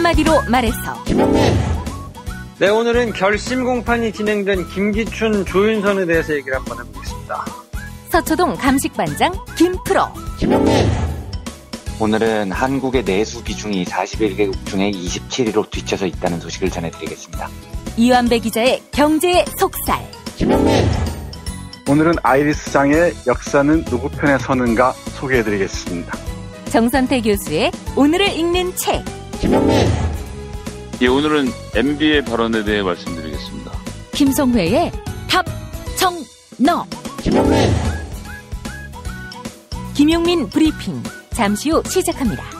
한마디로 말해서 네, 오늘은 결심 공판이 진행된 김기춘, 조윤선에 대해서 얘기를 한번 해보겠습니다. 서초동 감식반장 김프로. 오늘은 한국의 내수 비중이 41개국 중에 27위로 뒤쳐서 있다는 소식을 전해드리겠습니다. 이완배 기자의 경제의 속살. 오늘은 아이리스장의 역사는 누구 편에 서는가 소개해드리겠습니다. 정선태 교수의 오늘을 읽는 책. 예, 오늘은 MB의 발언에 대해 말씀드리겠습니다. 김성회의 답, 정, 너. 김용민 브리핑. 잠시 후 시작합니다.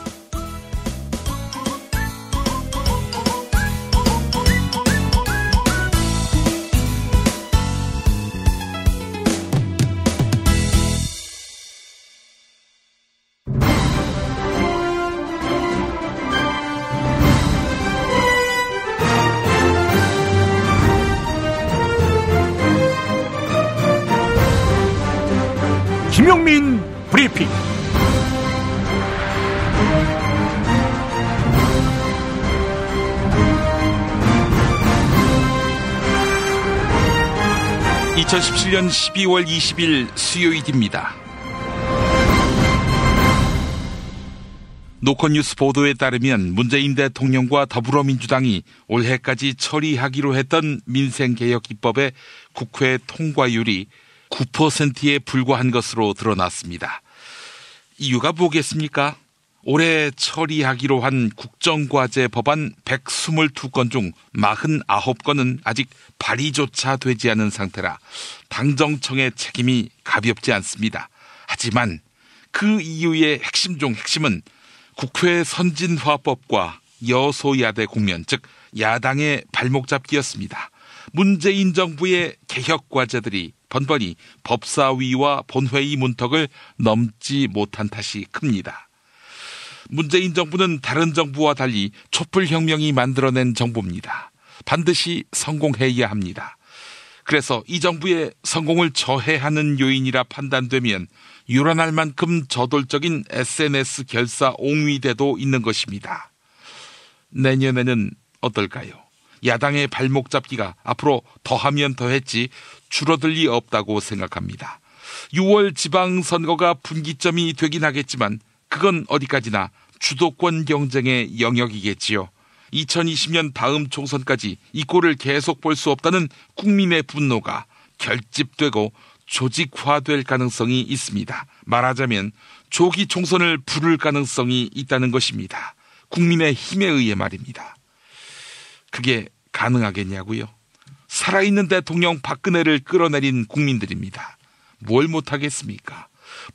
김용민 브리핑. (2017년 12월 20일) 수요일입니다. 노컷뉴스 보도에 따르면 문재인 대통령과 더불어민주당이 올해까지 처리하기로 했던 민생개혁 입법의 국회 통과율이 9%에 불과한 것으로 드러났습니다. 이유가 뭐겠습니까? 올해 처리하기로 한 국정과제 법안 122건 중 49건은 아직 발의조차 되지 않은 상태라 당정청의 책임이 가볍지 않습니다. 하지만 그 이유의 핵심 중 핵심은 국회 선진화법과 여소야대 국면, 즉 야당의 발목 잡기였습니다. 문재인 정부의 개혁 과제들이 번번이 법사위와 본회의 문턱을 넘지 못한 탓이 큽니다. 문재인 정부는 다른 정부와 달리 촛불혁명이 만들어낸 정부입니다. 반드시 성공해야 합니다. 그래서 이 정부의 성공을 저해하는 요인이라 판단되면 유란할 만큼 저돌적인 SNS 결사 옹위대도 있는 것입니다. 내년에는 어떨까요? 야당의 발목 잡기가 앞으로 더하면 더했지 줄어들 리 없다고 생각합니다. 6월 지방선거가 분기점이 되긴 하겠지만 그건 어디까지나 주도권 경쟁의 영역이겠지요. 2020년 다음 총선까지 이 꼴을 계속 볼 수 없다는 국민의 분노가 결집되고 조직화될 가능성이 있습니다. 말하자면 조기 총선을 부를 가능성이 있다는 것입니다. 국민의 힘에 의해 말입니다. 그게 가능하겠냐고요? 살아있는 대통령 박근혜를 끌어내린 국민들입니다. 뭘 못하겠습니까?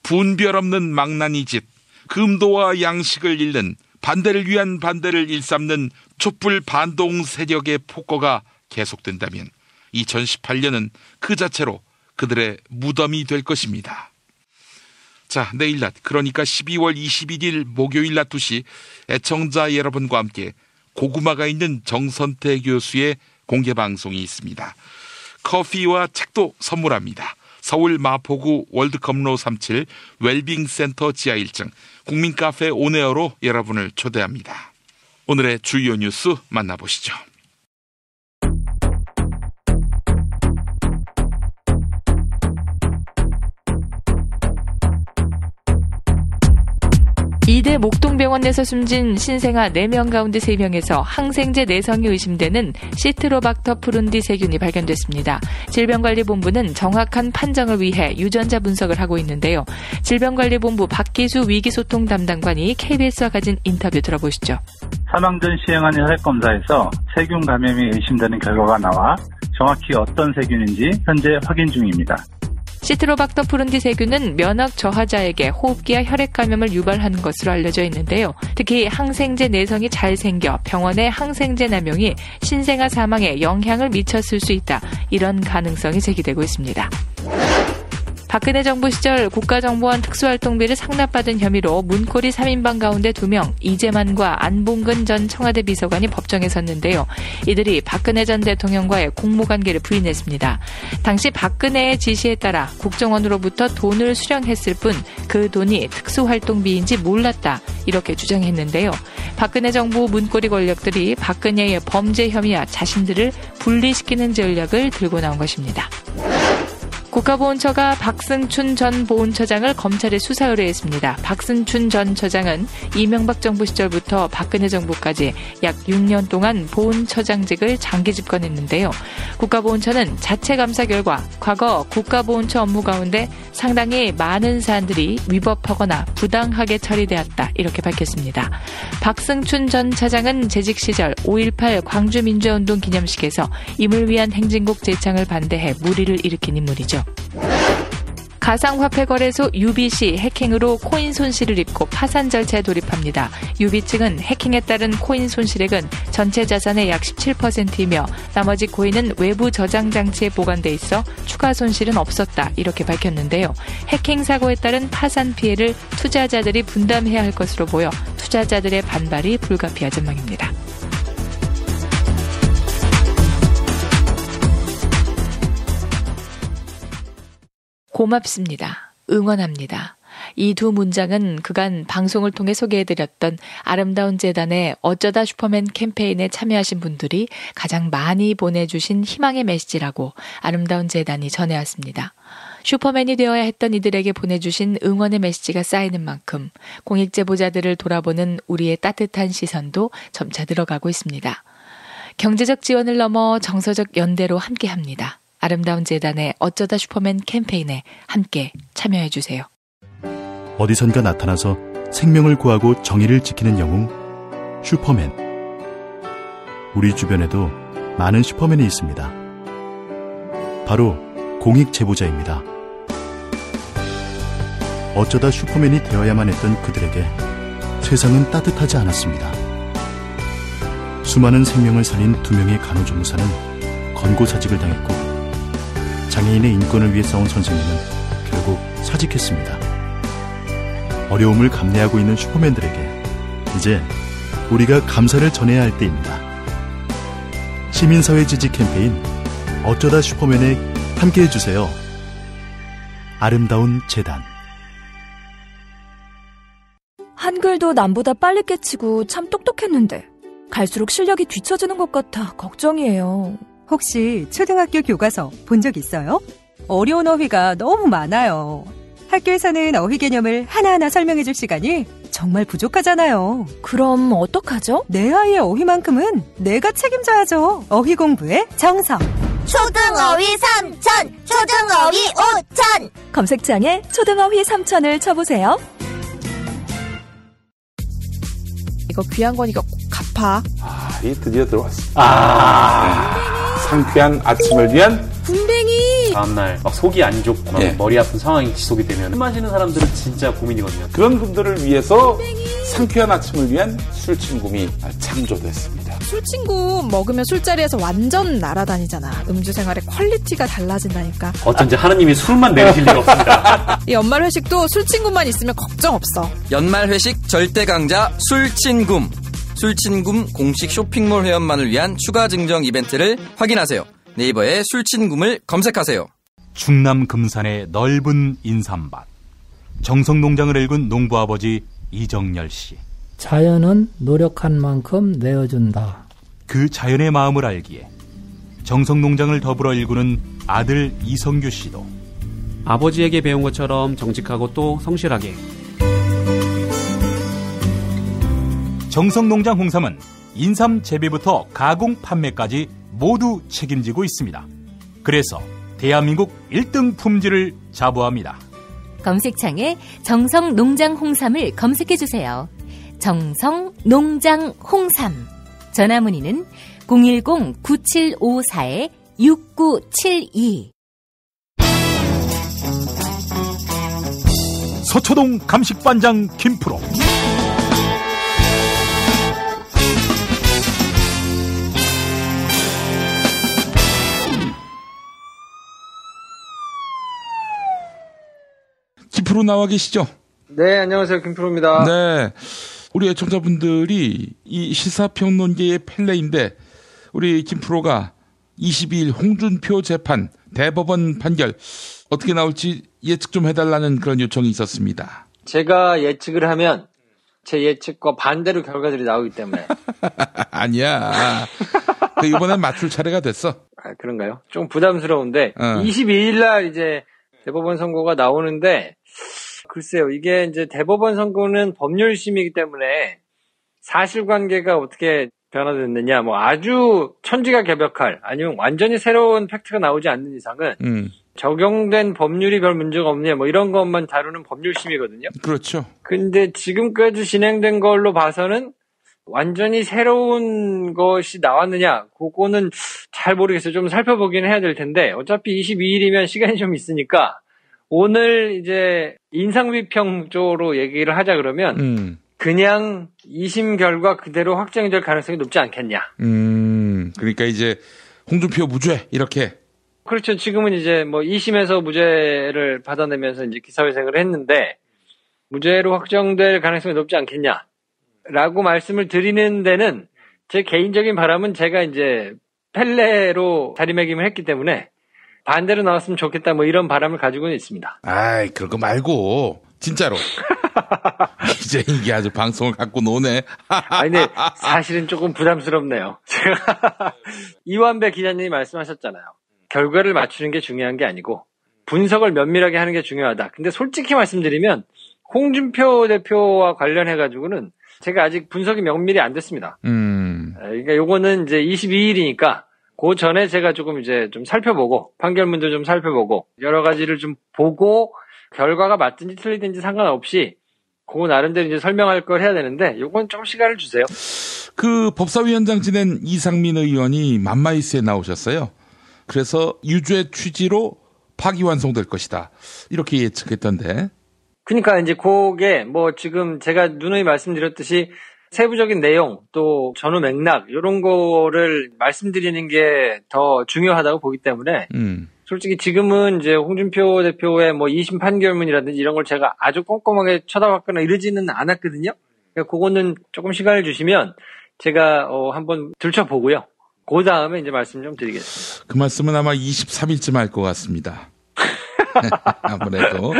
분별 없는 망나니 짓, 금도와 양식을 잃는, 반대를 위한 반대를 일삼는 촛불 반동 세력의 폭거가 계속된다면 2018년은 그 자체로 그들의 무덤이 될 것입니다. 자, 내일 낮, 그러니까 12월 21일 목요일 낮 2시 애청자 여러분과 함께 고구마가 있는 정선태 교수의 공개방송이 있습니다. 커피와 책도 선물합니다. 서울 마포구 월드컵로 37 웰빙센터 지하 1층 국민카페 온에어로 여러분을 초대합니다. 오늘의 주요 뉴스 만나보시죠. 이대 목동병원 내에서 숨진 신생아 4명 가운데 3명에서 항생제 내성이 의심되는 시트로박터 푸른디 세균이 발견됐습니다. 질병관리본부는 정확한 판정을 위해 유전자 분석을 하고 있는데요. 질병관리본부 박기수 위기소통 담당관이 KBS와 가진 인터뷰 들어보시죠. 사망 전 시행한 혈액검사에서 세균 감염이 의심되는 결과가 나와 정확히 어떤 세균인지 현재 확인 중입니다. 시트로박터 푸른디 세균은 면역 저하자에게 호흡기와 혈액 감염을 유발하는 것으로 알려져 있는데요. 특히 항생제 내성이 잘 생겨 병원의 항생제 남용이 신생아 사망에 영향을 미쳤을 수 있다. 이런 가능성이 제기되고 있습니다. 박근혜 정부 시절 국가정보원 특수활동비를 상납받은 혐의로 문고리 3인방 가운데 2명 이재만과 안봉근 전 청와대 비서관이 법정에 섰는데요. 이들이 박근혜 전 대통령과의 공모관계를 부인했습니다. 당시 박근혜의 지시에 따라 국정원으로부터 돈을 수령했을 뿐 그 돈이 특수활동비인지 몰랐다 이렇게 주장했는데요. 박근혜 정부 문고리 권력들이 박근혜의 범죄 혐의와 자신들을 분리시키는 전략을 들고 나온 것입니다. 국가보훈처가 박승춘 전 보훈처장을 검찰에 수사 의뢰했습니다. 박승춘 전 처장은 이명박 정부 시절부터 박근혜 정부까지 약 6년 동안 보훈처장직을 장기 집권했는데요. 국가보훈처는 자체 감사 결과 과거 국가보훈처 업무 가운데 상당히 많은 사안들이 위법하거나 부당하게 처리되었다 이렇게 밝혔습니다. 박승춘 전 차장은 재직 시절 5.18 광주민주화운동 기념식에서 임을 위한 행진곡 제창을 반대해 물의를 일으킨 인물이죠. 가상화폐 거래소 UBC 해킹으로 코인 손실을 입고 파산 절차에 돌입합니다. UB 측은 해킹에 따른 코인 손실액은 전체 자산의 약 17%이며 나머지 코인은 외부 저장 장치에 보관돼 있어 추가 손실은 없었다 이렇게 밝혔는데요. 해킹 사고에 따른 파산 피해를 투자자들이 분담해야 할 것으로 보여 투자자들의 반발이 불가피할 전망입니다. 고맙습니다. 응원합니다. 이 두 문장은 그간 방송을 통해 소개해드렸던 아름다운 재단의 어쩌다 슈퍼맨 캠페인에 참여하신 분들이 가장 많이 보내주신 희망의 메시지라고 아름다운 재단이 전해왔습니다. 슈퍼맨이 되어야 했던 이들에게 보내주신 응원의 메시지가 쌓이는 만큼 공익 제보자들을 돌아보는 우리의 따뜻한 시선도 점차 늘어가고 있습니다. 경제적 지원을 넘어 정서적 연대로 함께합니다. 아름다운 재단의 어쩌다 슈퍼맨 캠페인에 함께 참여해주세요. 어디선가 나타나서 생명을 구하고 정의를 지키는 영웅 슈퍼맨. 우리 주변에도 많은 슈퍼맨이 있습니다. 바로 공익 제보자입니다. 어쩌다 슈퍼맨이 되어야만 했던 그들에게 세상은 따뜻하지 않았습니다. 수많은 생명을 살린 2명의 간호조무사는 권고사직을 당했고 장애인의 인권을 위해 싸운 선생님은 결국 사직했습니다. 어려움을 감내하고 있는 슈퍼맨들에게 이제 우리가 감사를 전해야 할 때입니다. 시민사회 지지 캠페인 어쩌다 슈퍼맨에 함께해주세요. 아름다운 재단. 한글도 남보다 빨리 깨치고 참 똑똑했는데 갈수록 실력이 뒤처지는 것 같아 걱정이에요. 혹시 초등학교 교과서 본 적 있어요? 어려운 어휘가 너무 많아요. 학교에서는 어휘 개념을 하나하나 설명해줄 시간이 정말 부족하잖아요. 그럼 어떡하죠? 내 아이의 어휘만큼은 내가 책임져야죠. 어휘 공부의 정석. 초등어휘 3천, 초등어휘 5천. 검색창에 초등어휘 3천을 쳐보세요. 이거 귀한 거니까 꼭 갚아. 이 드디어 들어왔어. 상쾌한 아침을 위한 군뱅이. 다음날 막 속이 안 좋고 막 머리 아픈 상황이 지속이 되면 술 마시는 사람들은 진짜 고민이거든요. 그런 분들을 위해서 상쾌한 아침을 위한 술친굼이 창조됐습니다. 술친굼 먹으면 술자리에서 완전 날아다니잖아. 음주 생활의 퀄리티가 달라진다니까. 어쩐지 하느님이 술만 내리실 리가 없습니다. 이 연말 회식도 술친굼만 있으면 걱정 없어. 연말 회식 절대 강자 술친굼. 술친굼 공식 쇼핑몰 회원만을 위한 추가 증정 이벤트를 확인하세요. 네이버에 술친굼을 검색하세요. 충남 금산의 넓은 인삼밭. 정성농장을 일군 농부아버지 이정열 씨. 자연은 노력한 만큼 내어준다. 그 자연의 마음을 알기에 정성농장을 더불어 일구는 아들 이성규 씨도 아버지에게 배운 것처럼 정직하고 또 성실하게. 정성농장 홍삼은 인삼 재배부터 가공 판매까지 모두 책임지고 있습니다. 그래서 대한민국 1등 품질을 자부합니다. 검색창에 정성농장 홍삼을 검색해주세요. 정성농장 홍삼. 전화문의는 010-9754-6972. 서초동 감식반장 김프로. 김프로 나와 계시죠? 네, 안녕하세요. 김프로입니다. 네. 우리 애청자분들이 이 시사평론계의 펠레인데 우리 김프로가 22일 홍준표 재판 대법원 판결 어떻게 나올지 예측 좀 해달라는 그런 요청이 있었습니다. 제가 예측을 하면 제 예측과 반대로 결과들이 나오기 때문에. 아니야. 이번엔 맞출 차례가 됐어. 아, 그런가요? 좀 부담스러운데 22일 날 이제 대법원 선고가 나오는데 글쎄요. 이게 이제 대법원 선고는 법률심이기 때문에 사실관계가 어떻게 변화됐느냐, 뭐 아주 천지가개벽할 아니면 완전히 새로운 팩트가 나오지 않는 이상은 적용된 법률이 별 문제가 없냐, 뭐 이런 것만 다루는 법률심이거든요. 그렇죠. 근데 지금까지 진행된 걸로 봐서는 완전히 새로운 것이 나왔느냐, 그거는 잘 모르겠어요. 좀 살펴보긴 해야 될 텐데 어차피 22일이면 시간이 좀 있으니까 오늘 이제 인상비평 쪽으로 얘기를 하자 그러면 그냥 2심 결과 그대로 확정이 될 가능성이 높지 않겠냐. 그러니까 이제 홍준표 무죄 이렇게. 그렇죠. 지금은 이제 뭐 2심에서 무죄를 받아내면서 이제 기사회생을 했는데 무죄로 확정될 가능성이 높지 않겠냐라고 말씀을 드리는 데는 제 개인적인 바람은 제가 이제 펠레로 자리매김을 했기 때문에 반대로 나왔으면 좋겠다 뭐 이런 바람을 가지고는 있습니다. 아이, 그런 거 말고 진짜로. 이제 이게 아주 방송을 갖고 노네. 아니, 근데 사실은 조금 부담스럽네요. 제가 이완배 기자님이 말씀하셨잖아요. 결과를 맞추는 게 중요한 게 아니고 분석을 면밀하게 하는 게 중요하다. 근데 솔직히 말씀드리면 홍준표 대표와 관련해가지고는 제가 아직 분석이 면밀히 안 됐습니다. 그러니까 요거는 이제 22일이니까 그 전에 제가 조금 이제 좀 살펴보고 판결문도 좀 살펴보고 여러 가지를 좀 보고 결과가 맞든지 틀리든지 상관없이 그 나름대로 이제 설명할 걸 해야 되는데 요건 좀 시간을 주세요. 그 법사위원장 지낸 이상민 의원이 맘마이스에 나오셨어요. 그래서 유죄 취지로 파기환송될 것이다. 이렇게 예측했던데. 그러니까 이제 그게 뭐 지금 제가 누누이 말씀드렸듯이 세부적인 내용 또 전후 맥락 이런 거를 말씀드리는 게 더 중요하다고 보기 때문에 솔직히 지금은 이제 홍준표 대표의 뭐 2심 판결문이라든지 이런 걸 제가 아주 꼼꼼하게 쳐다봤거나 이러지는 않았거든요. 그러니까 그거는 조금 시간을 주시면 제가 한번 들춰보고요. 그 다음에 이제 말씀 좀 드리겠습니다. 그 말씀은 아마 23일쯤 할 것 같습니다. 아무래도.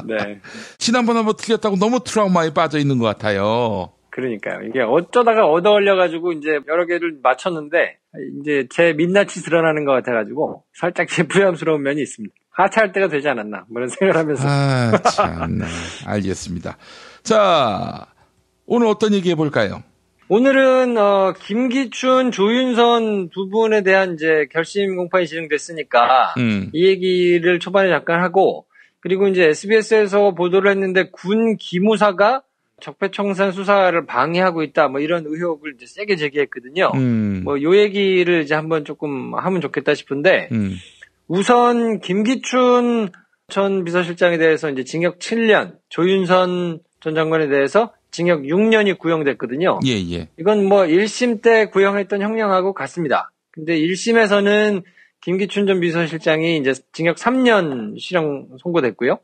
네. 지난번에 한번 틀렸다고 너무 트라우마에 빠져 있는 것 같아요. 그러니까요. 이게 어쩌다가 얻어올려가지고 이제 여러 개를 맞췄는데 이제 제 민낯이 드러나는 것 같아가지고 살짝 제 부담스러운 면이 있습니다. 하차할 때가 되지 않았나 뭐 이런 생각을 하면서. 아, 참. 알겠습니다. 자, 오늘 어떤 얘기 해볼까요? 오늘은 김기춘, 조윤선 두 분에 대한 이제 결심 공판이 진행됐으니까 이 얘기를 초반에 잠깐 하고 그리고 이제 SBS에서 보도를 했는데 군 기무사가 적폐청산 수사를 방해하고 있다 뭐 이런 의혹을 이제 세게 제기했거든요. 뭐 요 얘기를 이제 한번 조금 하면 좋겠다 싶은데 우선 김기춘 전 비서실장에 대해서 이제 징역 7년, 조윤선 전 장관에 대해서 징역 6년이 구형됐거든요. 예, 예. 이건 뭐 1심 때 구형했던 형량하고 같습니다. 근데 1심에서는 김기춘 전 비서실장이 이제 징역 3년 실형 선고됐고요.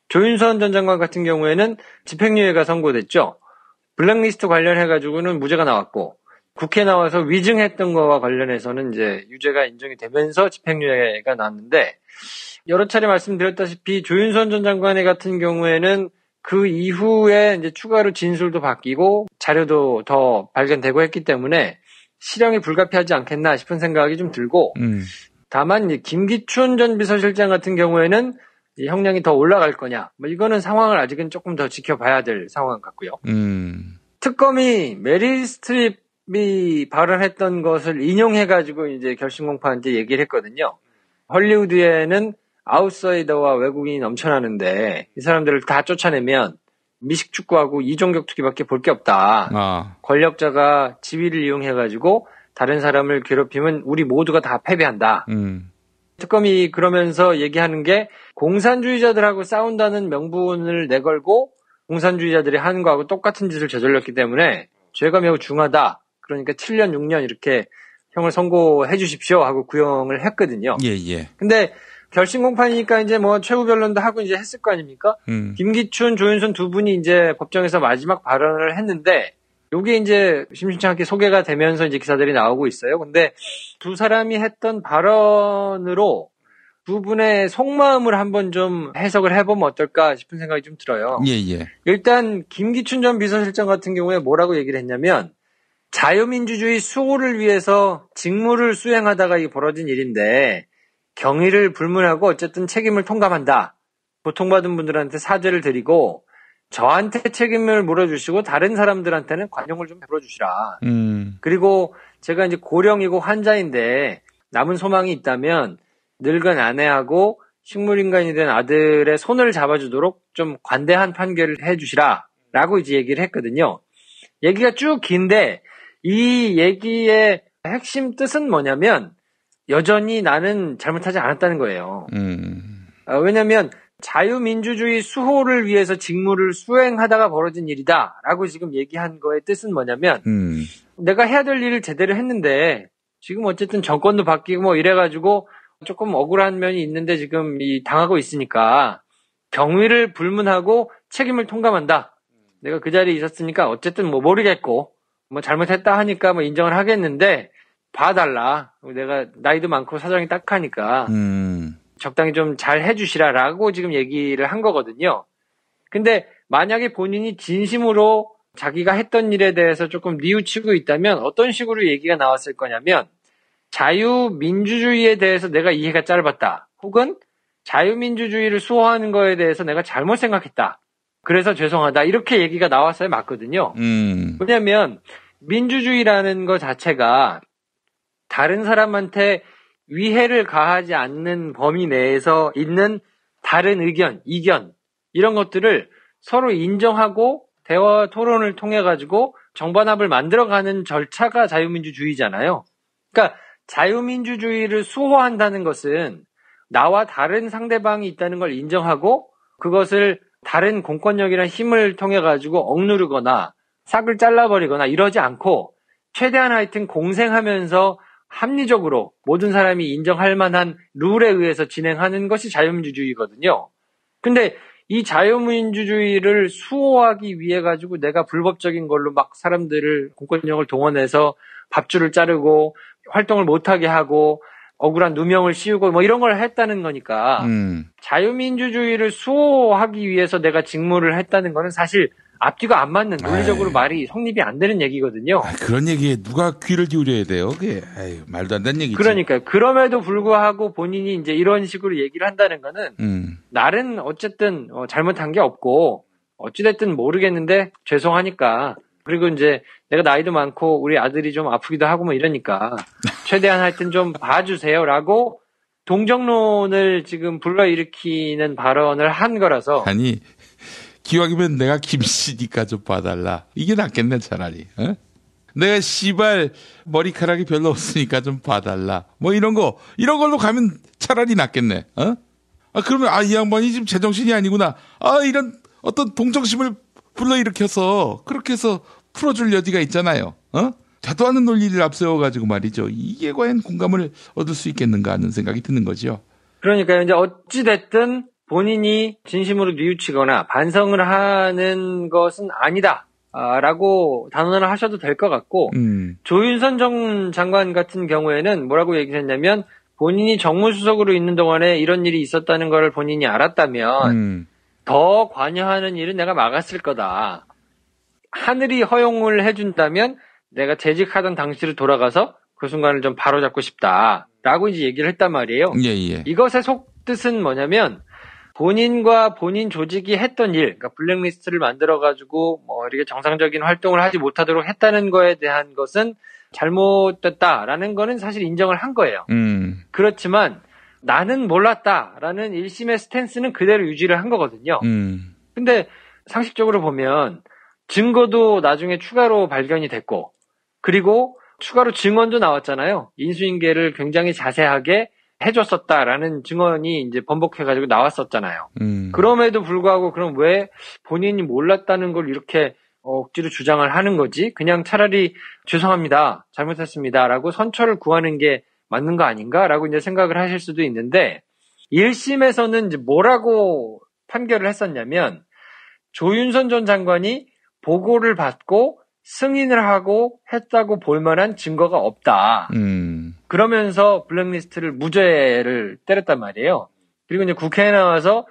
조윤선 전 장관 같은 경우에는 집행유예가 선고됐죠. 블랙리스트 관련해가지고는 무죄가 나왔고, 국회 나와서 위증했던 거와 관련해서는 이제 유죄가 인정이 되면서 집행유예가 나왔는데, 여러 차례 말씀드렸다시피 조윤선 전 장관의 같은 경우에는 그 이후에 이제 추가로 진술도 바뀌고 자료도 더 발견되고 했기 때문에 실형이 불가피하지 않겠나 싶은 생각이 좀 들고, 다만 이제 김기춘 전 비서실장 같은 경우에는 이 형량이 더 올라갈 거냐, 뭐 이거는 상황을 아직은 조금 더 지켜봐야 될 상황 같고요. 특검이 메릴 스트립이 발언했던 것을 인용해가지고 이제 결심 공판한테 얘기를 했거든요. 헐리우드에는 아웃사이더와 외국인이 넘쳐나는데 이 사람들을 다 쫓아내면 미식축구하고 이종격투기밖에 볼 게 없다. 권력자가 지위를 이용해가지고 다른 사람을 괴롭히면 우리 모두가 다 패배한다. 특검이 그러면서 얘기하는 게 공산주의자들하고 싸운다는 명분을 내걸고 공산주의자들이 하는 거하고 똑같은 짓을 저질렀기 때문에 죄가 매우 중하다. 그러니까 7년, 6년 이렇게 형을 선고해 주십시오 하고 구형을 했거든요. 예, 예. 근데 결심 공판이니까 이제 뭐 최후 변론도 하고 이제 했을 거 아닙니까? 김기춘, 조윤선 두 분이 이제 법정에서 마지막 발언을 했는데, 요게 이제 심심치 않게 소개가 되면서 이제 기사들이 나오고 있어요. 근데 두 사람이 했던 발언으로 두 분의 속마음을 한번 좀 해석을 해보면 어떨까 싶은 생각이 좀 들어요. 예. 일단 김기춘 전 비서실장 같은 경우에 뭐라고 얘기를 했냐면, 자유민주주의 수호를 위해서 직무를 수행하다가 이 벌어진 일인데 경위를 불문하고 어쨌든 책임을 통감한다. 고통받은 분들한테 사죄를 드리고 저한테 책임을 물어주시고 다른 사람들한테는 관용을 좀 베풀어주시라. 그리고 제가 이제 고령이고 환자인데 남은 소망이 있다면 늙은 아내하고 식물인간이 된 아들의 손을 잡아주도록 좀 관대한 판결을 해주시라. 라고 이제 얘기를 했거든요. 얘기가 쭉 긴데 이 얘기의 핵심 뜻은 뭐냐면 여전히 나는 잘못하지 않았다는 거예요. 왜냐하면 자유민주주의 수호를 위해서 직무를 수행하다가 벌어진 일이다 라고 지금 얘기한 거의 뜻은 뭐냐면 내가 해야 될 일을 제대로 했는데 지금 어쨌든 정권도 바뀌고 뭐 이래가지고 조금 억울한 면이 있는데 지금 당하고 있으니까 경위를 불문하고 책임을 통감한다. 내가 그 자리에 있었으니까 어쨌든 뭐 모르겠고 뭐 잘못했다 하니까 뭐 인정을 하겠는데 봐달라. 내가 나이도 많고 사정이 딱하니까 적당히 좀 잘 해주시라라고 지금 얘기를 한 거거든요. 근데 만약에 본인이 진심으로 자기가 했던 일에 대해서 조금 뉘우치고 있다면 어떤 식으로 얘기가 나왔을 거냐면 자유민주주의에 대해서 내가 이해가 짧았다. 혹은 자유민주주의를 수호하는 거에 대해서 내가 잘못 생각했다. 그래서 죄송하다. 이렇게 얘기가 나왔어야 맞거든요. 왜냐면 민주주의라는 것 자체가 다른 사람한테 위해를 가하지 않는 범위 내에서 있는 다른 의견, 이견 이런 것들을 서로 인정하고 대화 토론을 통해 가지고 정반합을 만들어가는 절차가 자유민주주의잖아요. 그러니까 자유민주주의를 수호한다는 것은 나와 다른 상대방이 있다는 걸 인정하고 그것을 다른 공권력이나 힘을 통해 가지고 억누르거나 싹을 잘라버리거나 이러지 않고 최대한 하여튼 공생하면서 합리적으로 모든 사람이 인정할 만한 룰에 의해서 진행하는 것이 자유민주주의거든요. 근데 이 자유민주주의를 수호하기 위해 가지고 내가 불법적인 걸로 막 사람들을 공권력을 동원해서 밥줄을 자르고 활동을 못하게 하고 억울한 누명을 씌우고 뭐 이런 걸 했다는 거니까 자유민주주의를 수호하기 위해서 내가 직무를 했다는 거는 사실 앞뒤가 안 맞는 논리적으로 말이 성립이 안 되는 얘기거든요. 그런 얘기에 누가 귀를 기울여야 돼요? 그게 말도 안 되는 얘기지. 그러니까요. 그럼에도 불구하고 본인이 이제 이런 식으로 얘기를 한다는 거는 나는 어쨌든 잘못한 게 없고 어찌됐든 모르겠는데 죄송하니까 그리고 이제 내가 나이도 많고 우리 아들이 좀 아프기도 하고 뭐 이러니까 최대한 하여튼 좀 봐주세요라고 동정론을 지금 불러일으키는 발언을 한 거라서 아니 기왕이면 내가 김씨니까 좀 봐달라. 이게 낫겠네 차라리. 어? 내가 씨발 머리카락이 별로 없으니까 좀 봐달라. 뭐 이런 걸로 가면 차라리 낫겠네. 어? 그러면 이 양반이 지금 제정신이 아니구나. 이런 어떤 동정심을 불러일으켜서 그렇게 해서 풀어줄 여지가 있잖아요. 되도 않은 논리를 앞세워가지고 말이죠. 이게 과연 공감을 얻을 수 있겠는가 하는 생각이 드는 거죠. 그러니까 이제 어찌됐든 본인이 진심으로 뉘우치거나 반성을 하는 것은 아니다. 라고 단언을 하셔도 될 것 같고 조윤선 전 장관 같은 경우에는 뭐라고 얘기했냐면 본인이 정무수석으로 있는 동안에 이런 일이 있었다는 걸 본인이 알았다면 더 관여하는 일은 내가 막았을 거다. 하늘이 허용을 해준다면 내가 재직하던 당시로 돌아가서 그 순간을 좀 바로잡고 싶다라고 이제 얘기를 했단 말이에요. 예. 이것의 속뜻은 뭐냐면 본인과 본인 조직이 했던 일, 그러니까 블랙리스트를 만들어가지고 뭐 이렇게 정상적인 활동을 하지 못하도록 했다는 거에 대한 것은 잘못됐다라는 거는 사실 인정을 한 거예요. 그렇지만 나는 몰랐다라는 1심의 스탠스는 그대로 유지를 한 거거든요. 근데 상식적으로 보면 증거도 나중에 추가로 발견이 됐고 그리고 추가로 증언도 나왔잖아요. 인수인계를 굉장히 자세하게 해줬었다라는 증언이 이제 번복해가지고 나왔었잖아요. 그럼에도 불구하고 그럼 왜 본인이 몰랐다는 걸 이렇게 억지로 주장을 하는 거지? 그냥 차라리 죄송합니다. 잘못했습니다. 라고 선처를 구하는 게 맞는 거 아닌가? 라고 이제 생각을 하실 수도 있는데 1심에서는 이제 뭐라고 판결을 했었냐면 조윤선 전 장관이 보고를 받고 승인을 하고 했다고 볼 만한 증거가 없다. 그러면서 블랙리스트를 무죄를 때렸단 말이에요. 그리고 이제 국회에 나와서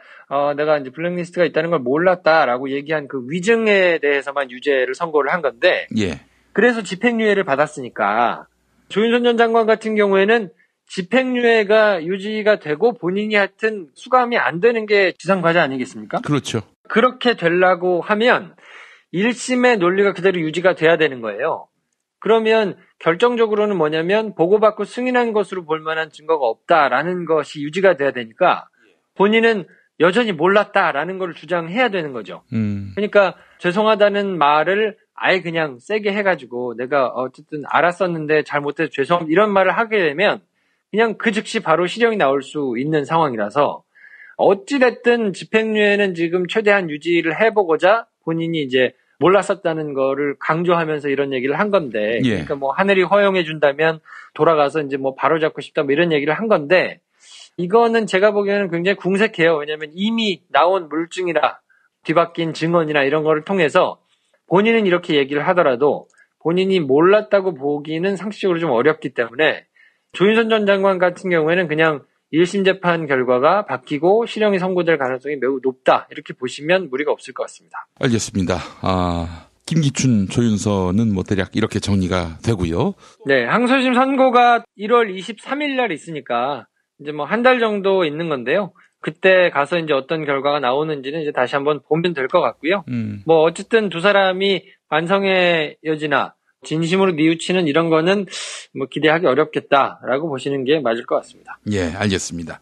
내가 이제 블랙리스트가 있다는 걸 몰랐다라고 얘기한 그 위증에 대해서만 유죄를 선고를 한 건데, 예. 그래서 집행유예를 받았으니까 조윤선 전 장관 같은 경우에는 집행유예가 유지가 되고 본인이 하여튼 수감이 안 되는 게 지상과제 아니겠습니까? 그렇죠. 그렇게 되려고 하면 1심의 논리가 그대로 유지가 돼야 되는 거예요. 그러면 결정적으로는 뭐냐면 보고받고 승인한 것으로 볼 만한 증거가 없다라는 것이 유지가 돼야 되니까 본인은 여전히 몰랐다라는 걸 주장해야 되는 거죠. 그러니까 죄송하다는 말을 아예 그냥 세게 해가지고 내가 어쨌든 알았었는데 잘못해서 죄송합니다 이런 말을 하게 되면 그냥 그 즉시 바로 실형이 나올 수 있는 상황이라서 어찌됐든 집행유예는 지금 최대한 유지를 해보고자 본인이 이제 몰랐었다는 거를 강조하면서 이런 얘기를 한 건데, 예. 그러니까 뭐 하늘이 허용해 준다면 돌아가서 이제 뭐 바로잡고 싶다 뭐 이런 얘기를 한 건데, 이거는 제가 보기에는 굉장히 궁색해요. 왜냐하면 이미 나온 물증이나 뒤바뀐 증언이나 이런 거를 통해서 본인은 이렇게 얘기를 하더라도 본인이 몰랐다고 보기는 상식적으로 좀 어렵기 때문에 조윤선 전 장관 같은 경우에는 그냥 1심 재판 결과가 바뀌고 실형이 선고될 가능성이 매우 높다. 이렇게 보시면 무리가 없을 것 같습니다. 알겠습니다. 김기춘, 조윤선은 뭐 대략 이렇게 정리가 되고요. 네, 항소심 선고가 1월 23일 날 있으니까 이제 뭐 한 달 정도 있는 건데요. 그때 가서 이제 어떤 결과가 나오는지는 이제 다시 한번 보면 될 것 같고요. 뭐 어쨌든 두 사람이 반성의 여지나 진심으로 뉘우치는 이런 거는 뭐 기대하기 어렵겠다라고 보시는 게 맞을 것 같습니다. 예, 알겠습니다.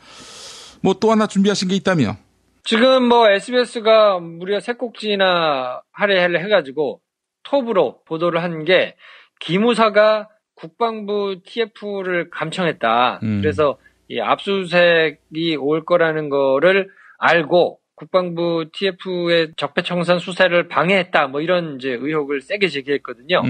뭐 또 하나 준비하신 게 있다며? 지금 뭐 SBS가 무려 세 꼭지나 할애를 해가지고 톱으로 보도를 한 게 기무사가 국방부 TF를 감청했다. 그래서 이 압수수색이 올 거라는 거를 알고 국방부 TF의 적폐청산 수사를 방해했다. 뭐 이런 이제 의혹을 세게 제기했거든요.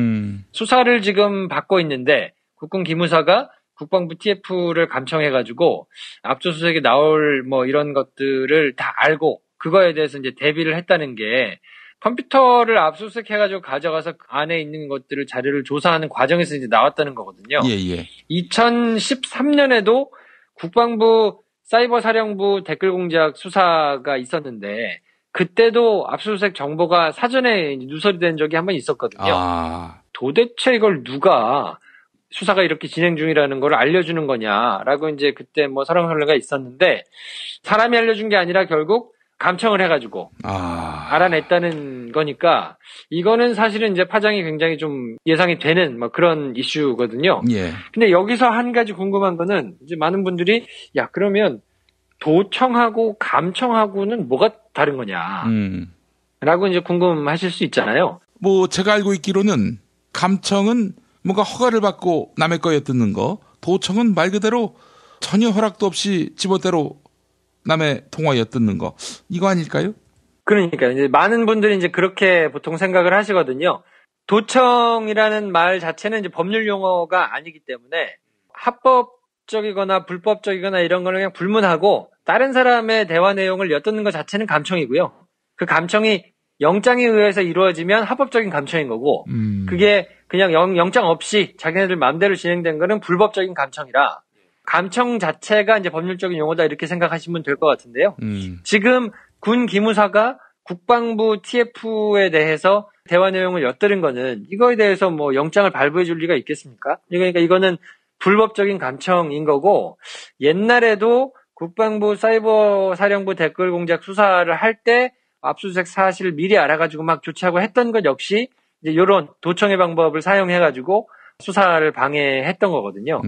수사를 지금 받고 있는데 국군 기무사가 국방부 TF를 감청해가지고 압수수색에 나올 뭐 이런 것들을 다 알고 그거에 대해서 이제 대비를 했다는 게 컴퓨터를 압수수색해가지고 가져가서 그 안에 있는 것들을 자료를 조사하는 과정에서 이제 나왔다는 거거든요. 예. 2013년에도 국방부 사이버사령부 댓글 공작 수사가 있었는데 그때도 압수수색 정보가 사전에 누설이 된 적이 한 번 있었거든요. 도대체 이걸 누가 수사가 이렇게 진행 중이라는 걸 알려주는 거냐라고 이제 그때 뭐 설왕설래가 있었는데 사람이 알려준 게 아니라 결국 감청을 해가지고 알아냈다는 거니까 이거는 사실은 이제 파장이 굉장히 좀 예상이 되는 뭐 그런 이슈거든요. 예. 근데 여기서 한 가지 궁금한 거는 이제 많은 분들이 야 그러면 도청하고 감청하고는 뭐가 다른 거냐 라고 이제 궁금하실 수 있잖아요. 뭐 제가 알고 있기로는 감청은 뭔가 허가를 받고 남의 거에 뜯는 거, 도청은 말 그대로 전혀 허락도 없이 지멋대로 남의 통화에 뜯는 거, 이거 아닐까요? 그러니까 이제 많은 분들이 이제 그렇게 보통 생각을 하시거든요. 도청이라는 말 자체는 이제 법률 용어가 아니기 때문에 합법적이거나 불법적이거나 이런 거는 그냥 불문하고 다른 사람의 대화 내용을 엿듣는 것 자체는 감청이고요. 그 감청이 영장에 의해서 이루어지면 합법적인 감청인 거고 그게 그냥 영장 없이 자기네들 마음대로 진행된 거는 불법적인 감청이라 감청 자체가 이제 법률적인 용어다 이렇게 생각하시면 될 것 같은데요. 지금 군 기무사가 국방부 TF에 대해서 대화 내용을 엿들은 거는 이거에 대해서 뭐 영장을 발부해 줄 리가 있겠습니까? 그러니까 이거는 불법적인 감청인 거고 옛날에도 국방부 사이버 사령부 댓글 공작 수사를 할 때 압수수색 사실을 미리 알아가지고 막 조치하고 했던 것 역시 이제 이런 도청의 방법을 사용해가지고 수사를 방해했던 거거든요.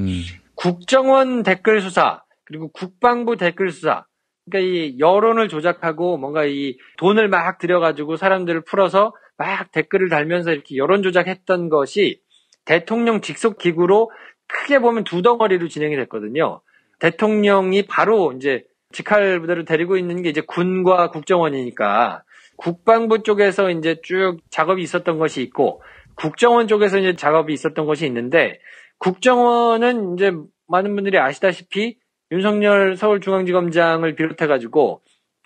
국정원 댓글 수사 그리고 국방부 댓글 수사 그러니까 이 여론을 조작하고 뭔가 이 돈을 막 들여가지고 사람들을 풀어서 막 댓글을 달면서 이렇게 여론 조작했던 것이 대통령 직속 기구로 크게 보면 두 덩어리로 진행이 됐거든요. 대통령이 바로 이제 직할 부대로 데리고 있는 게 이제 군과 국정원이니까 국방부 쪽에서 이제 쭉 작업이 있었던 것이 있고 국정원 쪽에서 이제 작업이 있었던 것이 있는데 국정원은 이제 많은 분들이 아시다시피 윤석열 서울중앙지검장을 비롯해가지고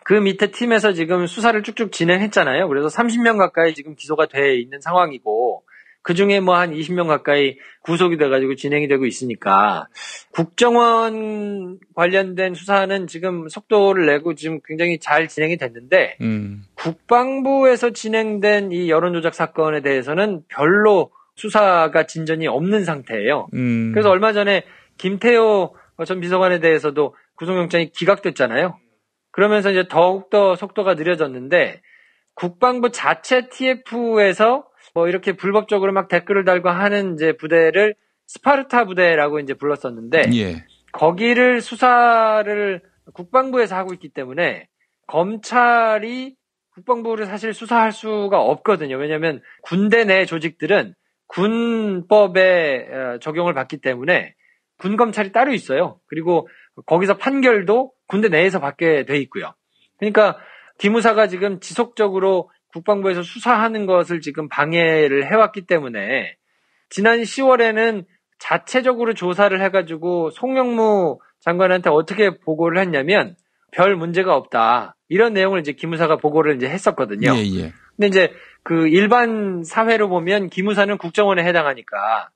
그 밑에 팀에서 지금 수사를 쭉쭉 진행했잖아요. 그래서 30명 가까이 지금 기소가 돼 있는 상황이고 그 중에 뭐 한 20명 가까이 구속이 돼가지고 진행이 되고 있으니까 국정원 관련된 수사는 지금 속도를 내고 지금 굉장히 잘 진행이 됐는데 국방부에서 진행된 이 여론조작 사건에 대해서는 별로 수사가 진전이 없는 상태예요. 그래서 얼마 전에 김태호 전 비서관에 대해서도 구속영장이 기각됐잖아요. 그러면서 이제 더욱더 속도가 느려졌는데 국방부 자체 TF에서 뭐 이렇게 불법적으로 막 댓글을 달고 하는 이제 부대를 스파르타 부대라고 이제 불렀었는데 예. 거기를 수사를 국방부에서 하고 있기 때문에 검찰이 국방부를 사실 수사할 수가 없거든요. 왜냐하면 군대 내 조직들은 군법에 적용을 받기 때문에 군검찰이 따로 있어요. 그리고 거기서 판결도 군대 내에서 받게 돼 있고요. 그러니까 기무사가 지금 지속적으로 국방부에서 수사하는 것을 지금 방해를 해왔기 때문에 지난 10월에는 자체적으로 조사를 해가지고 송영무 장관한테 어떻게 보고를 했냐면 별 문제가 없다. 이런 내용을 이제 기무사가 보고를 이제 했었거든요. 예. 근데 이제 그 일반 사회로 보면 기무사는 국정원에 해당하니까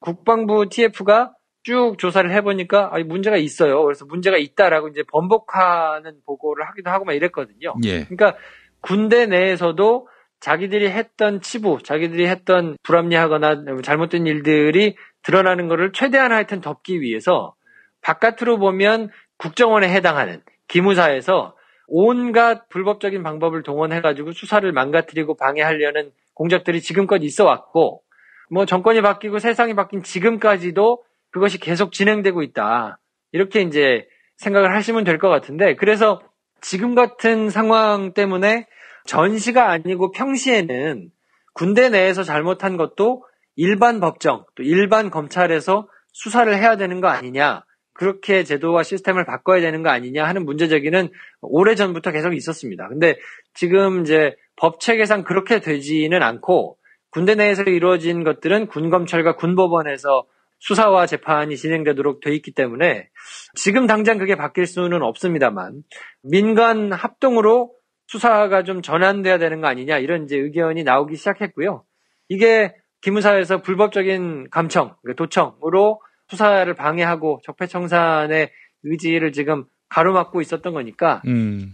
국방부 TF가 쭉 조사를 해보니까 문제가 있어요. 그래서 문제가 있다라고 이제 번복하는 보고를 하기도 하고 막 이랬거든요. 예. 그러니까 군대 내에서도 자기들이 했던 치부, 자기들이 했던 불합리하거나 잘못된 일들이 드러나는 것을 최대한 하여튼 덮기 위해서 바깥으로 보면 국정원에 해당하는 기무사에서 온갖 불법적인 방법을 동원해가지고 수사를 망가뜨리고 방해하려는 공작들이 지금껏 있어 왔고, 뭐 정권이 바뀌고 세상이 바뀐 지금까지도 그것이 계속 진행되고 있다. 이렇게 이제 생각을 하시면 될 것 같은데, 그래서 지금 같은 상황 때문에 전시가 아니고 평시에는 군대 내에서 잘못한 것도 일반 법정, 또 일반 검찰에서 수사를 해야 되는 거 아니냐, 그렇게 제도와 시스템을 바꿔야 되는 거 아니냐 하는 문제제기는 오래전부터 계속 있었습니다. 근데 지금 이제 법 체계상 그렇게 되지는 않고 군대 내에서 이루어진 것들은 군검찰과 군법원에서 수사와 재판이 진행되도록 돼 있기 때문에 지금 당장 그게 바뀔 수는 없습니다만 민간 합동으로 수사가 좀 전환돼야 되는 거 아니냐 이런 이제 의견이 나오기 시작했고요. 이게 기무사에서 불법적인 감청, 도청으로 수사를 방해하고 적폐청산의 의지를 지금 가로막고 있었던 거니까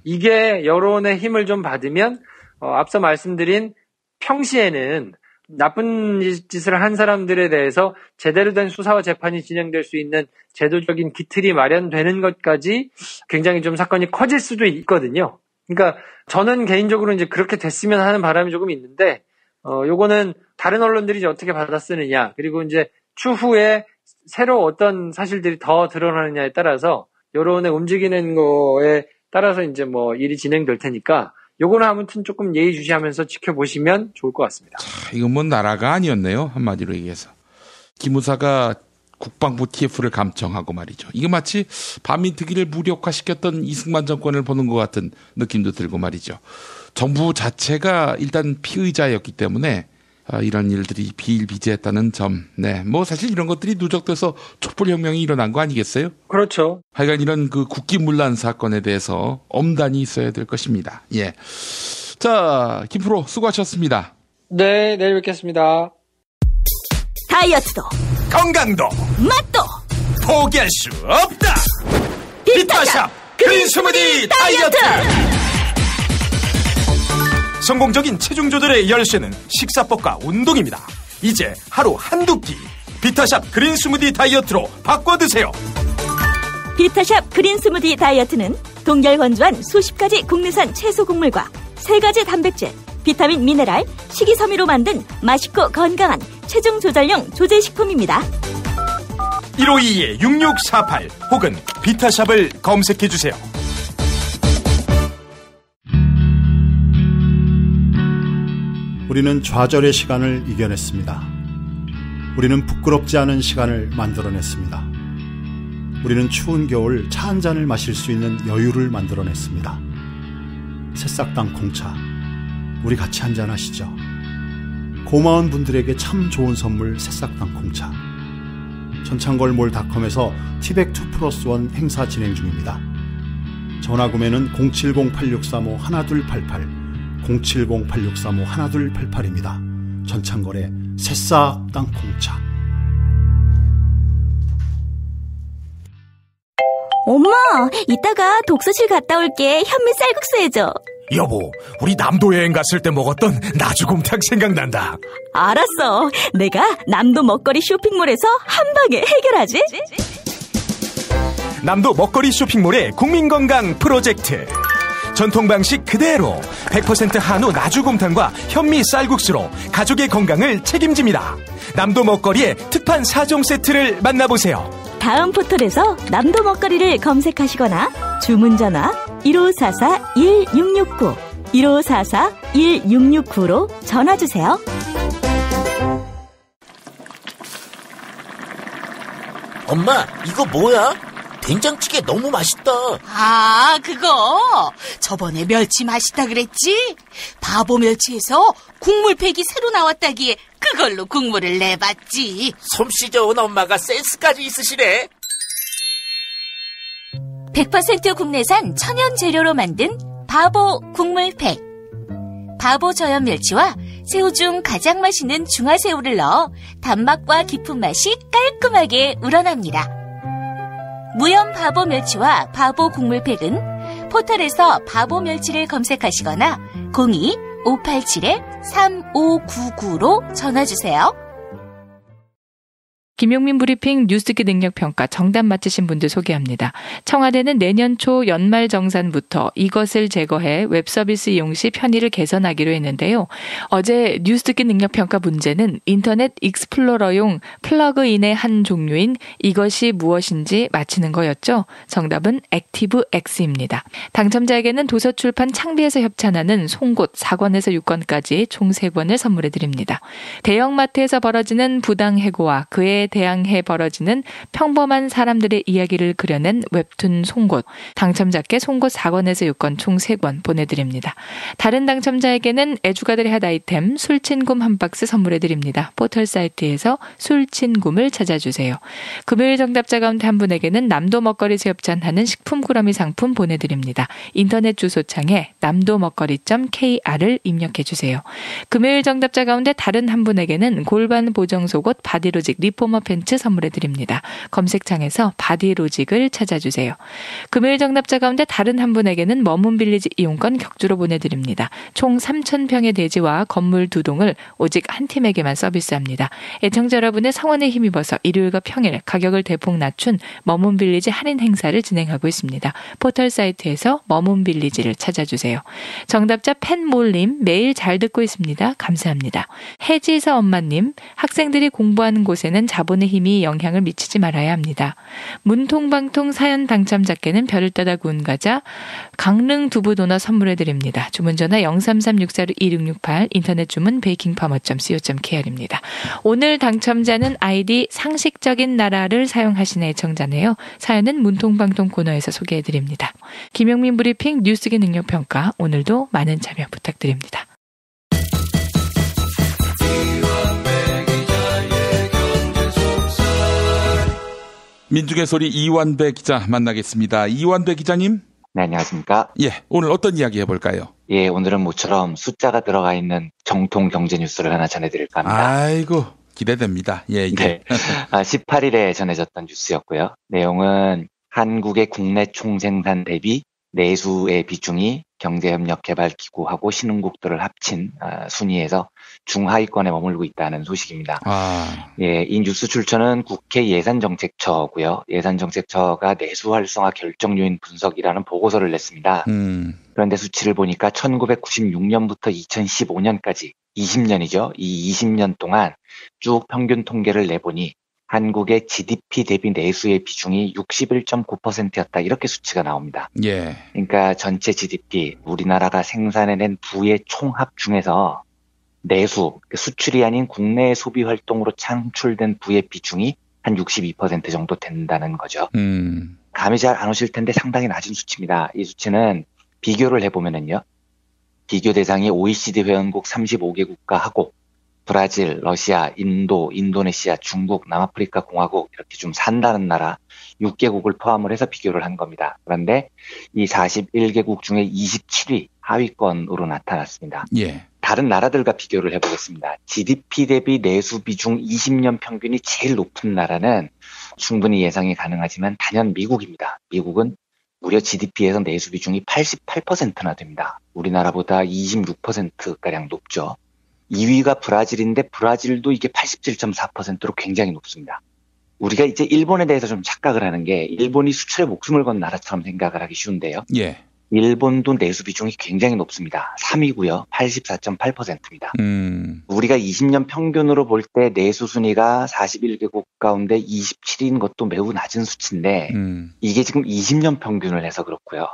이게 여론의 힘을 좀 받으면 앞서 말씀드린 평시에는 나쁜 짓을 한 사람들에 대해서 제대로 된 수사와 재판이 진행될 수 있는 제도적인 기틀이 마련되는 것까지 굉장히 좀 사건이 커질 수도 있거든요. 그러니까 저는 개인적으로 이제 그렇게 됐으면 하는 바람이 조금 있는데, 요거는 다른 언론들이 이제 어떻게 받아쓰느냐, 그리고 이제 추후에 새로 어떤 사실들이 더 드러나느냐에 따라서 여론에 움직이는 거에 따라서 이제 뭐 일이 진행될 테니까 요거는 아무튼 조금 예의주시하면서 지켜보시면 좋을 것 같습니다. 이건 뭐 나라가 아니었네요. 한마디로 얘기해서. 기무사가 국방부 TF를 감청하고 말이죠. 이게 마치 반민특위를 무력화시켰던 이승만 정권을 보는 것 같은 느낌도 들고 말이죠. 정부 자체가 일단 피의자였기 때문에 이런 일들이 비일비재했다는 점. 네, 뭐 사실 이런 것들이 누적돼서 촛불혁명이 일어난 거 아니겠어요? 그렇죠. 하여간 이런 그 국기문란 사건에 대해서 엄단이 있어야 될 것입니다. 예. 자, 김프로 수고하셨습니다. 네, 내일 뵙겠습니다. 다이어트도 건강도 맛도 포기할 수 없다. 비타샵 그린 스무디 다이어트. 성공적인 체중 조절의 열쇠는 식사법과 운동입니다. 이제 하루 한두 끼 비타샵 그린 스무디 다이어트로 바꿔 드세요. 비타샵 그린 스무디 다이어트는 동결 건조한 수십 가지 국내산 채소 곡물과 3가지 단백질, 비타민, 미네랄, 식이섬유로 만든 맛있고 건강한 체중 조절용 조제식품입니다. 1522-6648 혹은 비타샵을 검색해 주세요. 우리는 좌절의 시간을 이겨냈습니다. 우리는 부끄럽지 않은 시간을 만들어냈습니다. 우리는 추운 겨울 차 한 잔을 마실 수 있는 여유를 만들어냈습니다. 새싹당 콩차, 우리 같이 한잔 하시죠. 고마운 분들에게 참 좋은 선물 새싹당 콩차. 전창걸몰닷컴에서 티백2+1 행사 진행 중입니다. 전화 구매는 070-8635-1288, 070-8635-1288입니다. 전창걸의 새싹 땅콩차. 엄마, 이따가 독서실 갔다 올게. 현미 쌀국수 해줘. 여보, 우리 남도 여행 갔을 때 먹었던 나주곰탕 생각난다. 알았어. 내가 남도 먹거리 쇼핑몰에서 한 방에 해결하지. 남도 먹거리 쇼핑몰의 국민건강 프로젝트. 전통 방식 그대로 100% 한우 나주곰탕과 현미 쌀국수로 가족의 건강을 책임집니다. 남도 먹거리의 특판 4종 세트를 만나보세요. 다음 포털에서 남도 먹거리를 검색하시거나 주문 전화 1544-1669, 1544-1669로 전화주세요. 엄마, 이거 뭐야? 된장찌개 너무 맛있다. 아, 그거 저번에 멸치 맛있다 그랬지? 바보 멸치에서 국물팩이 새로 나왔다기에 그걸로 국물을 내봤지. 솜씨 좋은 엄마가 센스까지 있으시네. 100% 국내산 천연 재료로 만든 바보 국물팩. 바보 저염 멸치와 새우 중 가장 맛있는 중화새우를 넣어 단맛과 깊은 맛이 깔끔하게 우러납니다. 무염 바보 멸치와 바보 국물팩은 포털에서 바보 멸치를 검색하시거나 02-587-3599로 전화주세요. 김용민 브리핑 뉴스듣기 능력평가 정답 맞히신 분들 소개합니다. 청와대는 내년 초 연말 정산부터 이것을 제거해 웹서비스 이용 시 편의를 개선하기로 했는데요. 어제 뉴스듣기 능력평가 문제는 인터넷 익스플로러용 플러그인의 한 종류인 이것이 무엇인지 맞히는 거였죠. 정답은 액티브X입니다. 당첨자에게는 도서출판 창비에서 협찬하는 송곳 4권에서 6권까지 총 3권을 선물해드립니다. 대형마트에서 벌어지는 부당해고와 그에 대항해 벌어지는 평범한 사람들의 이야기를 그려낸 웹툰 송곳. 당첨자께 송곳 4권에서 6권 총 3권 보내드립니다. 다른 당첨자에게는 애주가들의 핫 아이템 술친굼 한 박스 선물해드립니다. 포털 사이트에서 술친굼을 찾아주세요. 금요일 정답자 가운데 한 분에게는 남도 먹거리에서 협찬하는 식품 꾸러미 상품 보내드립니다. 인터넷 주소창에 남도먹거리.kr을 입력해주세요. 금요일 정답자 가운데 다른 한 분에게는 골반 보정 속옷 바디로직 리포머 팬츠 선물해드립니다. 검색창에서 바디로직을 찾아주세요. 금요일 정답자 가운데 다른 한 분에게는 머문빌리지 이용권 격주로 보내드립니다. 총 3,000평의 대지와 건물 2동을 오직 한 팀에게만 서비스합니다. 애청자 여러분의 성원에 힘입어서 일요일과 평일 가격을 대폭 낮춘 머문빌리지 할인 행사를 진행하고 있습니다. 포털 사이트에서 머문빌리지를 찾아주세요. 정답자 팬몰님 매일 잘 듣고 있습니다. 감사합니다. 해지서 엄마님, 학생들이 공부하는 곳에는 자본의 힘이 영향을 미치지 말아야 합니다. 문통방통 사연 당첨자께는 별을 따다 구운 과자 강릉 두부 도넛 선물해드립니다. 주문전화 0336462668 인터넷 주문 베이킹파머.co.kr입니다. 오늘 당첨자는 아이디 상식적인 나라를 사용하시는 애청자네요. 사연은 문통방통 코너에서 소개해드립니다. 김용민 브리핑 뉴스기 능력평가 오늘도 많은 참여 부탁드립니다. 민중의 소리 이완배 기자 만나겠습니다. 이완배 기자님. 네, 안녕하십니까. 예, 오늘 어떤 이야기 해볼까요? 예, 오늘은 모처럼 숫자가 들어가 있는 정통 경제 뉴스를 하나 전해드릴까 합니다. 아이고, 기대됩니다. 예, 네. 18일에 전해졌던 뉴스였고요. 내용은 한국의 국내 총생산 대비 내수의 비중이 경제협력개발기구하고 신흥국들을 합친 순위에서 중하위권에 머물고 있다는 소식입니다. 예, 이 뉴스 출처는 국회 예산정책처고요. 예산정책처가 내수 활성화 결정 요인 분석이라는 보고서를 냈습니다. 그런데 수치를 보니까 1996년부터 2015년까지 20년이죠. 이 20년 동안 쭉 평균 통계를 내보니 한국의 GDP 대비 내수의 비중이 61.9%였다. 이렇게 수치가 나옵니다. 예. 그러니까 전체 GDP, 우리나라가 생산해낸 부의 총합 중에서 내수, 수출이 아닌 국내 소비 활동으로 창출된 부의 비중이 한 62% 정도 된다는 거죠. 감이 잘 안 오실 텐데 상당히 낮은 수치입니다. 이 수치는 비교를 해보면은요. 비교 대상이 OECD 회원국 35개 국가하고 브라질, 러시아, 인도, 인도네시아, 중국, 남아프리카 공화국 이렇게 좀 산다는 나라 6개국을 포함을 해서 비교를 한 겁니다. 그런데 이 41개국 중에 27위 하위권으로 나타났습니다. 예. 다른 나라들과 비교를 해보겠습니다. GDP 대비 내수 비중 20년 평균이 제일 높은 나라는 충분히 예상이 가능하지만 단연 미국입니다. 미국은 무려 GDP에서 내수 비중이 88%나 됩니다. 우리나라보다 26%가량 높죠. 2위가 브라질인데 브라질도 이게 87.4%로 굉장히 높습니다. 우리가 이제 일본에 대해서 좀 착각을 하는 게 일본이 수출에 목숨을 건 나라처럼 생각을 하기 쉬운데요. 예. 일본도 내수 비중이 굉장히 높습니다. 3위고요. 84.8%입니다. 우리가 20년 평균으로 볼 때 내수 순위가 41개국 가운데 27위인 것도 매우 낮은 수치인데 이게 지금 20년 평균을 해서 그렇고요.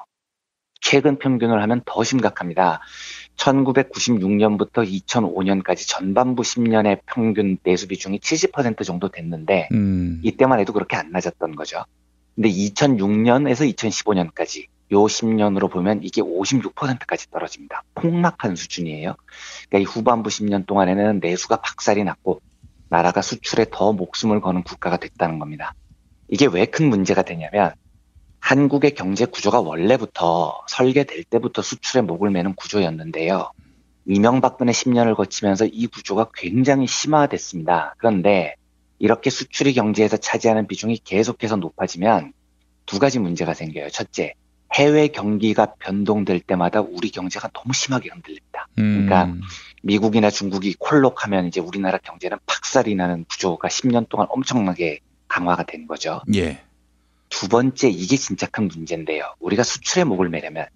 최근 평균을 하면 더 심각합니다. 1996년부터 2005년까지 전반부 10년의 평균 내수 비중이 70% 정도 됐는데 이때만 해도 그렇게 안 낮았던 거죠. 근데 2006년에서 2015년까지 요 10년으로 보면 이게 56%까지 떨어집니다. 폭락한 수준이에요. 그러니까 이 후반부 10년 동안에는 내수가 박살이 났고 나라가 수출에 더 목숨을 거는 국가가 됐다는 겁니다. 이게 왜 큰 문제가 되냐면 한국의 경제 구조가 원래부터 설계될 때부터 수출에 목을 매는 구조였는데요. 이명박근혜 10년을 거치면서 이 구조가 굉장히 심화됐습니다. 그런데 이렇게 수출이 경제에서 차지하는 비중이 계속해서 높아지면 두 가지 문제가 생겨요. 첫째, 해외 경기가 변동될 때마다 우리 경제가 너무 심하게 흔들립니다. 그러니까 미국이나 중국이 콜록하면 이제 우리나라 경제는 박살이 나는 구조가 10년 동안 엄청나게 강화가 된 거죠. 예. 두 번째, 이게 진짜 큰 문제인데요. 우리가 수출에 목을 매려면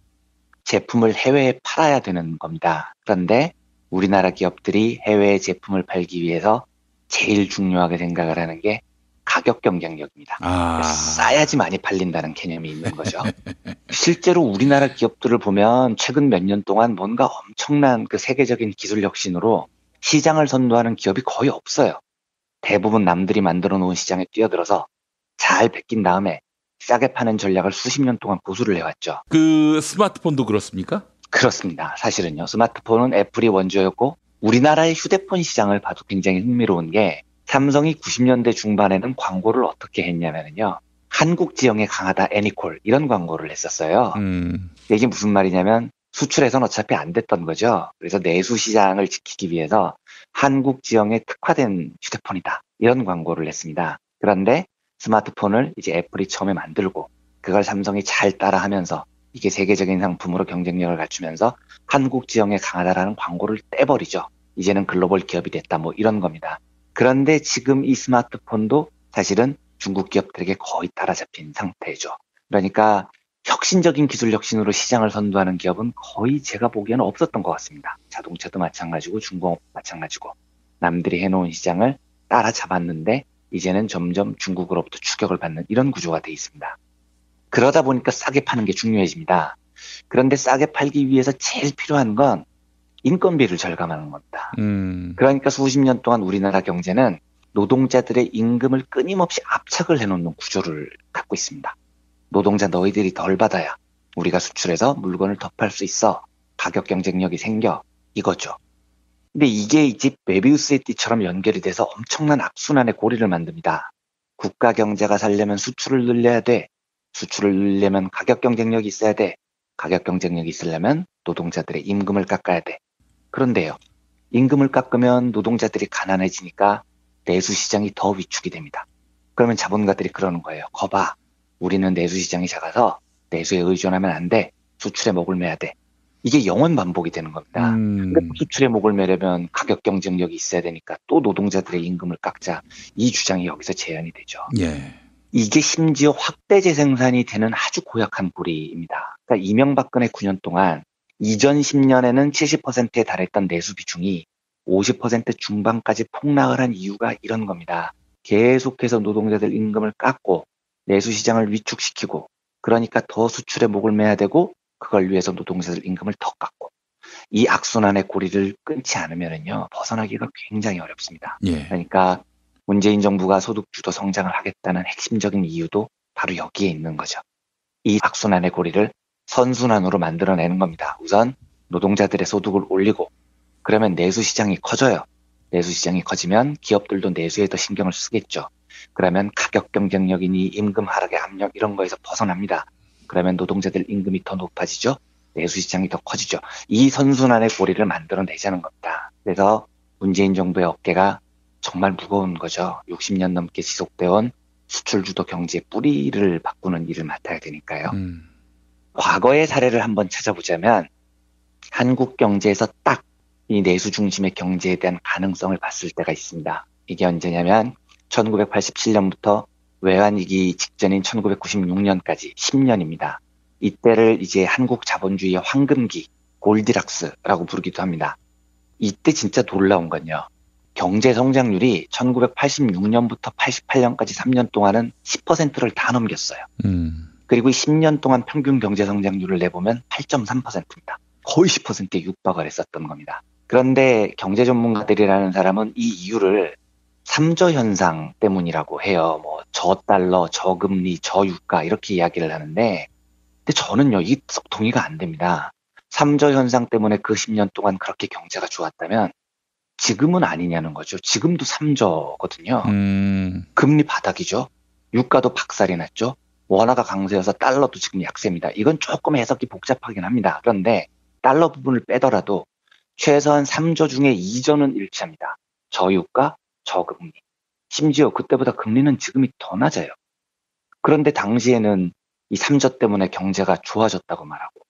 제품을 해외에 팔아야 되는 겁니다. 그런데 우리나라 기업들이 해외에 제품을 팔기 위해서 제일 중요하게 생각을 하는 게 가격 경쟁력입니다. 싸야지 많이 팔린다는 개념이 있는 거죠. 실제로 우리나라 기업들을 보면 최근 몇 년 동안 뭔가 엄청난 그 세계적인 기술 혁신으로 시장을 선도하는 기업이 거의 없어요. 대부분 남들이 만들어 놓은 시장에 뛰어들어서 잘 베낀 다음에 싸게 파는 전략을 수십 년 동안 고수를 해왔죠. 그 스마트폰도 그렇습니까? 그렇습니다. 사실은요. 스마트폰은 애플이 원조였고 우리나라의 휴대폰 시장을 봐도 굉장히 흥미로운 게 삼성이 90년대 중반에는 광고를 어떻게 했냐면요. 한국 지형에 강하다 애니콜 이런 광고를 했었어요. 이게 무슨 말이냐면 수출에선 어차피 안 됐던 거죠. 그래서 내수 시장을 지키기 위해서 한국 지형에 특화된 휴대폰이다. 이런 광고를 했습니다. 그런데 스마트폰을 이제 애플이 처음에 만들고 그걸 삼성이 잘 따라하면서 이게 세계적인 상품으로 경쟁력을 갖추면서 한국 지형에 강하다라는 광고를 떼버리죠. 이제는 글로벌 기업이 됐다 뭐 이런 겁니다. 그런데 지금 이 스마트폰도 사실은 중국 기업들에게 거의 따라잡힌 상태죠. 그러니까 혁신적인 기술 혁신으로 시장을 선도하는 기업은 거의 제가 보기에는 없었던 것 같습니다. 자동차도 마찬가지고 중공업도 마찬가지고 남들이 해놓은 시장을 따라잡았는데 이제는 점점 중국으로부터 추격을 받는 이런 구조가 돼 있습니다. 그러다 보니까 싸게 파는 게 중요해집니다. 그런데 싸게 팔기 위해서 제일 필요한 건 인건비를 절감하는 겁니다. 그러니까 수십 년 동안 우리나라 경제는 노동자들의 임금을 끊임없이 압착을 해놓는 구조를 갖고 있습니다. 노동자 너희들이 덜 받아야 우리가 수출해서 물건을 더 팔 수 있어. 가격 경쟁력이 생겨. 이거죠. 근데 이게 이제 메비우스의 띠처럼 연결이 돼서 엄청난 악순환의 고리를 만듭니다. 국가 경제가 살려면 수출을 늘려야 돼. 수출을 늘려면 가격 경쟁력이 있어야 돼. 가격 경쟁력이 있으려면 노동자들의 임금을 깎아야 돼. 그런데요. 임금을 깎으면 노동자들이 가난해지니까 내수 시장이 더 위축이 됩니다. 그러면 자본가들이 그러는 거예요. 거봐. 우리는 내수 시장이 작아서 내수에 의존하면 안 돼. 수출에 목을 매야 돼. 이게 영원 반복이 되는 겁니다. 근데 수출에 목을 매려면 가격 경쟁력이 있어야 되니까 또 노동자들의 임금을 깎자. 이 주장이 여기서 재현이 되죠. 예. 이게 심지어 확대 재생산이 되는 아주 고약한 고리입니다. 그러니까 이명박근혜 9년 동안 이전 10년에는 70%에 달했던 내수 비중이 50% 중반까지 폭락을 한 이유가 이런 겁니다. 계속해서 노동자들 임금을 깎고 내수 시장을 위축시키고 그러니까 더 수출에 목을 매야 되고 그걸 위해서 노동자들 임금을 더 깎고 이 악순환의 고리를 끊지 않으면요 벗어나기가 굉장히 어렵습니다. 예. 그러니까 문재인 정부가 소득주도 성장을 하겠다는 핵심적인 이유도 바로 여기에 있는 거죠. 이 악순환의 고리를 선순환으로 만들어내는 겁니다. 우선 노동자들의 소득을 올리고 그러면 내수 시장이 커져요. 내수 시장이 커지면 기업들도 내수에 더 신경을 쓰겠죠. 그러면 가격 경쟁력이니 임금 하락의 압력 이런 거에서 벗어납니다. 그러면 노동자들 임금이 더 높아지죠. 내수 시장이 더 커지죠. 이 선순환의 고리를 만들어내자는 겁니다. 그래서 문재인 정부의 어깨가 정말 무거운 거죠. 60년 넘게 지속되어온 수출 주도 경제의 뿌리를 바꾸는 일을 맡아야 되니까요. 과거의 사례를 한번 찾아보자면 한국 경제에서 딱 이 내수 중심의 경제에 대한 가능성을 봤을 때가 있습니다. 이게 언제냐면 1987년부터 외환위기 직전인 1996년까지 10년입니다. 이때를 이제 한국 자본주의의 황금기, 골디락스라고 부르기도 합니다. 이때 진짜 놀라운 건요. 경제 성장률이 1986년부터 88년까지 3년 동안은 10%를 다 넘겼어요. 그리고 10년 동안 평균 경제 성장률을 내보면 8.3%입니다. 거의 10%에 육박을 했었던 겁니다. 그런데 경제 전문가들이라는 사람은 이 이유를 3저 현상 때문이라고 해요. 뭐 저달러, 저금리, 저유가 이렇게 이야기를 하는데 근데 저는요, 이게 썩 동의가 안 됩니다. 3저 현상 때문에 그 10년 동안 그렇게 경제가 좋았다면 지금은 아니냐는 거죠. 지금도 3저거든요. 금리 바닥이죠. 유가도 박살이 났죠. 원화가 강세여서 달러도 지금 약세입니다. 이건 조금 해석이 복잡하긴 합니다. 그런데 달러 부분을 빼더라도 최소한 3저 중에 2저는 일치합니다. 저유가, 저금리. 심지어 그때보다 금리는 지금이 더 낮아요. 그런데 당시에는 이 3저 때문에 경제가 좋아졌다고 말하고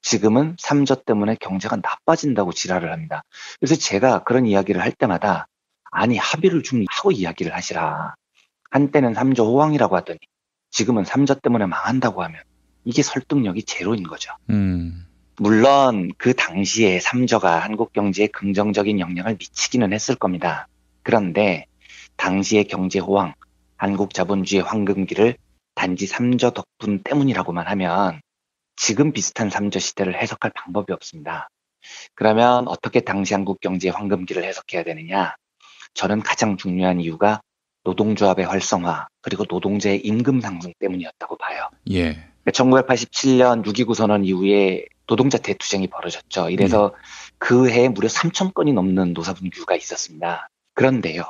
지금은 3저 때문에 경제가 나빠진다고 지랄을 합니다. 그래서 제가 그런 이야기를 할 때마다 아니 합의를 좀 하고 이야기를 하시라. 한때는 3저 호황이라고 하더니 지금은 3저 때문에 망한다고 하면 이게 설득력이 제로인 거죠. 물론 그 당시에 3저가 한국 경제에 긍정적인 영향을 미치기는 했을 겁니다. 그런데 당시의 경제 호황, 한국 자본주의 황금기를 단지 3저 덕분 때문이라고만 하면 지금 비슷한 3저 시대를 해석할 방법이 없습니다. 그러면 어떻게 당시 한국 경제의 황금기를 해석해야 되느냐? 저는 가장 중요한 이유가 노동조합의 활성화 그리고 노동자의 임금 상승 때문이었다고 봐요. 예. 1987년 6.29 선언 이후에 노동자 대투쟁이 벌어졌죠. 이래서 그 해에 무려 3,000건이 넘는 노사분규가 있었습니다. 그런데요.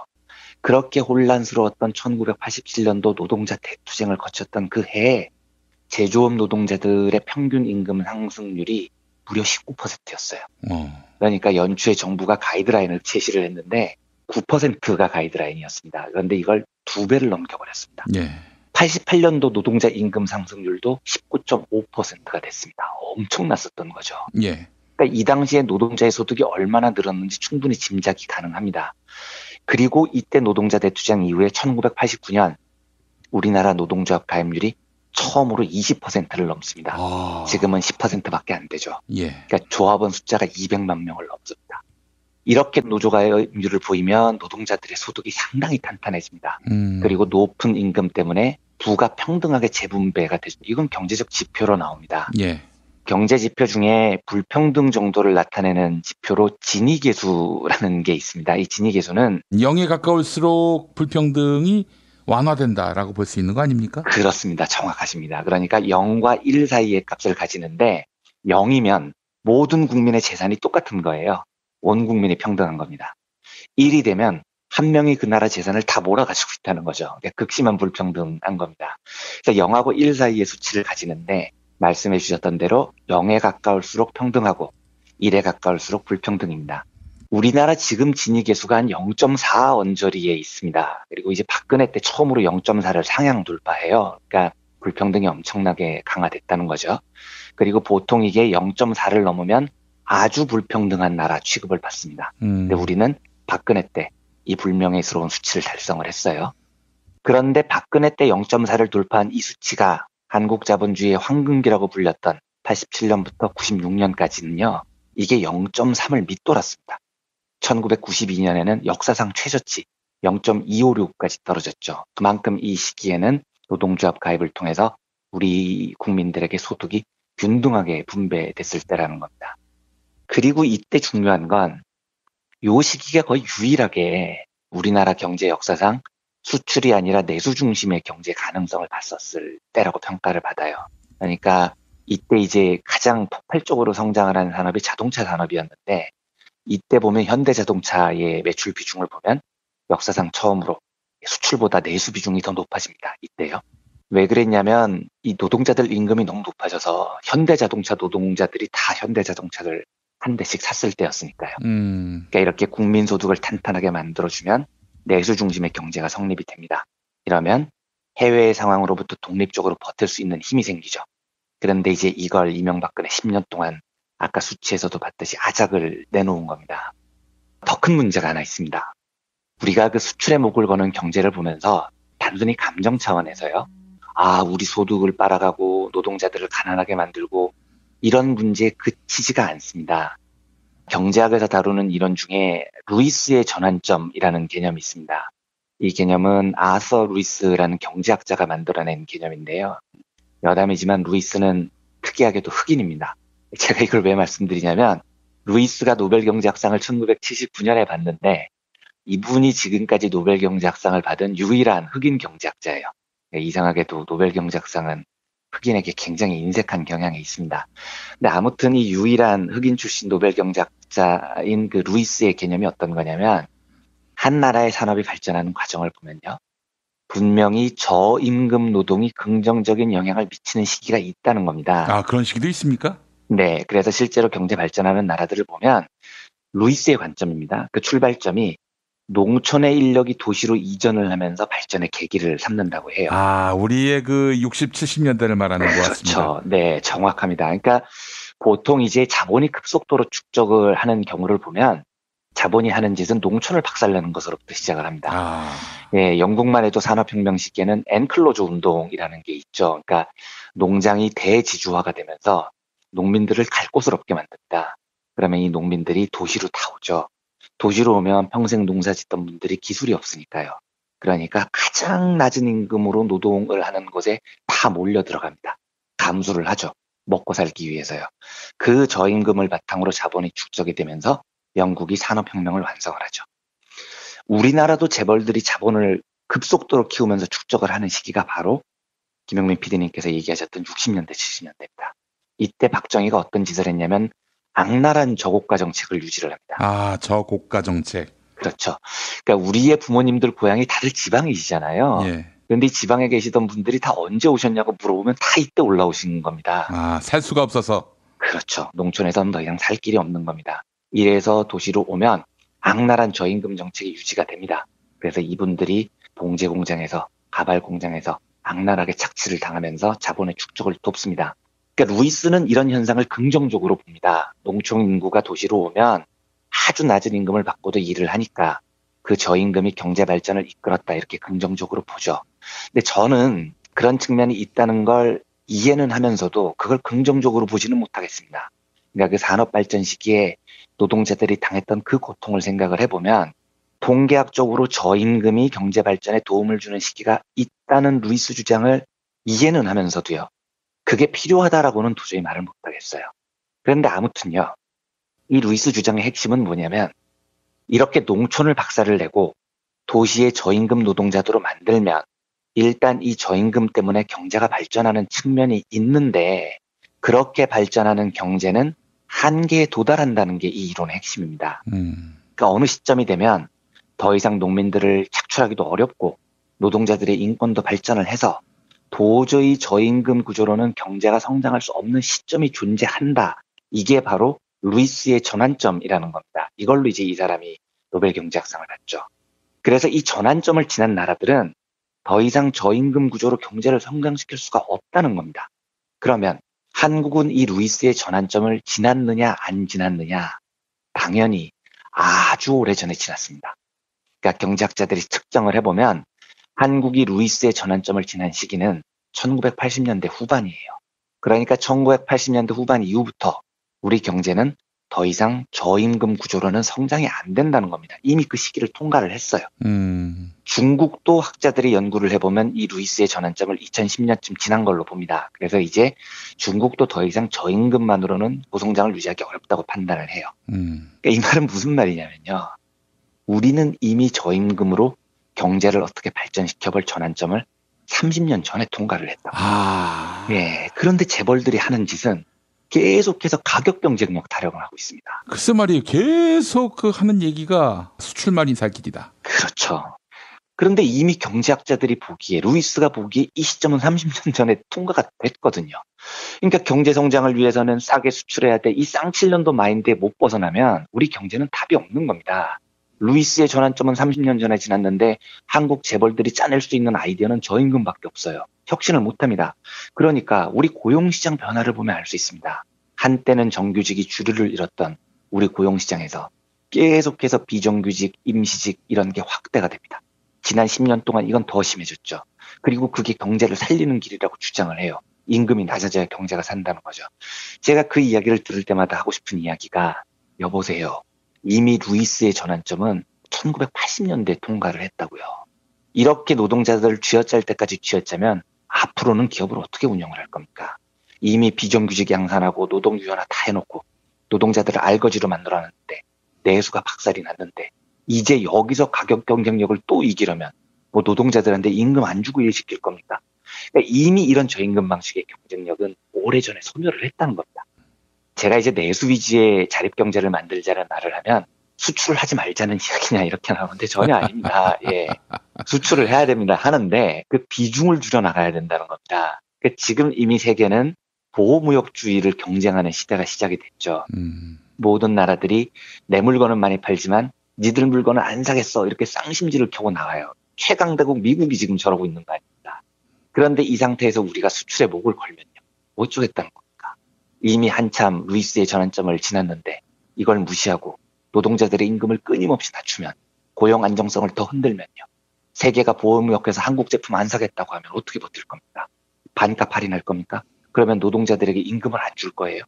그렇게 혼란스러웠던 1987년도 노동자 대투쟁을 거쳤던 그 해에 제조업 노동자들의 평균 임금 상승률이 무려 19%였어요. 그러니까 연초에 정부가 가이드라인을 제시를 했는데 9%가 가이드라인이었습니다. 그런데 이걸 2배를 넘겨버렸습니다. 88년도 노동자 임금 상승률도 19.5%가 됐습니다. 엄청났었던 거죠. 그러니까 이 당시에 노동자의 소득이 얼마나 늘었는지 충분히 짐작이 가능합니다. 그리고 이때 노동자 대투쟁 이후에 1989년 우리나라 노동조합 가입률이 처음으로 20%를 넘습니다. 지금은 10%밖에 안 되죠. 그러니까 조합원 숫자가 200만 명을 넘습니다. 이렇게 노조가입률을 보이면 노동자들의 소득이 상당히 탄탄해집니다. 그리고 높은 임금 때문에 부가 평등하게 재분배가 되죠. 이건 경제적 지표로 나옵니다. 경제 지표 중에 불평등 정도를 나타내는 지표로 지니계수라는 게 있습니다. 이 지니계수는 0에 가까울수록 불평등이 완화된다라고 볼 수 있는 거 아닙니까? 그렇습니다. 정확하십니다. 그러니까 0과 1 사이의 값을 가지는데 0이면 모든 국민의 재산이 똑같은 거예요. 온 국민이 평등한 겁니다. 1이 되면 한 명이 그 나라 재산을 다 몰아가지고 있다는 거죠. 그러니까 극심한 불평등한 겁니다. 그래서 0하고 1 사이의 수치를 가지는데 말씀해 주셨던 대로 0에 가까울수록 평등하고 1에 가까울수록 불평등입니다. 우리나라 지금 지니계수가 한 0.4 언저리에 있습니다. 그리고 이제 박근혜 때 처음으로 0.4를 상향 돌파해요. 그러니까 불평등이 엄청나게 강화됐다는 거죠. 그리고 보통 이게 0.4를 넘으면 아주 불평등한 나라 취급을 받습니다. 근데 우리는 박근혜 때 이 불명예스러운 수치를 달성을 했어요. 그런데 박근혜 때 0.4를 돌파한 이 수치가 한국 자본주의의 황금기라고 불렸던 87년부터 96년까지는요. 이게 0.3을 밑돌았습니다. 1992년에는 역사상 최저치 0.256까지 떨어졌죠. 그만큼 이 시기에는 노동조합 가입을 통해서 우리 국민들에게 소득이 균등하게 분배됐을 때라는 겁니다. 그리고 이때 중요한 건 요 시기가 거의 유일하게 우리나라 경제 역사상 수출이 아니라 내수 중심의 경제 가능성을 봤었을 때라고 평가를 받아요. 그러니까 이때 이제 가장 폭발적으로 성장을 한 산업이 자동차 산업이었는데 이때 보면 현대자동차의 매출 비중을 보면 역사상 처음으로 수출보다 내수 비중이 더 높아집니다. 이때요. 왜 그랬냐면 이 노동자들 임금이 너무 높아져서 현대자동차 노동자들이 다 현대자동차를 한 대씩 샀을 때였으니까요. 그러니까 이렇게 국민 소득을 탄탄하게 만들어주면 내수 중심의 경제가 성립이 됩니다. 이러면 해외의 상황으로부터 독립적으로 버틸 수 있는 힘이 생기죠. 그런데 이제 이걸 이명박근혜 10년 동안 아까 수치에서도 봤듯이 아작을 내놓은 겁니다. 더 큰 문제가 하나 있습니다. 우리가 그 수출의 목을 거는 경제를 보면서 단순히 감정 차원에서요. 아, 우리 소득을 빨아가고 노동자들을 가난하게 만들고 이런 문제에 그치지가 않습니다. 경제학에서 다루는 이론 중에 루이스의 전환점이라는 개념이 있습니다. 이 개념은 아서 루이스라는 경제학자가 만들어낸 개념인데요. 여담이지만 루이스는 특이하게도 흑인입니다. 제가 이걸 왜 말씀드리냐면 루이스가 노벨 경제학상을 1979년에 받는데 이분이 지금까지 노벨 경제학상을 받은 유일한 흑인 경제학자예요. 이상하게도 노벨 경제학상은 흑인에게 굉장히 인색한 경향이 있습니다. 근데 아무튼 이 유일한 흑인 출신 노벨 경제학자인 그 루이스의 개념이 어떤 거냐면 한 나라의 산업이 발전하는 과정을 보면요. 분명히 저임금 노동이 긍정적인 영향을 미치는 시기가 있다는 겁니다. 아, 그런 시기도 있습니까? 네. 그래서 실제로 경제 발전하는 나라들을 보면 루이스의 관점입니다. 그 출발점이 농촌의 인력이 도시로 이전을 하면서 발전의 계기를 삼는다고 해요. 아, 우리의 그 60, 70년대를 말하는 것 같습니다. 그렇죠. 네, 정확합니다. 그러니까 보통 이제 자본이 급속도로 축적을 하는 경우를 보면 자본이 하는 짓은 농촌을 박살내는 것으로부터 시작을 합니다. 예, 영국만 해도 산업혁명 시기에는 엔클로즈 운동이라는 게 있죠. 그러니까 농장이 대지주화가 되면서 농민들을 갈 곳을 없게 만든다. 그러면 이 농민들이 도시로 다 오죠. 도시로 오면 평생 농사 짓던 분들이 기술이 없으니까요. 그러니까 가장 낮은 임금으로 노동을 하는 곳에 다 몰려 들어갑니다. 감수를 하죠. 먹고 살기 위해서요. 그 저임금을 바탕으로 자본이 축적이 되면서 영국이 산업혁명을 완성을 하죠. 우리나라도 재벌들이 자본을 급속도로 키우면서 축적을 하는 시기가 바로 김영민 PD님께서 얘기하셨던 60년대, 70년대입니다. 이때 박정희가 어떤 짓을 했냐면 악랄한 저고가 정책을 유지를 합니다. 아, 저고가 정책. 그렇죠. 그러니까 우리의 부모님들 고향이 다들 지방이시잖아요. 예. 그런데 지방에 계시던 분들이 다 언제 오셨냐고 물어보면 다 이때 올라오신 겁니다. 아, 살 수가 없어서. 그렇죠. 농촌에서는 더 이상 살 길이 없는 겁니다. 이래서 도시로 오면 악랄한 저임금 정책이 유지가 됩니다. 그래서 이분들이 봉제 공장에서 가발 공장에서 악랄하게 착취를 당하면서 자본의 축적을 돕습니다. 그러니까 루이스는 이런 현상을 긍정적으로 봅니다. 농촌 인구가 도시로 오면 아주 낮은 임금을 받고도 일을 하니까 그 저임금이 경제 발전을 이끌었다 이렇게 긍정적으로 보죠. 근데 저는 그런 측면이 있다는 걸 이해는 하면서도 그걸 긍정적으로 보지는 못하겠습니다. 그러니까 그 산업 발전 시기에 노동자들이 당했던 그 고통을 생각을 해보면 통계학적으로 저임금이 경제 발전에 도움을 주는 시기가 있다는 루이스 주장을 이해는 하면서도요. 그게 필요하다라고는 도저히 말을 못하겠어요. 그런데 아무튼요. 이 루이스 주장의 핵심은 뭐냐면 이렇게 농촌을 박살을 내고 도시의 저임금 노동자들로 만들면 일단 이 저임금 때문에 경제가 발전하는 측면이 있는데 그렇게 발전하는 경제는 한계에 도달한다는 게 이 이론의 핵심입니다. 그러니까 어느 시점이 되면 더 이상 농민들을 착출하기도 어렵고 노동자들의 인권도 발전을 해서 도저히 저임금 구조로는 경제가 성장할 수 없는 시점이 존재한다. 이게 바로 루이스의 전환점이라는 겁니다. 이걸로 이제 이 사람이 노벨 경제학상을 받죠. 그래서 이 전환점을 지난 나라들은 더 이상 저임금 구조로 경제를 성장시킬 수가 없다는 겁니다. 그러면 한국은 이 루이스의 전환점을 지났느냐 안 지났느냐? 당연히 아주 오래전에 지났습니다. 그러니까 경제학자들이 측정을 해보면 한국이 루이스의 전환점을 지난 시기는 1980년대 후반이에요. 그러니까 1980년대 후반 이후부터 우리 경제는 더 이상 저임금 구조로는 성장이 안 된다는 겁니다. 이미 그 시기를 통과를 했어요. 중국도 학자들이 연구를 해보면 이 루이스의 전환점을 2010년쯤 지난 걸로 봅니다. 그래서 이제 중국도 더 이상 저임금만으로는 고성장을 유지하기 어렵다고 판단을 해요. 그러니까 이 말은 무슨 말이냐면요. 우리는 이미 저임금으로 경제를 어떻게 발전시켜볼 전환점을 30년 전에 통과를 했다고. 예. 그런데 재벌들이 하는 짓은 계속해서 가격 경쟁력 타령을 하고 있습니다. 글쎄 말이에요. 계속 하는 얘기가 수출만이 살 길이다. 그렇죠. 그런데 이미 경제학자들이 보기에, 루이스가 보기에 이 시점은 30년 전에 통과가 됐거든요. 그러니까 경제 성장을 위해서는 싸게 수출해야 돼. 이 쌍칠년도 마인드에 못 벗어나면 우리 경제는 답이 없는 겁니다. 루이스의 전환점은 30년 전에 지났는데 한국 재벌들이 짜낼 수 있는 아이디어는 저임금밖에 없어요. 혁신을 못합니다. 그러니까 우리 고용시장 변화를 보면 알 수 있습니다. 한때는 정규직이 주류를 잃었던 우리 고용시장에서 계속해서 비정규직, 임시직 이런 게 확대가 됩니다. 지난 10년 동안 이건 더 심해졌죠. 그리고 그게 경제를 살리는 길이라고 주장을 해요. 임금이 낮아져야 경제가 산다는 거죠. 제가 그 이야기를 들을 때마다 하고 싶은 이야기가, 여보세요. 이미 루이스의 전환점은 1980년대에 통과를 했다고요. 이렇게 노동자들을 쥐어짤 때까지 쥐어짜면 앞으로는 기업을 어떻게 운영을 할 겁니까? 이미 비정규직 양산하고 노동 유연화 다 해놓고 노동자들을 알거지로 만들어놨는데, 내수가 박살이 났는데 이제 여기서 가격 경쟁력을 또 이기려면 뭐 노동자들한테 임금 안 주고 일 시킬 겁니까? 그러니까 이미 이런 저임금 방식의 경쟁력은 오래전에 소멸을 했다는 겁니다. 제가 이제 내수 위주의 자립경제를 만들자는 말을 하면 수출을 하지 말자는 이야기냐 이렇게 나오는데 전혀 아닙니다. 예, 수출을 해야 됩니다. 하는데 그 비중을 줄여나가야 된다는 겁니다. 그러니까 지금 이미 세계는 보호무역주의를 경쟁하는 시대가 시작이 됐죠. 모든 나라들이 내 물건은 많이 팔지만 니들 물건은 안 사겠어 이렇게 쌍심지를 켜고 나와요. 최강대국 미국이 지금 저러고 있는 거 아닙니까? 그런데 이 상태에서 우리가 수출에 목을 걸면요. 못 주겠다는 겁니까? 이미 한참 루이스의 전환점을 지났는데 이걸 무시하고 노동자들의 임금을 끊임없이 낮추면, 고용 안정성을 더 흔들면요. 세계가 보호무역에서 한국 제품 안 사겠다고 하면 어떻게 버틸 겁니까? 반값 할인할 겁니까? 그러면 노동자들에게 임금을 안 줄 거예요.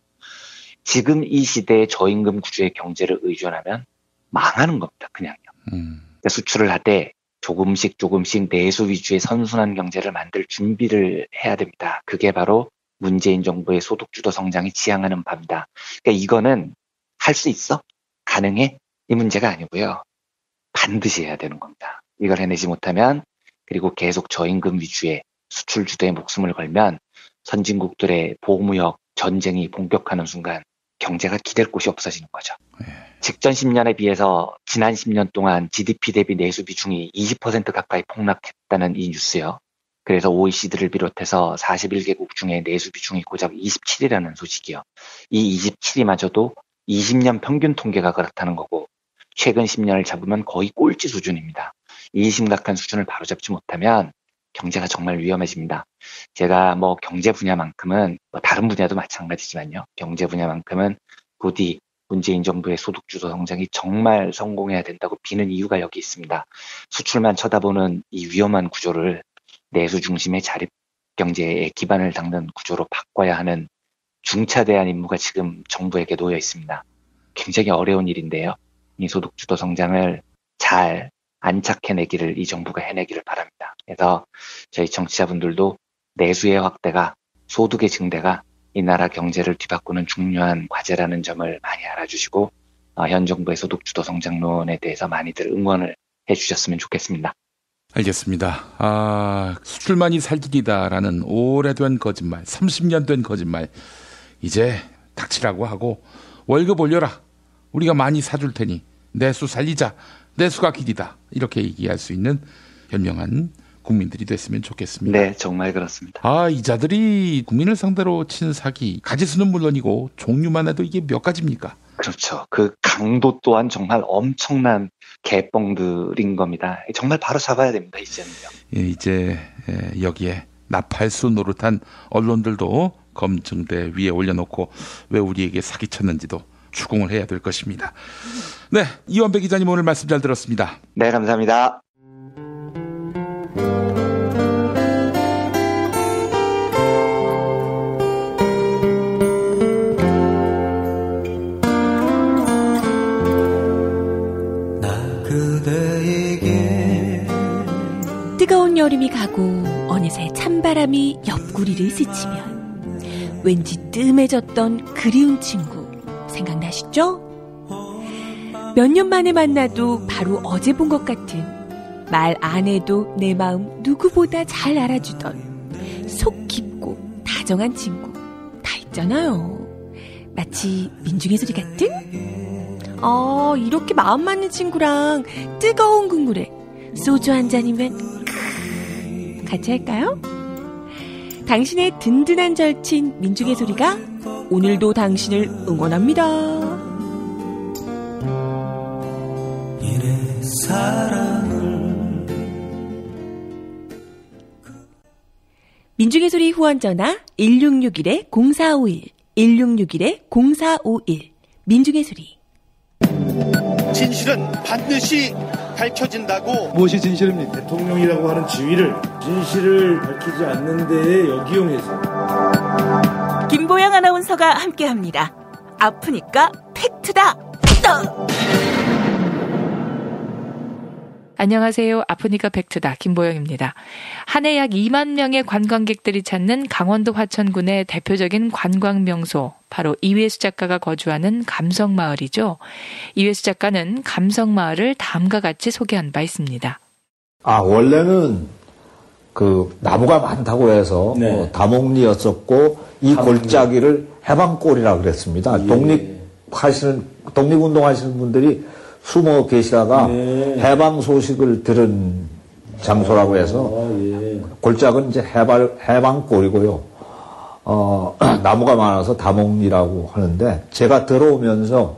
지금 이 시대의 저임금 구조의 경제를 의존하면 망하는 겁니다. 그냥요. 그러니까 수출을 할 때 조금씩 내수 위주의 선순환 경제를 만들 준비를 해야 됩니다. 그게 바로 문재인 정부의 소득주도 성장이 지향하는 바입니다. 그러니까 이거는 할 수 있어? 가능해? 이 문제가 아니고요. 반드시 해야 되는 겁니다. 이걸 해내지 못하면, 그리고 계속 저임금 위주의 수출 주도에 목숨을 걸면 선진국들의 보호무역 전쟁이 본격화하는 순간 경제가 기댈 곳이 없어지는 거죠. 직전 10년에 비해서 지난 10년 동안 GDP 대비 내수 비중이 20% 가까이 폭락했다는 이 뉴스요. 그래서 OECD를 비롯해서 41개국 중에 내수 비중이 고작 27이라는 소식이요. 이 27이마저도 20년 평균 통계가 그렇다는 거고, 최근 10년을 잡으면 거의 꼴찌 수준입니다. 이 심각한 수준을 바로잡지 못하면 경제가 정말 위험해집니다. 제가 뭐 경제 분야만큼은, 다른 분야도 마찬가지지만요. 경제 분야만큼은 부디 문재인 정부의 소득주도 성장이 정말 성공해야 된다고 비는 이유가 여기 있습니다. 수출만 쳐다보는 이 위험한 구조를 내수 중심의 자립 경제의 기반을 닦는 구조로 바꿔야 하는 중차대한 임무가 지금 정부에게 놓여 있습니다. 굉장히 어려운 일인데요. 이 소득주도 성장을 잘 안착해내기를 이 정부가 해내기를 바랍니다. 그래서 저희 청취자분들도 내수의 확대가, 소득의 증대가 이 나라 경제를 뒤바꾸는 중요한 과제라는 점을 많이 알아주시고, 현 정부의 소득주도 성장론에 대해서 많이들 응원을 해주셨으면 좋겠습니다. 알겠습니다. 수출만이 살 길이다라는 오래된 거짓말, 30년 된 거짓말, 이제 닥치라고 하고 월급 올려라. 우리가 많이 사줄 테니 내수 살리자. 내수가 길이다. 이렇게 얘기할 수 있는 현명한 국민들이 됐으면 좋겠습니다. 네, 정말 그렇습니다. 이자들이 국민을 상대로 친 사기, 가지수는 물론이고 종류만 해도 이게 몇 가지입니까? 그렇죠. 그 강도 또한 정말 엄청난 개뻥들인 겁니다. 정말 바로 잡아야 됩니다, 이제는요. 이제 여기에 나팔수 노릇한 언론들도 검증대 위에 올려놓고 왜 우리에게 사기쳤는지도 추궁을 해야 될 것입니다. 네, 이원배 기자님 오늘 말씀 잘 들었습니다. 네, 감사합니다. 뜨거운 여름이 가고 어느새 찬바람이 옆구리를 스치면 왠지 뜸해졌던 그리운 친구 생각나시죠? 몇 년 만에 만나도 바로 어제 본 것 같은, 말 안 해도 내 마음 누구보다 잘 알아주던 속 깊고 다정한 친구 다 있잖아요. 마치 민중의 소리 같은? 이렇게 마음 맞는 친구랑 뜨거운 국물에 소주 한 잔이면 같이 할까요? 당신의 든든한 절친 민중의 소리가 오늘도 당신을 응원합니다. 민중의 소리 후원 전화 1661-0451 1661-0451 민중의 소리. 진실은 반드시 밝혀진다고. 무엇이 진실입니까? 대통령이라고 하는 지위를 진실을 밝히지 않는 데에 역이용해서. 김보영 아나운서가 함께합니다. 아프니까 팩트다. 안녕하세요. 아프니까 팩트다. 김보영입니다. 한 해 약 2만 명의 관광객들이 찾는 강원도 화천군의 대표적인 관광명소, 바로 이회수 작가가 거주하는 감성마을이죠. 이회수 작가는 감성마을을 다음과 같이 소개한 바 있습니다. 원래는 나무가 많다고 해서 다목리였었고 이 골짜기를 해방골이라고 그랬습니다. 독립운동하시는 분들이 숨어 계시다가 해방 소식을 들은 장소라고 해서 골짜기는 이제 해방골이고요. 나무가 많아서 다목리라고 하는데 제가 들어오면서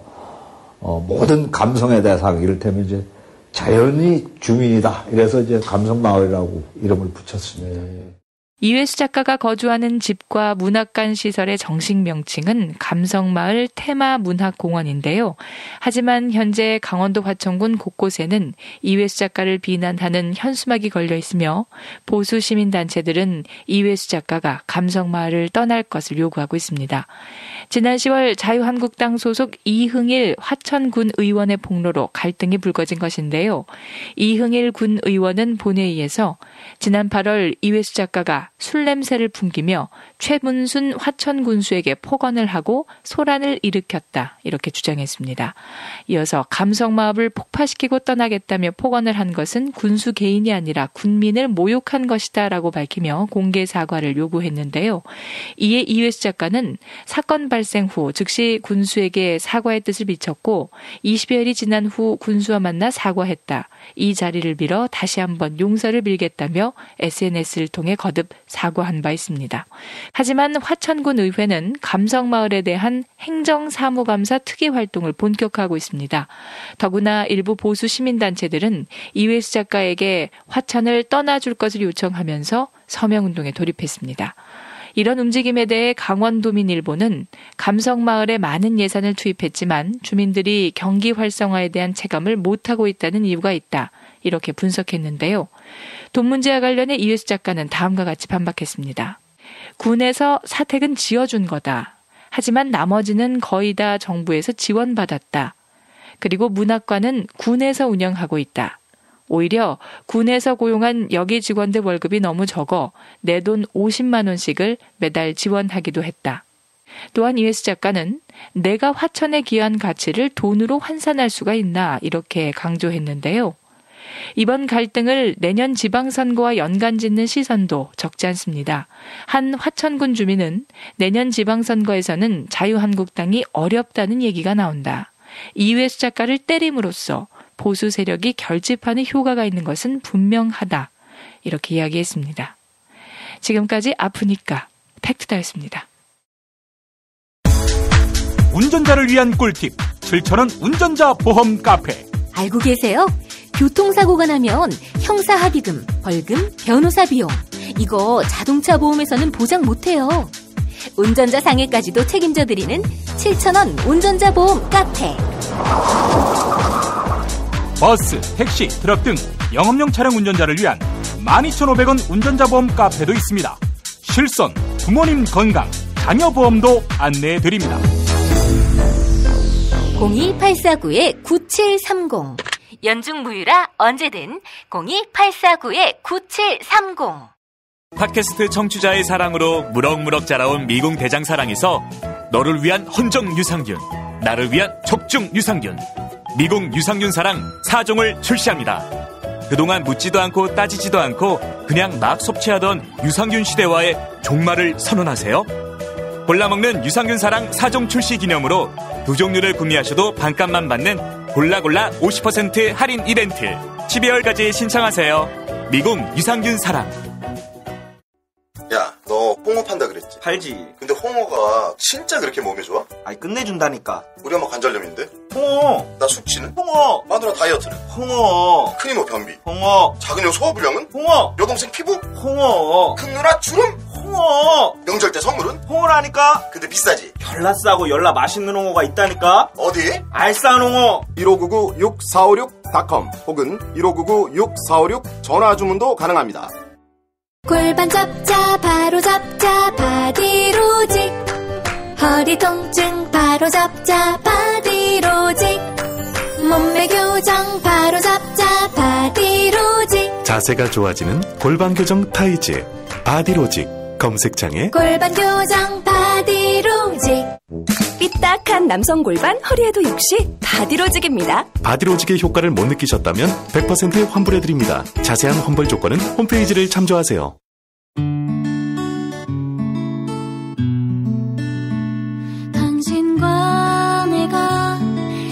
모든 감성의 대상, 이를테면 이제 자연이 주민이다. 이래서 이제 감성마을이라고 이름을 붙였습니다. 이회수 작가가 거주하는 집과 문학관 시설의 정식 명칭은 감성마을 테마문학공원인데요. 하지만 현재 강원도 화천군 곳곳에는 이회수 작가를 비난하는 현수막이 걸려 있으며 보수 시민단체들은 이회수 작가가 감성마을을 떠날 것을 요구하고 있습니다. 지난 10월 자유한국당 소속 이흥일 화천군 의원의 폭로로 갈등이 불거진 것인데요. 이흥일 군 의원은 본회의에서 지난 8월 이회수 작가가 술 냄새를 풍기며 최문순 화천군수에게 폭언을 하고 소란을 일으켰다, 이렇게 주장했습니다. 이어서 감성마을을 폭파시키고 떠나겠다며 폭언을 한 것은 군수 개인이 아니라 군민을 모욕한 것이다 라고 밝히며 공개 사과를 요구했는데요. 이에 이회수 작가는 사건 발생 후 즉시 군수에게 사과의 뜻을 비췄고 20여일이 지난 후 군수와 만나 사과했다. 이 자리를 빌어 다시 한번 용서를 빌겠다며 SNS를 통해 거듭 사과한 바 있습니다. 하지만 화천군 의회는 감성마을에 대한 행정사무감사 특위 활동을 본격화하고 있습니다. 더구나 일부 보수 시민단체들은 이회수 작가에게 화천을 떠나줄 것을 요청하면서 서명운동에 돌입했습니다. 이런 움직임에 대해 강원도민일보는 감성마을에 많은 예산을 투입했지만 주민들이 경기 활성화에 대한 체감을 못하고 있다는 이유가 있다, 이렇게 분석했는데요. 돈 문제와 관련해 이회수 작가는 다음과 같이 반박했습니다. 군에서 사택은 지어준 거다. 하지만 나머지는 거의 다 정부에서 지원받았다. 그리고 문학관은 군에서 운영하고 있다. 오히려 군에서 고용한 여기 직원들 월급이 너무 적어 내 돈 50만 원씩을 매달 지원하기도 했다. 또한 이회수 작가는 내가 화천에 기여한 가치를 돈으로 환산할 수가 있나, 이렇게 강조했는데요. 이번 갈등을 내년 지방선거와 연관짓는 시선도 적지 않습니다. 한 화천군 주민은 내년 지방선거에서는 자유한국당이 어렵다는 얘기가 나온다. 이회수 작가를 때림으로써 보수 세력이 결집하는 효과가 있는 것은 분명하다, 이렇게 이야기했습니다. 지금까지 아프니까 팩트다였습니다. 운전자를 위한 꿀팁 7,000원 운전자 보험 카페. 알고 계세요? 교통사고가 나면 형사합의금, 벌금, 변호사 비용, 이거 자동차 보험에서는 보장 못해요. 운전자 상해까지도 책임져드리는 7,000원 운전자 보험 카페. 버스, 택시, 트럭 등 영업용 차량 운전자를 위한 12,500원 운전자 보험 카페도 있습니다. 실손, 부모님 건강, 자녀 보험도 안내해드립니다. 02849-9730 연중무휴라 언제든 02849-9730. 팟캐스트 청취자의 사랑으로 무럭무럭 자라온 미궁 대장사랑에서 너를 위한 헌정 유산균, 나를 위한 척중 유산균, 미궁 유산균 사랑 4종을 출시합니다. 그동안 묻지도 않고 따지지도 않고 그냥 막 섭취하던 유산균 시대와의 종말을 선언하세요. 골라먹는 유산균 사랑 4종 출시 기념으로 2종류를 구매하셔도 반값만 받는 골라골라 50% 할인 이벤트 12월까지 신청하세요. 미궁 유산균 사랑. 야, 너 홍어 판다 그랬지? 팔지. 근데 홍어가 진짜 그렇게 몸에 좋아? 아니 끝내준다니까. 우리 엄마 관절염인데? 홍어. 나 숙취는? 홍어. 마누라 다이어트는? 홍어. 큰이모 변비? 홍어. 작은 형 소화불량은? 홍어. 여동생 피부? 홍어. 큰 누나 주름? 홍어. 명절 때 선물은? 홍어라니까. 근데 비싸지? 열나 싸고 열나 맛있는 홍어가 있다니까. 어디? 알싸한 홍어. 1599-6456.com 혹은 1599-6456 전화 주문도 가능합니다. 골반 잡자 바로 잡자 바디로직, 허리 통증 바로 잡자 바디로직, 몸매 교정 바로 잡자 바디로직, 자세가 좋아지는 골반 교정 타이즈 바디로직. 검색창에 골반 교정 바디로직. 삐딱한 남성 골반 허리에도 역시 바디로직입니다. 바디로직의 효과를 못 느끼셨다면 100% 환불해드립니다. 자세한 환불 조건은 홈페이지를 참조하세요. 당신과 내가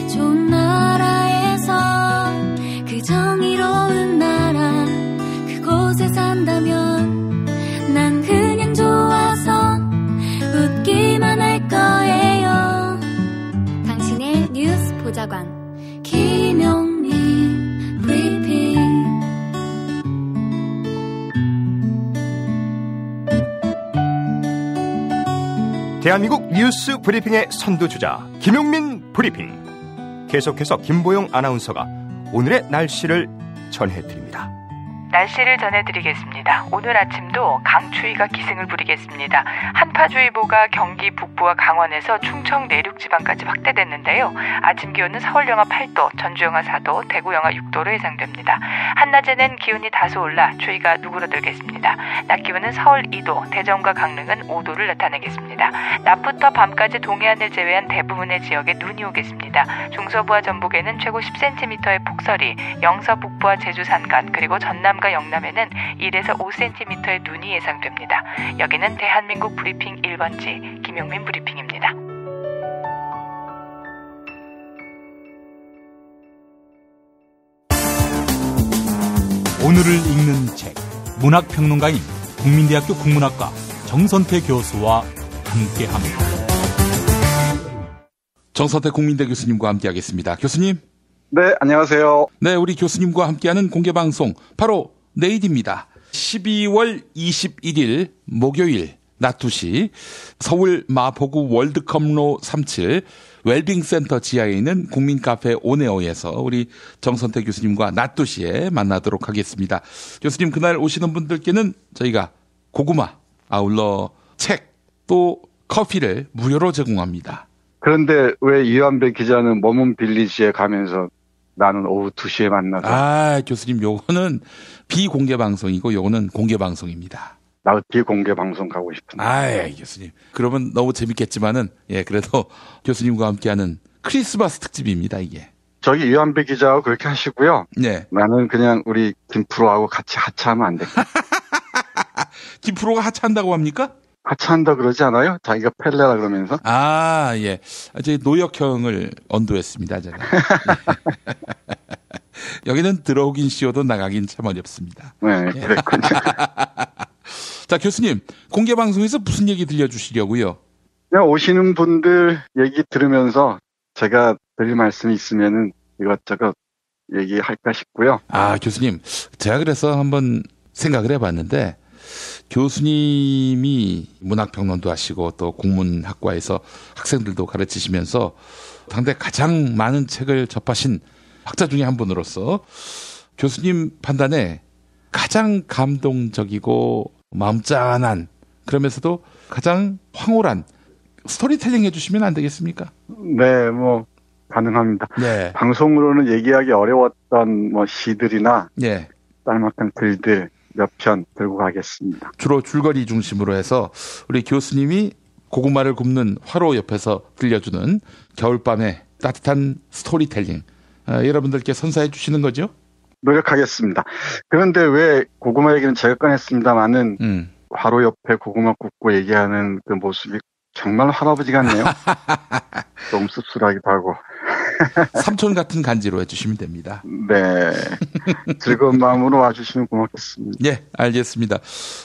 좋은 나라에서 그 정의로운 나라 그곳에 산다면 난 그냥 좋아서 웃기만 할 거예요. 당신의 뉴스 보좌관 김용민 브리핑. 대한민국 뉴스 브리핑의 선두주자 김용민 브리핑. 계속해서 김보영 아나운서가 오늘의 날씨를 전해드립니다. 날씨를 전해드리겠습니다. 오늘 아침도 강추위가 기승을 부리겠습니다. 한파주의보가 경기 북부와 강원에서 충청 내륙 지방까지 확대됐는데요. 아침 기온은 서울 영하 8도, 전주 영하 4도, 대구 영하 6도로 예상됩니다. 한낮에는 기온이 다소 올라 추위가 누그러들겠습니다. 낮 기온은 서울 2도, 대전과 강릉은 5도를 나타내겠습니다. 낮부터 밤까지 동해안을 제외한 대부분의 지역에 눈이 오겠습니다. 중서부와 전북에는 최고 10cm의 폭설이, 영서 북부와 제주 산간 그리고 전남 영남에는 1에서 5cm의 눈이 예상됩니다. 여기는 대한민국 브리핑 1번지 김용민 브리핑입니다. 오늘을 읽는 책, 문학평론가인 국민대학교 국문학과 정선태 교수와 함께합니다. 정선태 국민대 교수님과 함께하겠습니다. 교수님. 네, 안녕하세요. 네, 우리 교수님과 함께하는 공개방송 바로 내일입니다. 12월 21일 목요일 낮 2시 서울 마포구 월드컵로 37 웰빙센터 지하에 있는 국민카페 온에어에서 우리 정선태 교수님과 낮 2시에 만나도록 하겠습니다. 교수님 그날 오시는 분들께는 저희가 고구마, 아울러 책, 또 커피를 무료로 제공합니다. 그런데 왜 이완배 기자는 머문 빌리지에 가면서 나는 오후 2시에 만나서. 아, 교수님 요거는 비공개 방송이고 요거는 공개 방송입니다. 나도 비공개 방송 가고 싶은데. 아, 교수님. 그러면 너무 재밌겠지만은 그래도 교수님과 함께하는 크리스마스 특집입니다, 이게. 저기 이완배 기자하고 그렇게 하시고요. 네. 나는 그냥 우리 김프로하고 같이 하차하면 안 될까? 김프로가 하차한다고 합니까? 하차한다 그러지 않아요? 자기가 펠레라 그러면서. 아, 예. 저희 노역형을 언도했습니다, 제가. 여기는 들어오긴 쉬워도 나가긴 참 어렵습니다. 네, 그랬군요. 자, 교수님, 공개 방송에서 무슨 얘기 들려주시려고요? 그냥 오시는 분들 얘기 들으면서 제가 드릴 말씀이 있으면은 이것저것 얘기할까 싶고요. 아, 교수님, 제가 그래서 한번 생각을 해봤는데, 교수님이 문학평론도 하시고 또 국문학과에서 학생들도 가르치시면서 당대 가장 많은 책을 접하신 학자 중에 한 분으로서 교수님 판단에 가장 감동적이고 마음 짠한 그러면서도 가장 황홀한 스토리텔링 해주시면 안 되겠습니까? 네, 뭐 가능합니다. 네. 방송으로는 얘기하기 어려웠던 뭐 시들이나 짤막한 글들 몇 편 들고 가겠습니다. 주로 줄거리 중심으로 해서 우리 교수님이 고구마를 굽는 화로 옆에서 들려주는 겨울밤의 따뜻한 스토리텔링 여러분들께 선사해 주시는 거죠? 노력하겠습니다. 그런데 왜 고구마 얘기는 제가 꺼냈습니다만은 화로 옆에 고구마 굽고 얘기하는 그 모습이 정말 할아버지 같네요. 좀 씁쓸하기도 하고. 삼촌 같은 간지로 해주시면 됩니다. 네. 즐거운 마음으로 와주시면 고맙겠습니다. 예, 알겠습니다.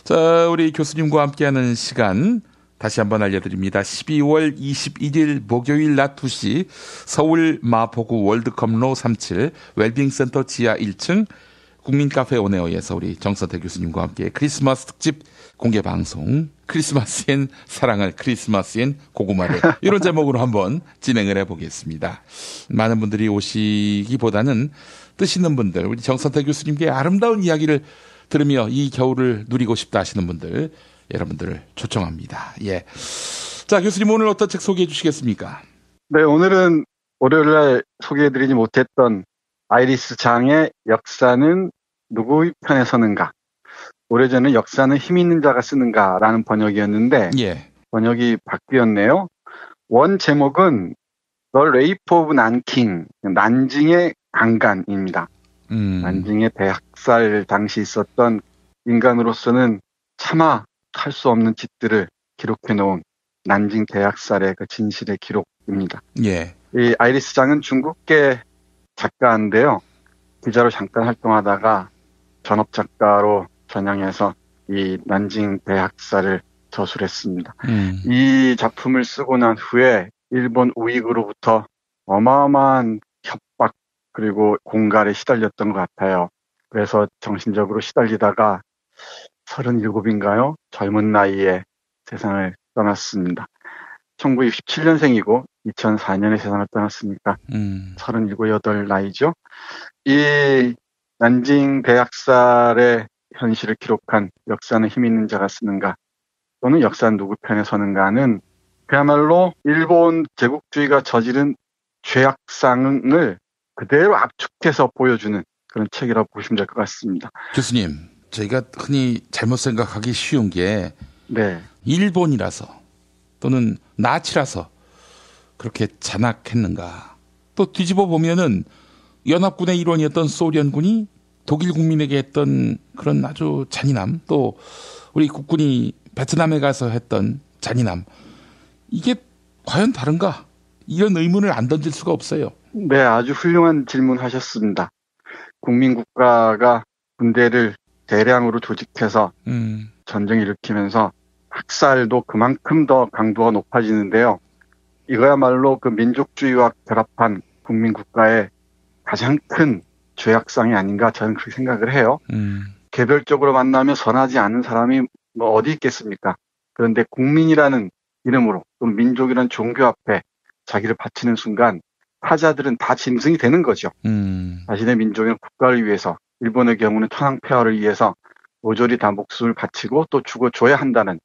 자, 우리 교수님과 함께하는 시간 다시 한번 알려드립니다. 12월 21일 목요일 낮 2시 서울 마포구 월드컵로 37 웰빙센터 지하 1층 국민카페 오네오에서 우리 정선태 교수님과 함께 크리스마스 특집 공개 방송 크리스마스엔 사랑을 크리스마스엔 고구마를 이런 제목으로 한번 진행을 해보겠습니다. 많은 분들이 오시기보다는 뜻 있는 분들 우리 정선태 교수님께 아름다운 이야기를 들으며 이 겨울을 누리고 싶다 하시는 분들 여러분들을 초청합니다. 예. 자, 교수님 오늘 어떤 책 소개해 주시겠습니까? 네, 오늘은 월요일날 소개해드리지 못했던 아이리스 장의 역사는 누구의 편에 서는가? 오래전에 역사는 힘 있는 자가 쓰는가라는 번역이었는데 예. 번역이 바뀌었네요. 원 제목은 The Rape of Nanking, 난징의 강간입니다. 난징의 대학살 당시 있었던 인간으로서는 차마 할 수 없는 짓들을 기록해 놓은 난징 대학살의 그 진실의 기록입니다. 예. 이 아이리스 장은 중국계 작가인데요. 기자로 잠깐 활동하다가 전업 작가로 전향해서 이 난징 대학살을 저술했습니다. 이 작품을 쓰고 난 후에 일본 우익으로부터 어마어마한 협박 그리고 공갈에 시달렸던 것 같아요. 그래서 정신적으로 시달리다가 37인가요? 젊은 나이에 세상을 떠났습니다. 1967년생이고 2004년에 세상을 떠났으니까 37, 8 나이죠. 이 난징 대학살의 현실을 기록한 역사는 힘 있는 자가 쓰는가 또는 역사는 누구 편에 서는가는 그야말로 일본 제국주의가 저지른 죄악상을 그대로 압축해서 보여주는 그런 책이라고 보시면 될 것 같습니다. 교수님, 저희가 흔히 잘못 생각하기 쉬운 게 네. 일본이라서 또는 나치라서 그렇게 잔악했는가. 또 뒤집어 보면은 연합군의 일원이었던 소련군이 독일 국민에게 했던 그런 아주 잔인함, 또 우리 국군이 베트남에 가서 했던 잔인함, 이게 과연 다른가? 이런 의문을 안 던질 수가 없어요. 네, 아주 훌륭한 질문 하셨습니다. 국민국가가 군대를 대량으로 조직해서 전쟁을 일으키면서 학살도 그만큼 더 강도가 높아지는데요. 이거야말로 그 민족주의와 결합한 국민국가의 가장 큰 죄악상이 아닌가 저는 그렇게 생각을 해요. 개별적으로 만나면 선하지 않은 사람이 뭐 어디 있겠습니까? 그런데 국민이라는 이름으로 또는 민족이라는 종교 앞에 자기를 바치는 순간 타자들은 다 짐승이 되는 거죠. 자신의 민족이나 국가를 위해서 일본의 경우는 천황폐하를 위해서 모조리 다 목숨을 바치고 또 죽어줘야 한다는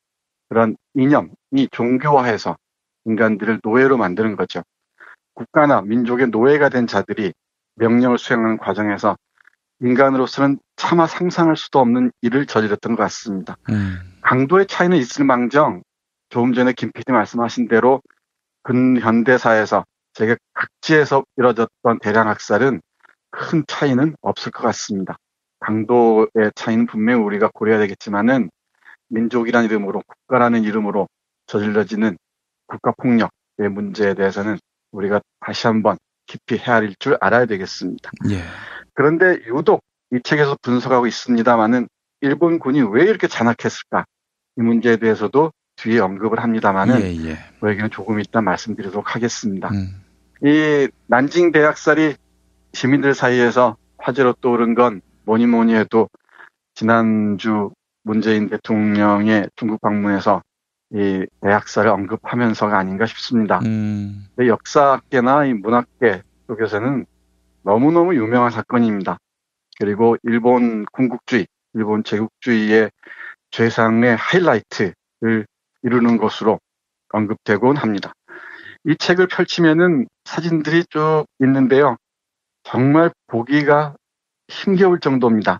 그런 이념이 종교화해서 인간들을 노예로 만드는 거죠. 국가나 민족의 노예가 된 자들이 명령을 수행하는 과정에서 인간으로서는 차마 상상할 수도 없는 일을 저질렀던 것 같습니다. 강도의 차이는 있을 망정 조금 전에 김 PD 말씀하신 대로 근현대사에서 세계 각지에서 이뤄졌던 대량 학살은 큰 차이는 없을 것 같습니다. 강도의 차이는 분명히 우리가 고려해야 되겠지만은 민족이라는 이름으로 국가라는 이름으로 저질러지는 국가폭력의 문제에 대해서는 우리가 다시 한번 깊이 헤아릴 줄 알아야 되겠습니다. 예. 그런데 유독 이 책에서 분석하고 있습니다만은 일본군이 왜 이렇게 잔악했을까? 이 문제에 대해서도 뒤에 언급을 합니다만은 저에게는 조금 이따 말씀드리도록 하겠습니다. 이 난징 대학살이 시민들 사이에서 화제로 떠오른 건 뭐니 해도 지난주 문재인 대통령의 중국 방문에서 이 대학살을 언급하면서가 아닌가 싶습니다. 역사학계나 이 문학계 쪽에서는 너무너무 유명한 사건입니다. 그리고 일본 군국주의, 일본 제국주의의 죄상의 하이라이트를 이루는 것으로 언급되곤 합니다. 이 책을 펼치면은 사진들이 쭉 있는데요. 정말 보기가 힘겨울 정도입니다.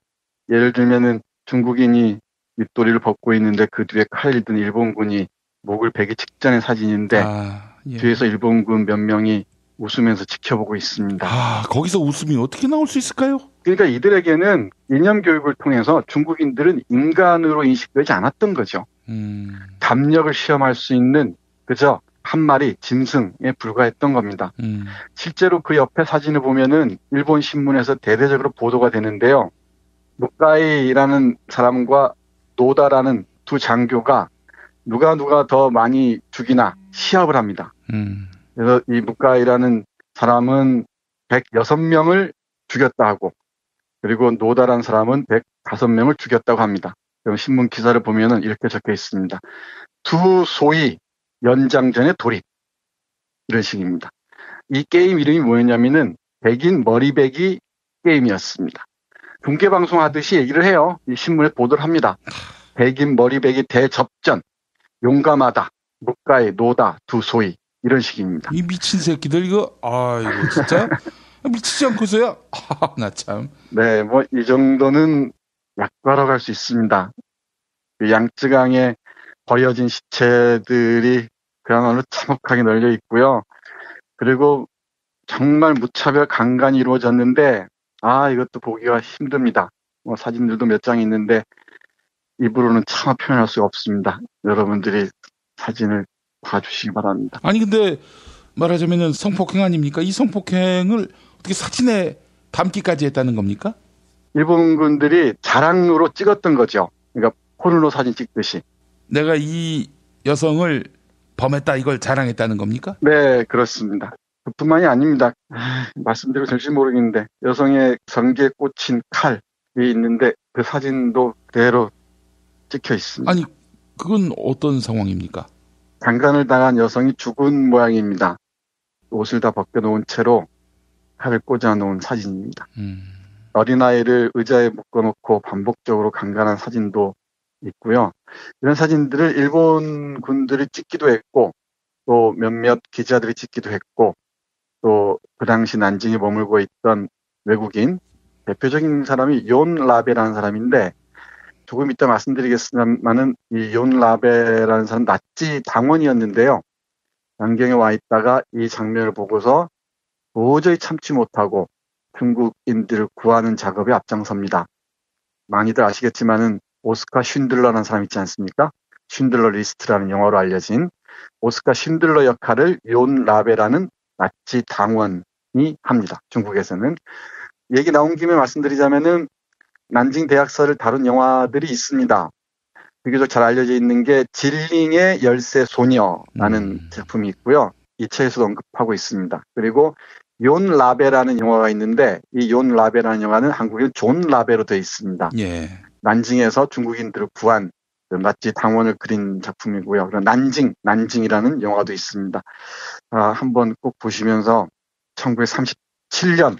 예를 들면은 중국인이 윗도리를 벗고 있는데 그 뒤에 칼을 든 일본군이 목을 베기 직전의 사진인데 뒤에서 일본군 몇 명이 웃으면서 지켜보고 있습니다. 거기서 웃음이 어떻게 나올 수 있을까요? 그러니까 이들에게는 이념 교육을 통해서 중국인들은 인간으로 인식되지 않았던 거죠. 담력을 시험할 수 있는 그저 한 마리 짐승에 불과했던 겁니다. 실제로 그 옆에 사진을 보면은 일본 신문에서 대대적으로 보도가 되는데요. 무카이라는 사람과 노다라는 두 장교가 누가 더 많이 죽이나 시합을 합니다. 그래서 이 무카이라는 사람은 106명을 죽였다 하고, 그리고 노다라는 사람은 105명을 죽였다고 합니다. 그럼 신문 기사를 보면은 이렇게 적혀 있습니다. 두 소위 연장전의 돌입. 이런 식입니다. 이 게임 이름이 뭐였냐면은 백인 머리배기 게임이었습니다. 중계방송 하듯이 얘기를 해요. 이 신문에 보도를 합니다. 백인 머리배기 대접전, 용감하다, 무카이, 노다, 두 소위. 이런 식입니다. 이 미친 새끼들 이거 진짜 미치지 않고서야 나 참. 네, 뭐 이 정도는 약과로 갈 수 있습니다. 그 양쯔강에 버려진 시체들이 그야말로 참혹하게 널려 있고요. 그리고 정말 무차별 강간이 이루어졌는데 이것도 보기가 힘듭니다. 뭐 사진들도 몇 장 있는데 입으로는 차마 표현할 수가 없습니다. 여러분들이 사진을 봐주시기 바랍니다. 아니 근데 말하자면은 성폭행 아닙니까? 이 성폭행을 어떻게 사진에 담기까지 했다는 겁니까? 일본군들이 자랑으로 찍었던 거죠. 그러니까 포르노 사진 찍듯이. 내가 이 여성을 범했다 이걸 자랑했다는 겁니까? 네, 그렇습니다. 그뿐만이 아닙니다. 말씀드리고 될지 모르겠는데 여성의 성기에 꽂힌 칼이 있는데 그 사진도 그대로 찍혀 있습니다. 아니 그건 어떤 상황입니까? 강간을 당한 여성이 죽은 모양입니다. 옷을 다 벗겨놓은 채로 칼을 꽂아놓은 사진입니다. 어린아이를 의자에 묶어놓고 반복적으로 강간한 사진도 있고요. 이런 사진들을 일본 군들이 찍기도 했고 또 몇몇 기자들이 찍기도 했고 또 그 당시 난징에 머물고 있던 외국인 대표적인 사람이 욘 라베라는 사람인데 조금 이따 말씀드리겠습니다만은 이 욘 라베라는 사람 나치 당원이었는데요. 양경에 와 있다가 이 장면을 보고서 도저히 참지 못하고 중국인들을 구하는 작업에 앞장섭니다. 많이들 아시겠지만은 오스카 쉰들러라는 사람 있지 않습니까? 쉰들러 리스트라는 영화로 알려진 오스카 쉰들러 역할을 욘 라베라는 나치 당원이 합니다. 중국에서는. 얘기 나온 김에 말씀드리자면은 난징 대학살을 다룬 영화들이 있습니다. 비교적 잘 알려져 있는 게 질링의 열쇠 소녀라는 작품이 있고요. 이 책에서도 언급하고 있습니다. 그리고 욘 라베라는 영화가 있는데 이 욘 라베라는 영화는 한국에 존 라베로 되어 있습니다. 예. 난징에서 중국인들을 구한 나치 당원을 그린 작품이고요. 그리고 난징이라는 영화도 있습니다. 한번 꼭 보시면서 1937년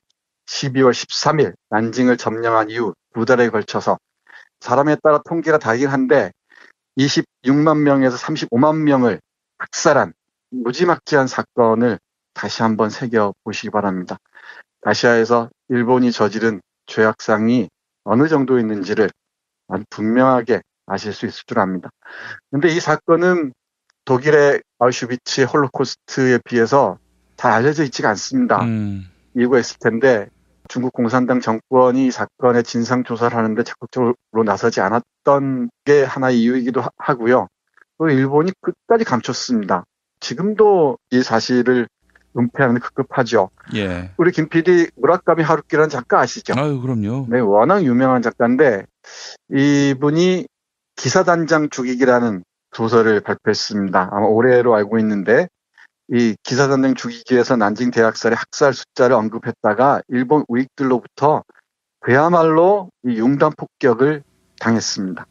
12월 13일 난징을 점령한 이후 2달에 걸쳐서 사람에 따라 통계가 다르긴 한데 26만 명에서 35만 명을 학살한 무지막지한 사건을 다시 한번 새겨보시기 바랍니다. 아시아에서 일본이 저지른 죄악상이 어느 정도 있는지를 아주 분명하게 아실 수 있을 줄 압니다. 그런데 이 사건은 독일의 아우슈비츠의 홀로코스트에 비해서 잘 알려져 있지가 않습니다. 이유가 있을 텐데 중국 공산당 정권이 이 사건의 진상조사를 하는데 적극적으로 나서지 않았던 게 하나의 이유이기도 하고요. 또 일본이 끝까지 감췄습니다. 지금도 이 사실을 은폐하는 데 급급하죠. 예. 우리 김 PD 무라카미 하루키라는 작가 아시죠? 아유, 그럼요. 네, 워낙 유명한 작가인데 이분이 기사단장 죽이기라는 소설을 발표했습니다. 아마 올해로 알고 있는데 이 기사단장 죽이기에서 난징 대학살의 학살 숫자를 언급했다가 일본 우익들로부터 그야말로 이 융단 폭격을 당했습니다.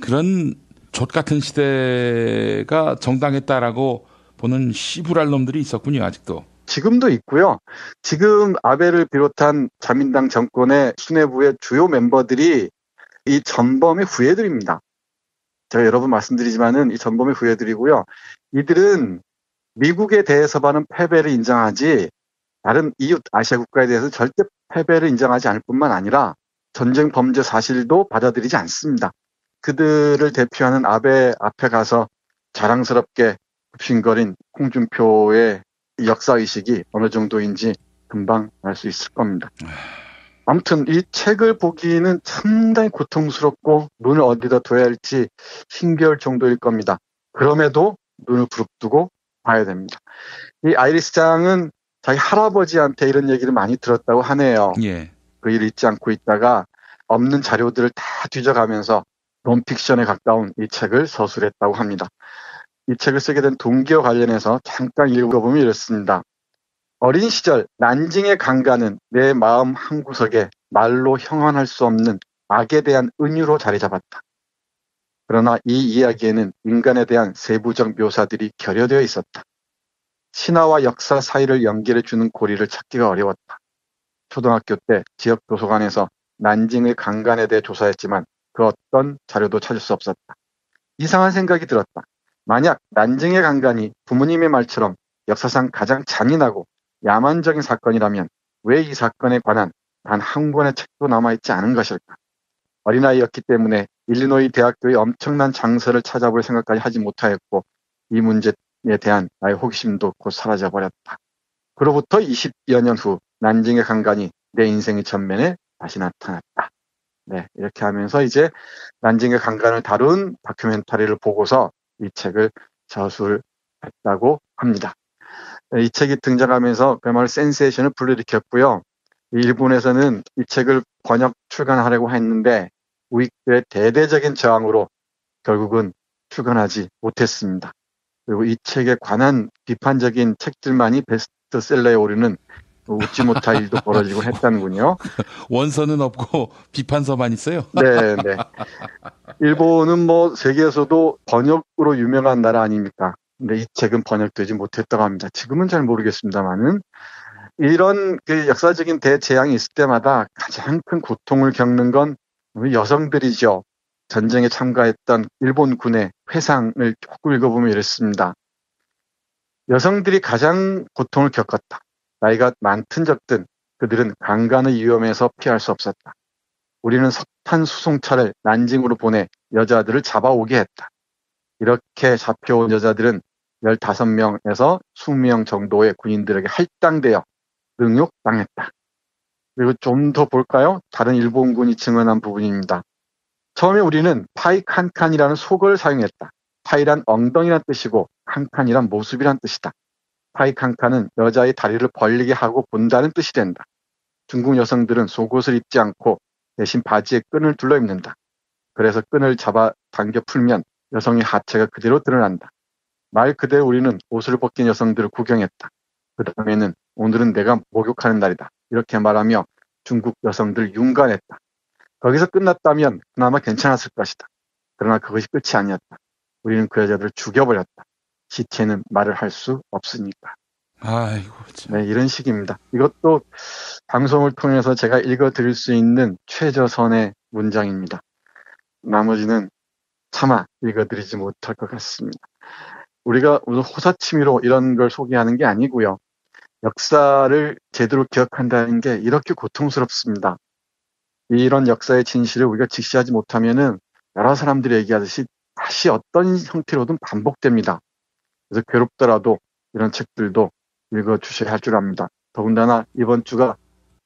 그런 족 같은 시대가 정당했다라고 보는 씨부랄 놈들이 있었군요, 아직도. 지금도 있고요. 지금 아베를 비롯한 자민당 정권의 수뇌부의 주요 멤버들이 이 전범의 후예들입니다. 제가 여러 번 말씀드리지만은 이 전범의 후예들이고요. 이들은 미국에 대해서만은 패배를 인정하지 다른 이웃 아시아 국가에 대해서 절대 패배를 인정하지 않을 뿐만 아니라 전쟁 범죄 사실도 받아들이지 않습니다. 그들을 대표하는 아베 앞에 가서 자랑스럽게 굽신거린 홍준표의 역사의식이 어느 정도인지 금방 알 수 있을 겁니다. 아무튼 이 책을 보기는 상당히 고통스럽고 눈을 어디다 둬야 할지 힘겨울 정도일 겁니다. 그럼에도 눈을 부릅뜨고 봐야 됩니다. 이 아이리스 장은 자기 할아버지한테 이런 얘기를 많이 들었다고 하네요. 예. 그 일을 잊지 않고 있다가 없는 자료들을 다 뒤져가면서 논픽션에 가까운 이 책을 서술했다고 합니다. 이 책을 쓰게 된 동기와 관련해서 잠깐 읽어보면 이렇습니다. 어린 시절 난징의 강간은 내 마음 한구석에 말로 형언할 수 없는 악에 대한 은유로 자리 잡았다. 그러나 이 이야기에는 인간에 대한 세부적 묘사들이 결여되어 있었다. 신화와 역사 사이를 연결해주는 고리를 찾기가 어려웠다. 초등학교 때 지역 도서관에서 난징의 강간에 대해 조사했지만 그 어떤 자료도 찾을 수 없었다. 이상한 생각이 들었다. 만약 난징의 강간이 부모님의 말처럼 역사상 가장 잔인하고 야만적인 사건이라면 왜 이 사건에 관한 단 한 권의 책도 남아있지 않은 것일까? 어린아이였기 때문에 일리노이 대학교의 엄청난 장서를 찾아볼 생각까지 하지 못하였고 이 문제에 대한 나의 호기심도 곧 사라져버렸다. 그로부터 20여 년 후 난징의 강간이 내 인생의 전면에 다시 나타났다. 네, 이렇게 하면서 이제 난징의 강간을 다룬 다큐멘터리를 보고서 이 책을 저술했다고 합니다. 이 책이 등장하면서 그야말로 센세이션을 불러일으켰고요. 일본에서는 이 책을 번역 출간하려고 했는데 우익들의 대대적인 저항으로 결국은 출간하지 못했습니다. 그리고 이 책에 관한 비판적인 책들만이 베스트셀러에 오르는 웃지 못할 일도 벌어지고 했다는군요. 원서는 없고 비판서만 있어요? 네, 네. 일본은 뭐 세계에서도 번역으로 유명한 나라 아닙니까? 근데 이 책은 번역되지 못했다고 합니다. 지금은 잘 모르겠습니다만은 이런 그 역사적인 대재앙이 있을 때마다 가장 큰 고통을 겪는 건 여성들이죠. 전쟁에 참가했던 일본 군의 회상을 조금 읽어보면 이렇습니다. 여성들이 가장 고통을 겪었다. 나이가 많든 적든 그들은 강간의 위험에서 피할 수 없었다. 우리는 석탄 수송차를 난징으로 보내 여자들을 잡아오게 했다. 이렇게 잡혀온 여자들은 15명에서 20명 정도의 군인들에게 할당되어 능욕당했다. 그리고 좀 더 볼까요? 다른 일본군이 증언한 부분입니다. 처음에 우리는 파이 칸칸이라는 속어를 사용했다. 파이란 엉덩이란 뜻이고 칸칸이란 모습이란 뜻이다. 파이 칸칸은 여자의 다리를 벌리게 하고 본다는 뜻이 된다. 중국 여성들은 속옷을 입지 않고 대신 바지에 끈을 둘러 입는다. 그래서 끈을 잡아 당겨 풀면 여성의 하체가 그대로 드러난다. 말 그대로 우리는 옷을 벗긴 여성들을 구경했다. 그 다음에는 오늘은 내가 목욕하는 날이다. 이렇게 말하며 중국 여성들을 윤관했다. 거기서 끝났다면 그나마 괜찮았을 것이다. 그러나 그것이 끝이 아니었다. 우리는 그 여자들을 죽여버렸다. 시체는 말을 할 수 없으니까. 아이고, 참. 네, 이런 식입니다. 이것도 방송을 통해서 제가 읽어드릴 수 있는 최저선의 문장입니다. 나머지는 차마 읽어드리지 못할 것 같습니다. 우리가 오늘 호사치미로 이런 걸 소개하는 게 아니고요. 역사를 제대로 기억한다는 게 이렇게 고통스럽습니다. 이런 역사의 진실을 우리가 직시하지 못하면은 여러 사람들이 얘기하듯이 다시 어떤 형태로든 반복됩니다. 그래서 괴롭더라도 이런 책들도 읽어주셔야 할 줄 압니다. 더군다나 이번 주가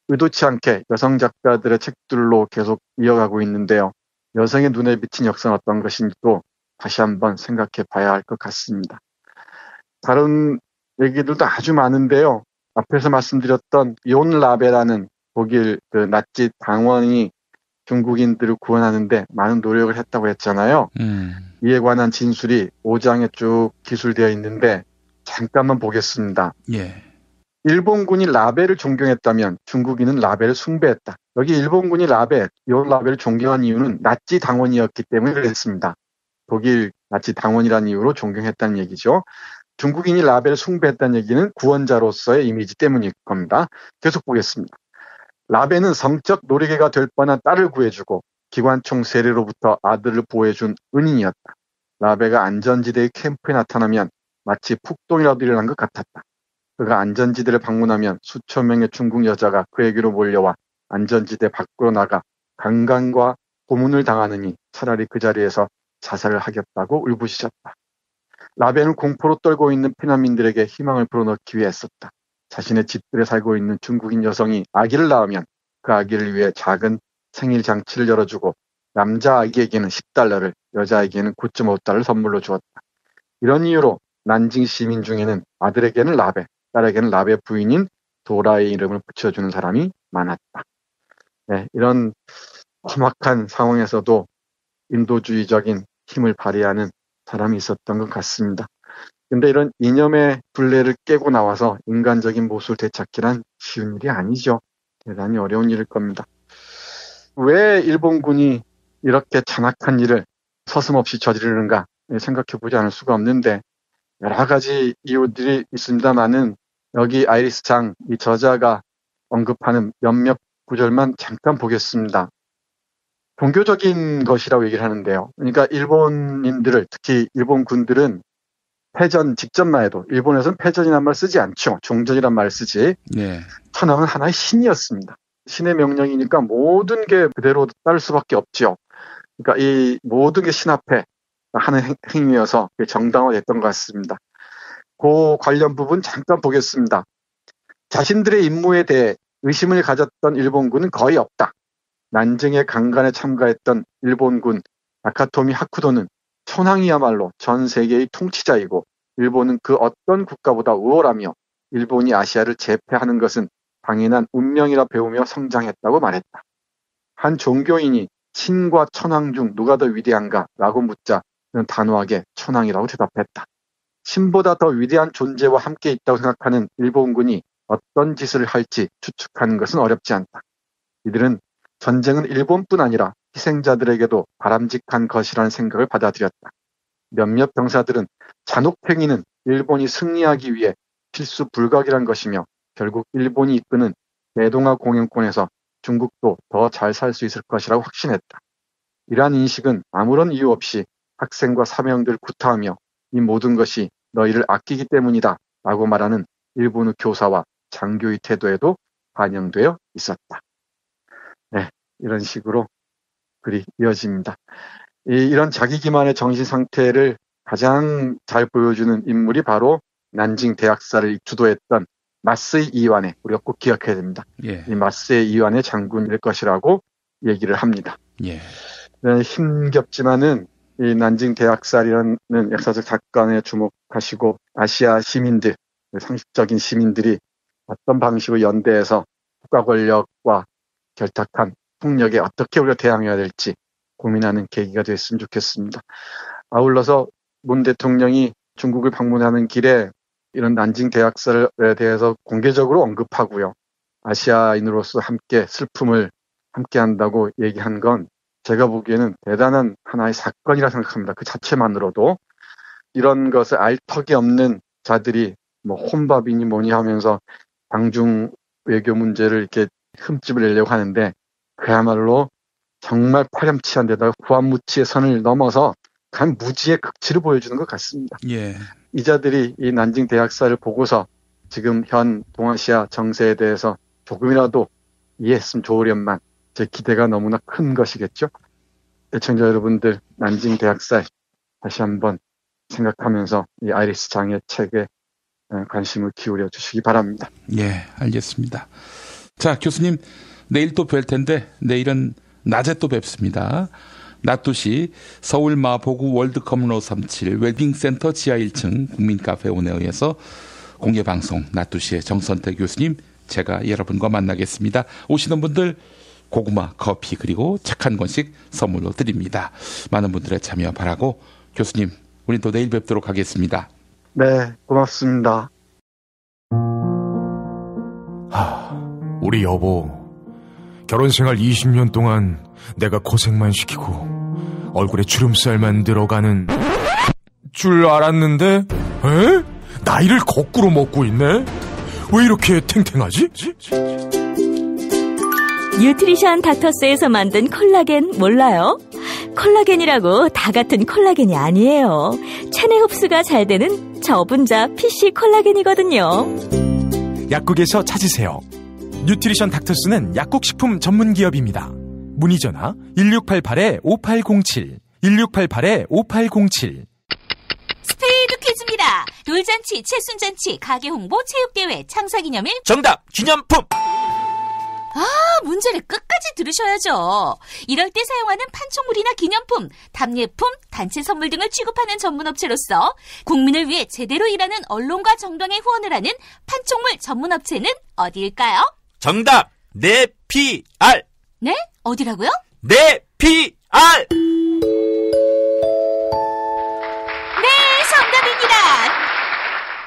의도치 않게 여성 작가들의 책들로 계속 이어가고 있는데요. 여성의 눈에 비친 역사는 어떤 것인지도 다시 한번 생각해 봐야 할 것 같습니다. 다른 얘기들도 아주 많은데요. 앞에서 말씀드렸던 용 라베라는 독일 그 나치 당원이 중국인들을 구원하는데 많은 노력을 했다고 했잖아요. 이에 관한 진술이 5장에 쭉 기술되어 있는데 잠깐만 보겠습니다. 예. 일본군이 라베를 존경했다면 중국인은 라베를 숭배했다. 여기 일본군이 용 라베를 존경한 이유는 나치 당원이었기 때문에 그랬습니다. 독일 나치 당원이라는 이유로 존경했다는 얘기죠. 중국인이 라베를 숭배했다는 얘기는 구원자로서의 이미지 때문일 겁니다. 계속 보겠습니다. 라베는 성적 노리개가 될 뻔한 딸을 구해주고 기관총 세례로부터 아들을 보호해준 은인이었다. 라베가 안전지대의 캠프에 나타나면 마치 폭동이라도 일어난 것 같았다. 그가 안전지대를 방문하면 수천 명의 중국 여자가 그에게로 몰려와 안전지대 밖으로 나가 강간과 고문을 당하느니 차라리 그 자리에서 자살을 하겠다고 울부짖었다. 라베는 공포로 떨고 있는 피난민들에게 희망을 불어넣기 위해 애썼다. 자신의 집들에 살고 있는 중국인 여성이 아기를 낳으면 그 아기를 위해 작은 생일 장치를 열어주고 남자 아기에게는 $10, 여자 아기에는 $9.5 선물로 주었다. 이런 이유로 난징 시민 중에는 아들에게는 라베, 딸에게는 라베 부인인 도라의 이름을 붙여주는 사람이 많았다. 네, 이런 험악한 상황에서도 인도주의적인 힘을 발휘하는 사람이 있었던 것 같습니다. 근데 이런 이념의 둘레를 깨고 나와서 인간적인 모습을 되찾기란 쉬운 일이 아니죠. 대단히 어려운 일일 겁니다. 왜 일본군이 이렇게 잔악한 일을 서슴없이 저지르는가 생각해 보지 않을 수가 없는데, 여러 가지 이유들이 있습니다만은 여기 아이리스 장, 이 저자가 언급하는 몇몇 구절만 잠깐 보겠습니다. 종교적인 것이라고 얘기를 하는데요. 그러니까 일본인들을, 특히 일본 군들은 패전 직전만 해도, 일본에서는 패전이란 말 쓰지 않죠. 종전이란 말을 쓰지. 네. 천황은 하나의 신이었습니다. 신의 명령이니까 모든 게 그대로 따를 수밖에 없죠. 그러니까 이 모든 게 신 앞에 하는 행위여서 정당화됐던 것 같습니다. 그 관련 부분 잠깐 보겠습니다. 자신들의 임무에 대해 의심을 가졌던 일본군은 거의 없다. 난징의 강간에 참가했던 일본군 나카토미 하쿠도는 천황이야말로 전 세계의 통치자이고 일본은 그 어떤 국가보다 우월하며 일본이 아시아를 제패하는 것은 당연한 운명이라 배우며 성장했다고 말했다. 한 종교인이 신과 천황 중 누가 더 위대한가? 라고 묻자 그는 단호하게 천황이라고 대답했다. 신보다 더 위대한 존재와 함께 있다고 생각하는 일본군이 어떤 짓을 할지 추측하는 것은 어렵지 않다. 이들은 전쟁은 일본뿐 아니라 희생자들에게도 바람직한 것이라는 생각을 받아들였다. 몇몇 병사들은 잔혹행위는 일본이 승리하기 위해 필수 불가결한 것이며 결국 일본이 이끄는 대동아 공영권에서 중국도 더 잘 살 수 있을 것이라고 확신했다. 이러한 인식은 아무런 이유 없이 학생과 사병들을 구타하며 이 모든 것이 너희를 아끼기 때문이다 라고 말하는 일본의 교사와 장교의 태도에도 반영되어 있었다. 네, 이런 식으로 글이 이어집니다. 이런 자기 기만의 정신 상태를 가장 잘 보여주는 인물이 바로 난징 대학살을 주도했던 마스의 이완회, 우리가 꼭 기억해야 됩니다. 예. 이 마스의 이완회 장군일 것이라고 얘기를 합니다. 예. 힘겹지만은 이 난징 대학살이라는 역사적 사건에 주목하시고 아시아 시민들, 상식적인 시민들이 어떤 방식으로 연대해서 국가 권력과 결탁한 폭력에 어떻게 우리가 대항해야 될지 고민하는 계기가 됐으면 좋겠습니다. 아울러서 문 대통령이 중국을 방문하는 길에 이런 난징 대학살에 대해서 공개적으로 언급하고요. 아시아인으로서 함께 슬픔을 함께 한다고 얘기한 건 제가 보기에는 대단한 하나의 사건이라 생각합니다. 그 자체만으로도. 이런 것을 알 턱이 없는 자들이 뭐 혼밥이니 뭐니 하면서 방중 외교 문제를 이렇게 흠집을 내려고 하는데 그야말로 정말 파렴치한 데다가 후한무치의 선을 넘어서 간 무지의 극치를 보여주는 것 같습니다. 예. 이 자들이 이 난징 대학살을 보고서 지금 현 동아시아 정세에 대해서 조금이라도 이해했으면 좋으련만 제 기대가 너무나 큰 것이겠죠. 애청자 여러분들, 난징 대학살 다시 한번 생각하면서 이 아이리스 장의 책에 관심을 기울여 주시기 바랍니다. 예, 알겠습니다. 자, 교수님, 내일 또 뵐 텐데 내일은 낮에 또 뵙습니다. 낮 2시 서울 마포구 월드커뮤너 37 웰빙센터 지하 1층 국민카페 온에어에서 공개방송 낮 2시에 정선태 교수님, 제가 여러분과 만나겠습니다. 오시는 분들 고구마, 커피 그리고 책 한 권씩 선물로 드립니다. 많은 분들의 참여 바라고 교수님, 우린 또 내일 뵙도록 하겠습니다. 네, 고맙습니다. 우리 여보, 결혼생활 20년 동안 내가 고생만 시키고 얼굴에 주름살만 들어가는 줄 알았는데 나이를 거꾸로 먹고 있네? 왜 이렇게 탱탱하지? 뉴트리션 닥터스에서 만든 콜라겐 몰라요? 콜라겐이라고 다 같은 콜라겐이 아니에요. 체내 흡수가 잘 되는 저분자 PC 콜라겐이거든요. 약국에서 찾으세요. 뉴트리션 닥터스는 약국식품 전문기업입니다. 문의전화 1688-5807 1688-5807. 스피드 퀴즈입니다. 돌잔치, 채순잔치, 가게홍보, 체육대회, 창사기념일. 정답! 기념품! 문제를 끝까지 들으셔야죠. 이럴 때 사용하는 판촉물이나 기념품, 답례품, 단체 선물 등을 취급하는 전문업체로서 국민을 위해 제대로 일하는 언론과 정당에 후원을 하는 판촉물 전문업체는 어디일까요? 정답! 네피알! 네? 어디라고요? 네피알! 네, 정답입니다.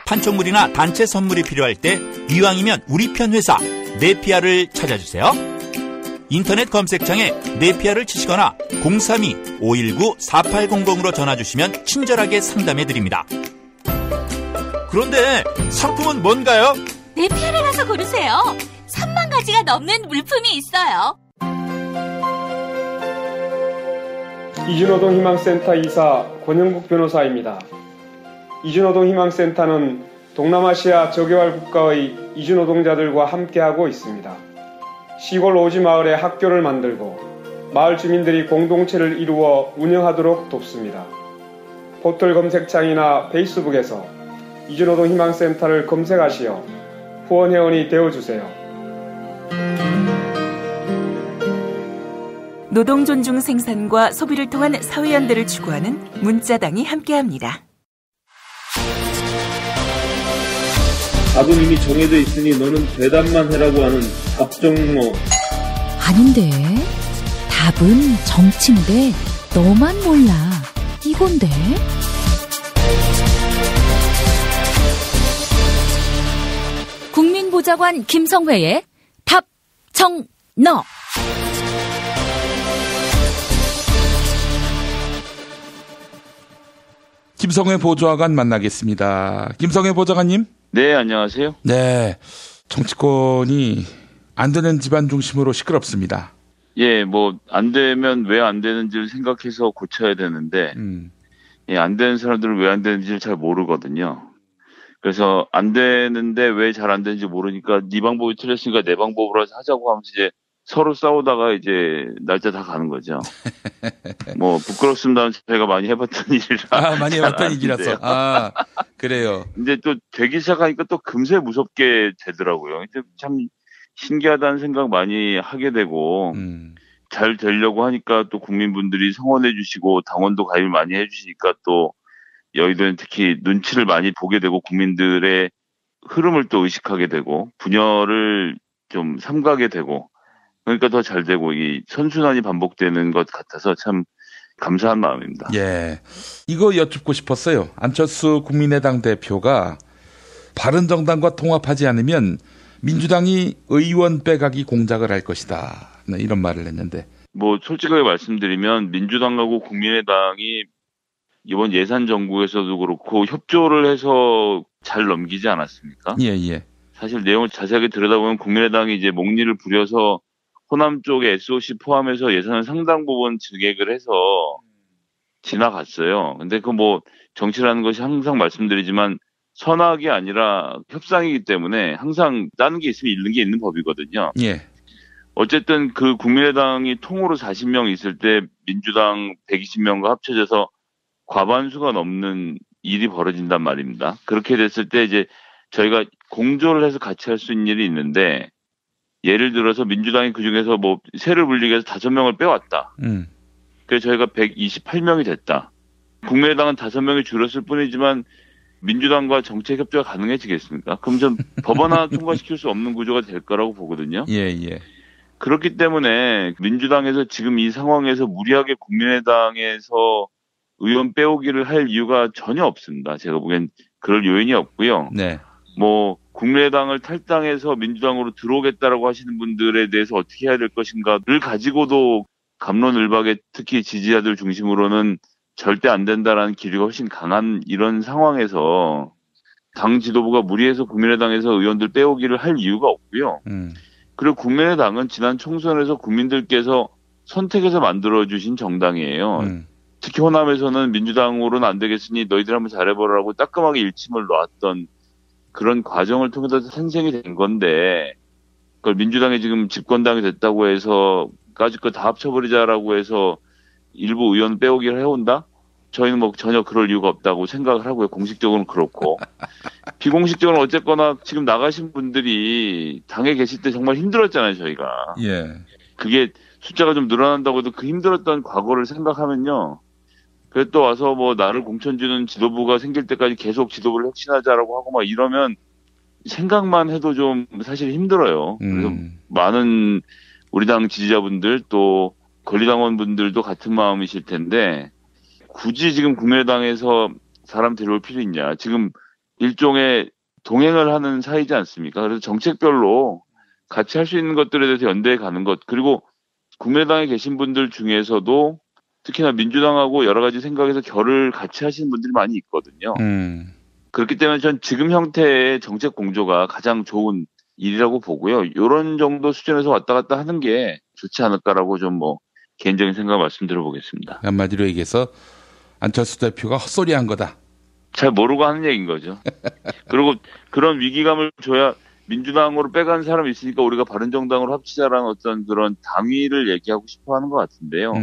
판촉물이나 단체 선물이 필요할 때 이왕이면 우리 편 회사 네피알을 찾아주세요. 인터넷 검색창에 네피알을 치시거나 032-519-4800으로 전화주시면 친절하게 상담해드립니다. 그런데 상품은 뭔가요? 네피알에 가서 고르세요. 3만 가지가 넘는 물품이 있어요. 이주노동 희망센터 이사 권영국 변호사입니다. 이주노동 희망센터는 동남아시아 저개발 국가의 이주노동자들과 함께하고 있습니다. 시골 오지 마을에 학교를 만들고 마을 주민들이 공동체를 이루어 운영하도록 돕습니다. 포털 검색창이나 페이스북에서 이주노동 희망센터를 검색하시어 후원회원이 되어주세요. 노동 존중 생산과 소비를 통한 사회연대를 추구하는 문자당이 함께합니다. 답은 이미 정해져 있으니 너는 대답만 해라고 하는 답정모. 아닌데. 답은 정치인데 너만 몰라. 이건데. 국민보좌관 김성회의 답정너. 김성회 보좌관 만나겠습니다. 김성회 보좌관님. 네, 안녕하세요. 네, 정치권이 안 되는 집안 중심으로 시끄럽습니다. 예, 뭐 안 되면 왜 안 되는지를 생각해서 고쳐야 되는데 예, 안 되는 사람들은 왜 안 되는지를 잘 모르거든요. 그래서 안 되는데 왜 잘 안 되는지 모르니까 네 방법이 틀렸으니까 내 방법으로 하자고 하면서 이제 서로 싸우다가 이제 날짜 다 가는 거죠. 뭐 부끄럽습니다만 제가 많이 해봤던 일이라. 많이 해봤던 일이라서. 그래요. 이제 또 되기 시작하니까 또 금세 무섭게 되더라고요. 이제 참 신기하다는 생각 많이 하게 되고 잘 되려고 하니까 또 국민분들이 성원해 주시고 당원도 가입 많이 해주시니까 또 여의도는 특히 눈치를 많이 보게 되고 국민들의 흐름을 또 의식하게 되고 분열을 좀 삼가게 되고 그러니까 더 잘 되고 이 선순환이 반복되는 것 같아서 참 감사한 마음입니다. 예, 이거 여쭙고 싶었어요. 안철수 국민의당 대표가 바른정당과 통합하지 않으면 민주당이 의원 빼가기 공작을 할 것이다. 이런 말을 했는데. 뭐 솔직하게 말씀드리면 민주당하고 국민의당이 이번 예산 정국에서도 그렇고 협조를 해서 잘 넘기지 않았습니까? 예, 예. 사실 내용을 자세하게 들여다보면 국민의당이 이제 목리를 부려서 호남 쪽에 SOC 포함해서 예산을 상당 부분 증액을 해서 지나갔어요. 근데 그 뭐 정치라는 것이 항상 말씀드리지만 선악이 아니라 협상이기 때문에 항상 따는 게 있으면 잃는 게 있는 법이거든요. 예. 어쨌든 그 국민의당이 통으로 40명 있을 때 민주당 120명과 합쳐져서 과반수가 넘는 일이 벌어진단 말입니다. 그렇게 됐을 때 이제 저희가 공조를 해서 같이 할 수 있는 일이 있는데 예를 들어서 민주당이 그중에서 뭐 세를 불리게 해서 5명을 빼왔다. 그래서 저희가 128명이 됐다. 국민의당은 5명이 줄었을 뿐이지만 민주당과 정책 협조가 가능해지겠습니까? 그럼 좀 법안 하나 통과시킬 수 없는 구조가 될 거라고 보거든요. 예, 예. 그렇기 때문에 민주당에서 지금 이 상황에서 무리하게 국민의당에서 의원 빼오기를 할 이유가 전혀 없습니다. 제가 보기엔 그럴 요인이 없고요. 네. 뭐 국민의당을 탈당해서 민주당으로 들어오겠다라고 하시는 분들에 대해서 어떻게 해야 될 것인가를 가지고도 갑론을박에 특히 지지자들 중심으로는 절대 안 된다라는 기류가 훨씬 강한 이런 상황에서 당 지도부가 무리해서 국민의당에서 의원들 빼오기를 할 이유가 없고요. 그리고 국민의당은 지난 총선에서 국민들께서 선택해서 만들어주신 정당이에요. 특히 호남에서는 민주당으로는 안 되겠으니 너희들 한번 잘해보라고 따끔하게 일침을 놨던 그런 과정을 통해서 생생이 된 건데 그걸 민주당이 지금 집권당이 됐다고 해서 까짓 거 다 합쳐버리자라고 해서 일부 의원 빼오기를 해온다? 저희는 뭐 전혀 그럴 이유가 없다고 생각을 하고요. 공식적으로는 그렇고. 비공식적으로는 어쨌거나 지금 나가신 분들이 당에 계실 때 정말 힘들었잖아요, 저희가. 예. 그게 숫자가 좀 늘어난다고 해도 그 힘들었던 과거를 생각하면요. 그래 또 와서 뭐 나를 공천 주는 지도부가 생길 때까지 계속 지도부를 혁신하자라고 하고 막 이러면 생각만 해도 좀 사실 힘들어요. 그래서 많은 우리 당 지지자분들 또 권리당원분들도 같은 마음이실 텐데 굳이 지금 국민의당에서 사람 데려올 필요 있냐. 지금 일종의 동행을 하는 사이지 않습니까? 그래서 정책별로 같이 할 수 있는 것들에 대해서 연대해 가는 것. 그리고 국민의당에 계신 분들 중에서도 특히나 민주당하고 여러 가지 생각에서 결을 같이 하시는 분들이 많이 있거든요. 그렇기 때문에 전 지금 형태의 정책 공조가 가장 좋은 일이라고 보고요. 이런 정도 수준에서 왔다 갔다 하는 게 좋지 않을까라고 좀 뭐 개인적인 생각 말씀드려 보겠습니다. 한마디로 얘기해서 안철수 대표가 헛소리한 거다. 잘 모르고 하는 얘기인 거죠. 그리고 그런 위기감을 줘야 민주당으로 빼간 사람이 있으니까 우리가 바른정당으로 합치자라는 어떤 그런 당위를 얘기하고 싶어 하는 것 같은데요.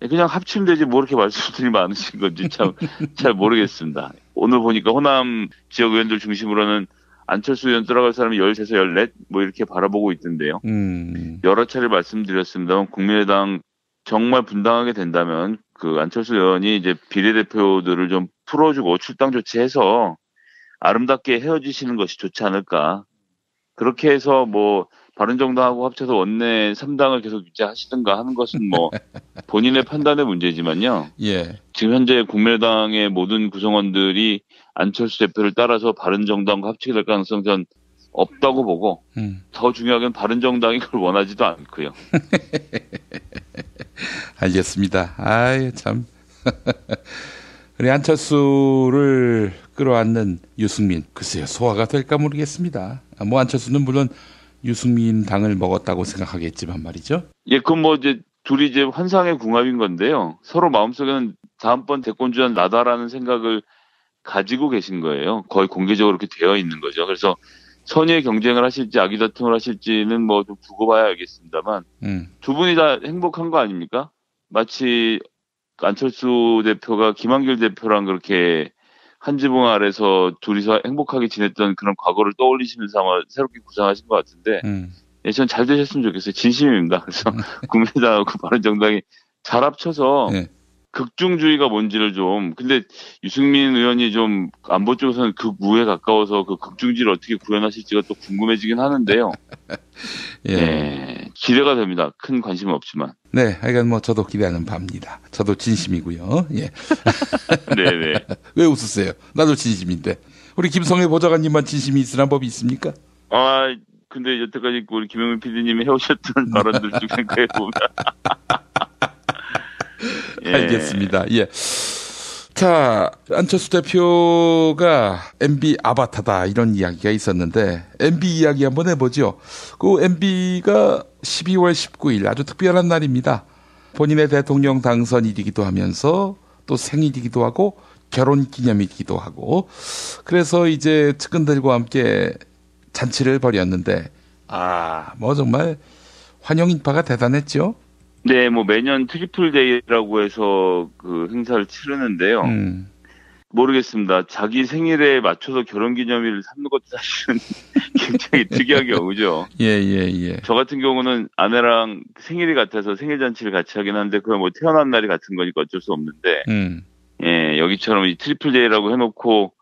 그냥 합치면 되지 뭐 이렇게 말씀들이 많으신 건지 참 잘 모르겠습니다. 오늘 보니까 호남 지역 의원들 중심으로는 안철수 의원 들어갈 사람이 13에서 14 뭐 이렇게 바라보고 있던데요. 여러 차례 말씀드렸습니다만 국민의당 정말 분당하게 된다면 그 안철수 의원이 이제 비례대표들을 좀 풀어주고 출당 조치해서 아름답게 헤어지시는 것이 좋지 않을까. 그렇게 해서 뭐 바른정당하고 합쳐서 원내 3당을 계속 유지하시든가 하는 것은 뭐 본인의 판단의 문제지만요. 예. 지금 현재 국민의당의 모든 구성원들이 안철수 대표를 따라서 바른정당과 합치게 될 가능성은 전 없다고 보고 더 중요하게는 바른정당이 그걸 원하지도 않고요. 알겠습니다. 아유 참. 우리 안철수를 끌어안는 유승민 글쎄요 소화가 될까 모르겠습니다. 뭐 안철수는 물론 유승민 당을 먹었다고 생각하겠지만 말이죠. 예, 그건 뭐 이제 둘이 이제 환상의 궁합인 건데요. 서로 마음속에는 다음번 대권주자는 나다라는 생각을 가지고 계신 거예요. 거의 공개적으로 그렇게 되어 있는 거죠. 그래서 선의의 경쟁을 하실지 아기다툼을 하실지는 뭐 좀 두고 봐야 알겠습니다만 두 분이 다 행복한 거 아닙니까? 마치 안철수 대표가 김한길 대표랑 그렇게 한 지붕 아래서 둘이서 행복하게 지냈던 그런 과거를 떠올리시면서 아마 새롭게 구상하신 것 같은데 예, 전 잘 되셨으면 좋겠어요. 진심입니다. 그래서 국민의당하고 바른정당이 잘 합쳐서 극중주의가 뭔지를 좀 근데 유승민 의원이 좀 안보 쪽에서는 극우에 가까워서 그 극중주의를 어떻게 구현하실지가 또 궁금해지긴 하는데요. 예. 예, 기대가 됩니다. 큰 관심은 없지만. 네, 하여간 뭐 저도 기대하는 바입니다. 저도 진심이고요. 예. 네네. 왜 웃으세요? 나도 진심인데. 우리 김성애 보좌관님만 진심이 있으란 법이 있습니까? 아, 근데 여태까지 우리 김영민 PD님이 해오셨던 발언들 중 생각해 보면. 예. 알겠습니다. 예. 자, 안철수 대표가 MB 아바타다 이런 이야기가 있었는데 MB 이야기 한번 해보죠. 그 MB가 12월 19일 아주 특별한 날입니다. 본인의 대통령 당선일이기도 하면서 또 생일이기도 하고 결혼기념이기도 하고 그래서 이제 측근들과 함께 잔치를 벌였는데 뭐 정말 환영 인파가 대단했죠. 네, 뭐 매년 트리플 데이라고 해서 그 행사를 치르는데요. 모르겠습니다. 자기 생일에 맞춰서 결혼기념일을 삼는 것도 사실은 굉장히 특이한 경우죠. 예. 저 같은 경우는 아내랑 생일이 같아서 생일잔치를 같이 하긴 하는데 그건 뭐 태어난 날이 같은 거니까 어쩔 수 없는데 예, 여기처럼 이 트리플 데이라고 해놓고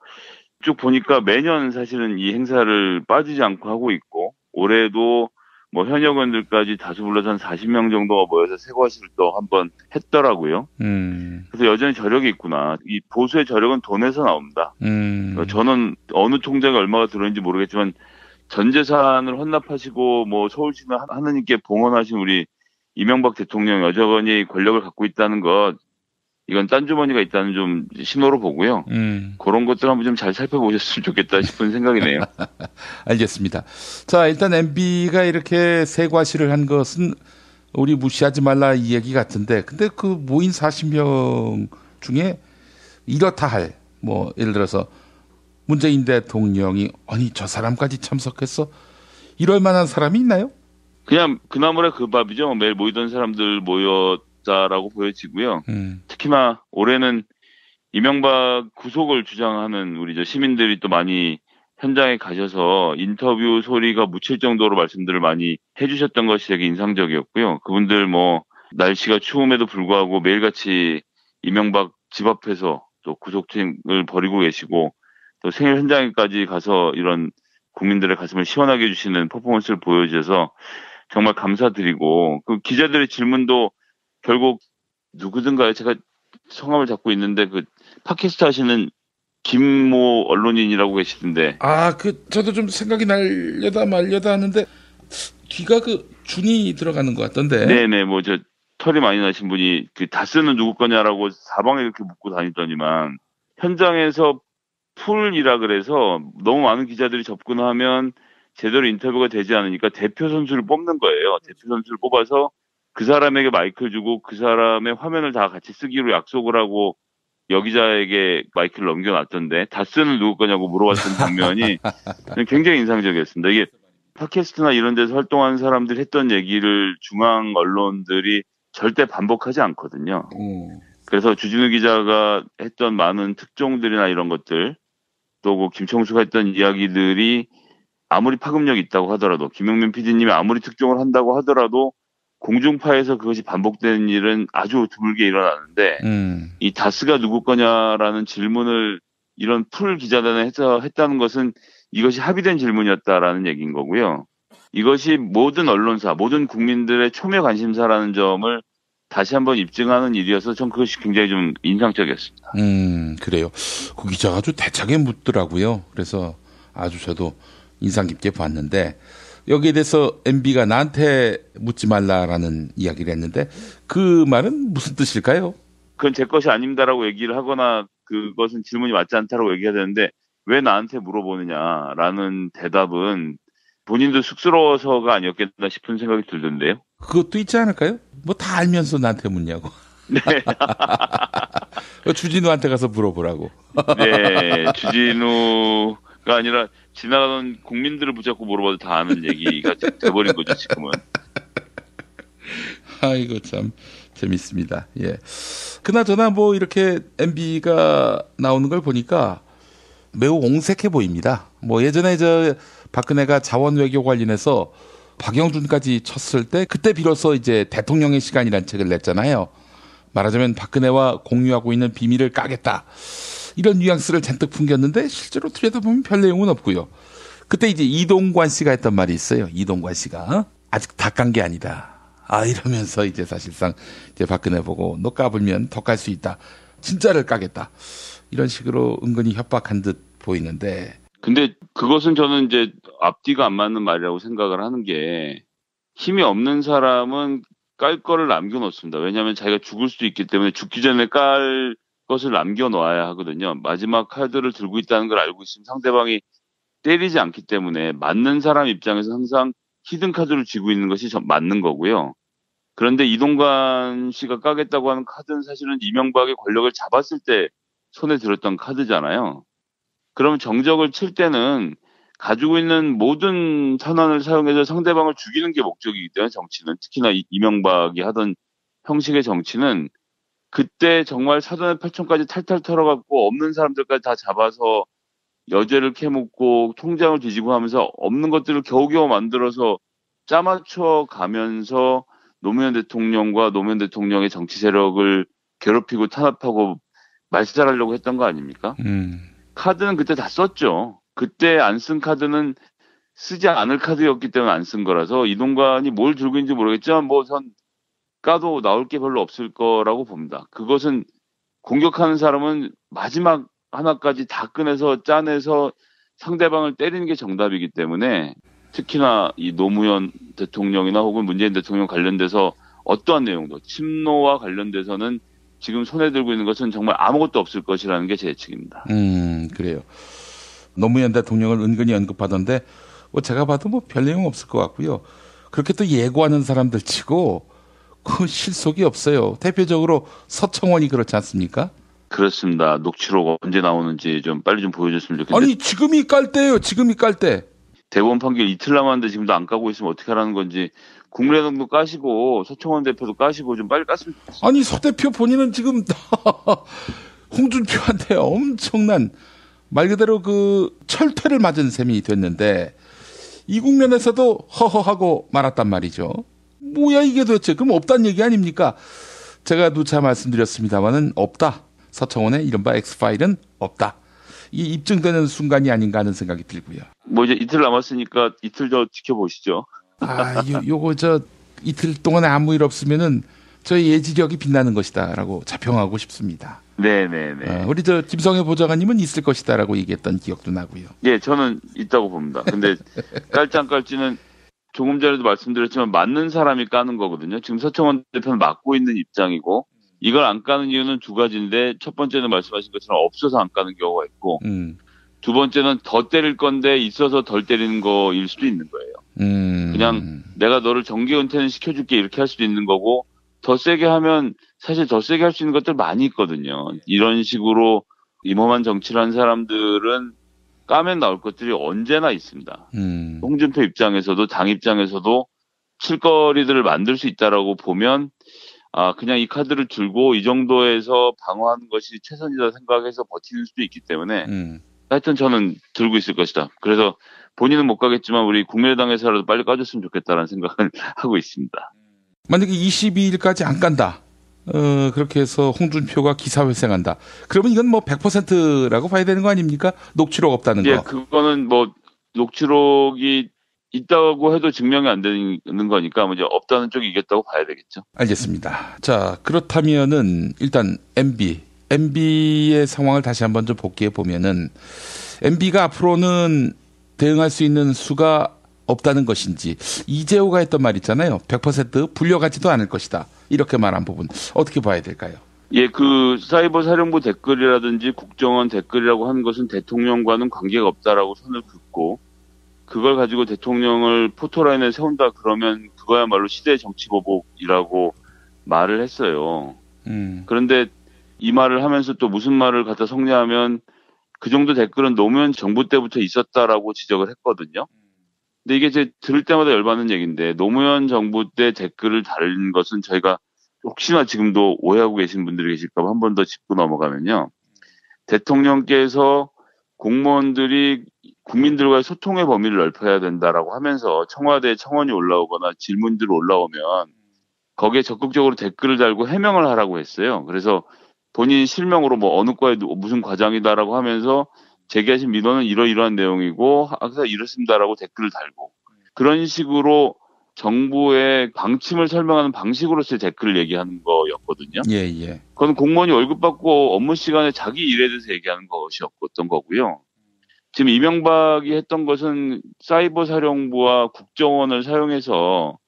쭉 보니까 매년 사실은 이 행사를 빠지지 않고 하고 있고 올해도 뭐 현역 의원들까지 다수 불러서 한 40명 정도가 모여서 세과시를 또 한번 했더라고요. 그래서 여전히 저력이 있구나. 이 보수의 저력은 돈에서 나옵니다. 저는 어느 총장이 얼마가 들어있는지 모르겠지만 전 재산을 헌납하시고 뭐 서울시는 하느님께 봉헌하신 우리 이명박 대통령 여전히 권력을 갖고 있다는 것 이건 딴 주머니가 있다는 좀 신호로 보고요. 그런 것들 한번 좀 잘 살펴보셨으면 좋겠다 싶은 생각이네요. 알겠습니다. 자, 일단 MB가 이렇게 세과시를 한 것은 우리 무시하지 말라 이 얘기 같은데 근데 그 모인 40명 중에 이렇다 할 뭐 예를 들어서 문재인 대통령이 아니 저 사람까지 참석했어? 이럴 만한 사람이 있나요? 그냥 그나마나 그 밥이죠. 매일 모이던 사람들 모였다라고 보여지고요. 특히나 올해는 이명박 구속을 주장하는 우리 시민들이 또 많이 현장에 가셔서 인터뷰 소리가 묻힐 정도로 말씀들을 많이 해주셨던 것이 되게 인상적이었고요. 그분들 날씨가 추움에도 불구하고 매일같이 이명박 집 앞에서 또 구속행을 벌이고 계시고 또 생일 현장에까지 가서 이런 국민들의 가슴을 시원하게 해주시는 퍼포먼스를 보여주셔서 정말 감사드리고, 그 기자들의 질문도 결국 누구든가요? 제가 성함을 잡고 있는데 그 팟캐스트 하시는 김모 언론인이라고 계시던데. 저도 좀 생각이 날려다 말려다 하는데 뒤가 준이 들어가는 것 같던데. 네네, 털이 많이 나신 분이 다스는 누구 거냐라고 사방에 이렇게 묻고 다니더니만 현장에서 풀이라 그래서 너무 많은 기자들이 접근하면 제대로 인터뷰가 되지 않으니까 대표 선수를 뽑는 거예요. 대표 선수를 뽑아서 그 사람에게 마이크를 주고 그 사람의 화면을 다 같이 쓰기로 약속을 하고 여기자에게 마이크를 넘겨놨던데 다스는 누구 거냐고 물어봤던 장면이 굉장히 인상적이었습니다. 이게 팟캐스트나 이런 데서 활동하는 사람들이 했던 얘기를 중앙 언론들이 절대 반복하지 않거든요. 그래서 주진우 기자가 했던 많은 특종들이나 이런 것들, 또 김청수가 했던 이야기들이 아무리 파급력이 있다고 하더라도, 김용민 PD님이 아무리 특종을 한다고 하더라도 공중파에서 그것이 반복되는 일은 아주 드물게 일어나는데 이 다스가 누구 거냐라는 질문을 이런 풀 기자단에 해서 했다는 것은 이것이 합의된 질문이었다라는 얘기인 거고요. 이것이 모든 언론사, 모든 국민들의 초미의 관심사라는 점을 다시 한번 입증하는 일이어서 전 그것이 굉장히 좀 인상적이었습니다. 그래요. 그 기자가 아주 대차게 묻더라고요. 그래서 아주 저도 인상 깊게 봤는데 여기에 대해서 MB가 나한테 묻지 말라라는 이야기를 했는데 그 말은 무슨 뜻일까요? 그건 제 것이 아닙니다라고 얘기를 하거나 그것은 질문이 맞지 않다라고 얘기해야 되는데 왜 나한테 물어보느냐라는 대답은 본인도 쑥스러워서가 아니었겠나 싶은 생각이 들던데요. 그것도 있지 않을까요? 다 알면서 나한테 묻냐고. 네. 주진우한테 가서 물어보라고. 네, 주진우가 아니라 지나가던 국민들을 붙잡고 물어봐도 다 아는 얘기가 돼버린 거죠, 지금은. 아이고, 참 재밌습니다. 예. 그나저나 이렇게 MB가 나오는 걸 보니까 매우 옹색해 보입니다. 예전에 박근혜가 자원 외교 관련해서 박영준까지 쳤을 때 그때 비로소 이제 대통령의 시간이라는 책을 냈잖아요. 말하자면 박근혜와 공유하고 있는 비밀을 까겠다. 이런 뉘앙스를 잔뜩 풍겼는데 실제로 들여다보면 별 내용은 없고요. 그때 이제 이동관 씨가 했던 말이 있어요. 이동관 씨가 아직 다 깐 게 아니다. 이러면서 이제 사실상 이제 박근혜 보고 너 까불면 더 깔 수 있다. 진짜를 까겠다. 이런 식으로 은근히 협박한 듯 보이는데. 근데 그것은 저는 이제 앞뒤가 안 맞는 말이라고 생각을 하는 게 힘이 없는 사람은 깔 거를 남겨놓습니다. 왜냐하면 자기가 죽을 수도 있기 때문에 죽기 전에 깔 것을 남겨놓아야 하거든요. 마지막 카드를 들고 있다는 걸 알고 있으면 상대방이 때리지 않기 때문에 맞는 사람 입장에서 항상 히든 카드를 쥐고 있는 것이 맞는 거고요. 그런데 이동관 씨가 까겠다고 하는 카드는 사실은 이명박의 권력을 잡았을 때 손에 들었던 카드잖아요. 그러면 정적을 칠 때는 가지고 있는 모든 선언을 사용해서 상대방을 죽이는 게 목적이기 때문에 정치는, 특히나 이명박이 하던 형식의 정치는 그때 정말 사돈의 팔촌까지 탈탈 털어갖고 없는 사람들까지 다 잡아서 여죄를 캐묻고 통장을 뒤지고 하면서 없는 것들을 겨우겨우 만들어서 짜맞춰 가면서 노무현 대통령과 노무현 대통령의 정치 세력을 괴롭히고 탄압하고 말살하려고 했던 거 아닙니까? 카드는 그때 다 썼죠. 그때 안 쓴 카드는 쓰지 않을 카드였기 때문에 안 쓴 거라서 이동관이 뭘 들고 있는지 모르겠지만 전 까도 나올 게 별로 없을 거라고 봅니다. 그것은 공격하는 사람은 마지막 하나까지 다 꺼내서 짜내서 상대방을 때리는 게 정답이기 때문에 특히나 이 노무현 대통령이나 혹은 문재인 대통령 관련돼서 어떠한 내용도 침노와 관련돼서는 지금 손에 들고 있는 것은 정말 아무것도 없을 것이라는 게 제 예측입니다. 그래요. 노무현 대통령을 은근히 언급하던데 제가 봐도 별 내용 없을 것 같고요. 그렇게 또 예고하는 사람들 치고 그 실속이 없어요. 대표적으로 서청원이 그렇지 않습니까? 그렇습니다. 녹취록 언제 나오는지 좀 빨리 좀 보여줬으면 좋겠는데. 아니 지금이 깔 때예요. 지금이 깔 때. 대법원 판결 이틀 남았는데 지금도 안 까고 있으면 어떻게 하라는 건지. 국민의당도 까시고 서청원 대표도 까시고 좀 빨리 깠으면 좋겠습니다. 아니 서 대표 본인은 지금 홍준표한테 엄청난 말 그대로 그 철퇴를 맞은 셈이 됐는데 이 국면에서도 허허하고 말았단 말이죠. 뭐야 이게 도대체. 그럼 없다는 얘기 아닙니까? 제가 누차 말씀드렸습니다만은 없다. 서청원의 이른바 X파일은 없다. 이 입증되는 순간이 아닌가 하는 생각이 들고요. 뭐 이제 이틀 남았으니까 이틀 더 지켜보시죠. 요거 이틀 동안에 아무 일 없으면은 저희 예지력이 빛나는 것이다라고 자평하고 싶습니다. 네네네. 우리 김성애 보좌관님은 있을 것이다라고 얘기했던 기억도 나고요. 예, 저는 있다고 봅니다. 근데 깔지 안 깔지는 조금 전에도 말씀드렸지만 맞는 사람이 까는 거거든요. 지금 서청원 대표는 맡고 있는 입장이고 이걸 안 까는 이유는 두 가지인데 첫 번째는 말씀하신 것처럼 없어서 안 까는 경우가 있고 두 번째는 더 때릴 건데 있어서 덜 때리는 거일 수도 있는 거예요. 그냥 내가 너를 정기 은퇴는 시켜줄게 이렇게 할 수도 있는 거고 더 세게 하면 사실 더 세게 할 수 있는 것들 많이 있거든요. 이런 식으로 임험한 정치를 한 사람들은 까면 나올 것들이 언제나 있습니다. 홍준표 입장에서도 당 입장에서도 칠거리들을 만들 수 있다라고 보면 그냥 이 카드를 들고 이 정도에서 방어하는 것이 최선이다 생각해서 버티는 수도 있기 때문에 하여튼 저는 들고 있을 것이다. 그래서 본인은 못 가겠지만 우리 국민의당에서라도 빨리 까줬으면 좋겠다라는 생각을 하고 있습니다. 만약에 22일까지 안 깐다. 그렇게 해서 홍준표가 기사회생한다. 그러면 이건 뭐 100%라고 봐야 되는 거 아닙니까? 녹취록 없다는 거. 예, 그거는 뭐 녹취록이 있다고 해도 증명이 안 되는 거니까 이제 없다는 쪽이 이겼다고 봐야 되겠죠. 알겠습니다. 자, 그렇다면은 일단 MB의 상황을 다시 한번 좀 복귀해 보면은 MB가 앞으로는 대응할 수 있는 수가 없다는 것인지 이재호가 했던 말 있잖아요. 100% 불려가지도 않을 것이다. 이렇게 말한 부분 어떻게 봐야 될까요? 예, 그 사이버 사령부 댓글이라든지 국정원 댓글이라고 하는 것은 대통령과는 관계가 없다라고 선을 긋고 그걸 가지고 대통령을 포토라인에 세운다 그러면 그거야말로 시대의 정치보복이라고 말을 했어요. 그런데 이 말을 하면서 또 무슨 말을 갖다 성냐하면 그 정도 댓글은 노무현 정부 때부터 있었다라고 지적을 했거든요. 근데 이게 제 들을 때마다 열받는 얘기인데 노무현 정부 때 댓글을 다룬 것은 저희가 혹시나 지금도 오해하고 계신 분들이 계실까 봐 한 번 더 짚고 넘어가면요. 대통령께서 공무원들이 국민들과의 소통의 범위를 넓혀야 된다라고 하면서 청와대에 청원이 올라오거나 질문들이 올라오면 거기에 적극적으로 댓글을 달고 해명을 하라고 했어요. 그래서 본인 실명으로 뭐 어느 과에 무슨 과장이다라고 하면서 제기하신 민원은 이러이러한 내용이고 항상 이렇습니다라고 댓글을 달고 그런 식으로 정부의 방침을 설명하는 방식으로서의 댓글을 얘기하는 거였거든요. 예. 그건 공무원이 월급 받고 업무 시간에 자기 일에 대해서 얘기하는 것이었던 거고요. 지금 이명박이 했던 것은 사이버 사령부와 국정원을 사용해서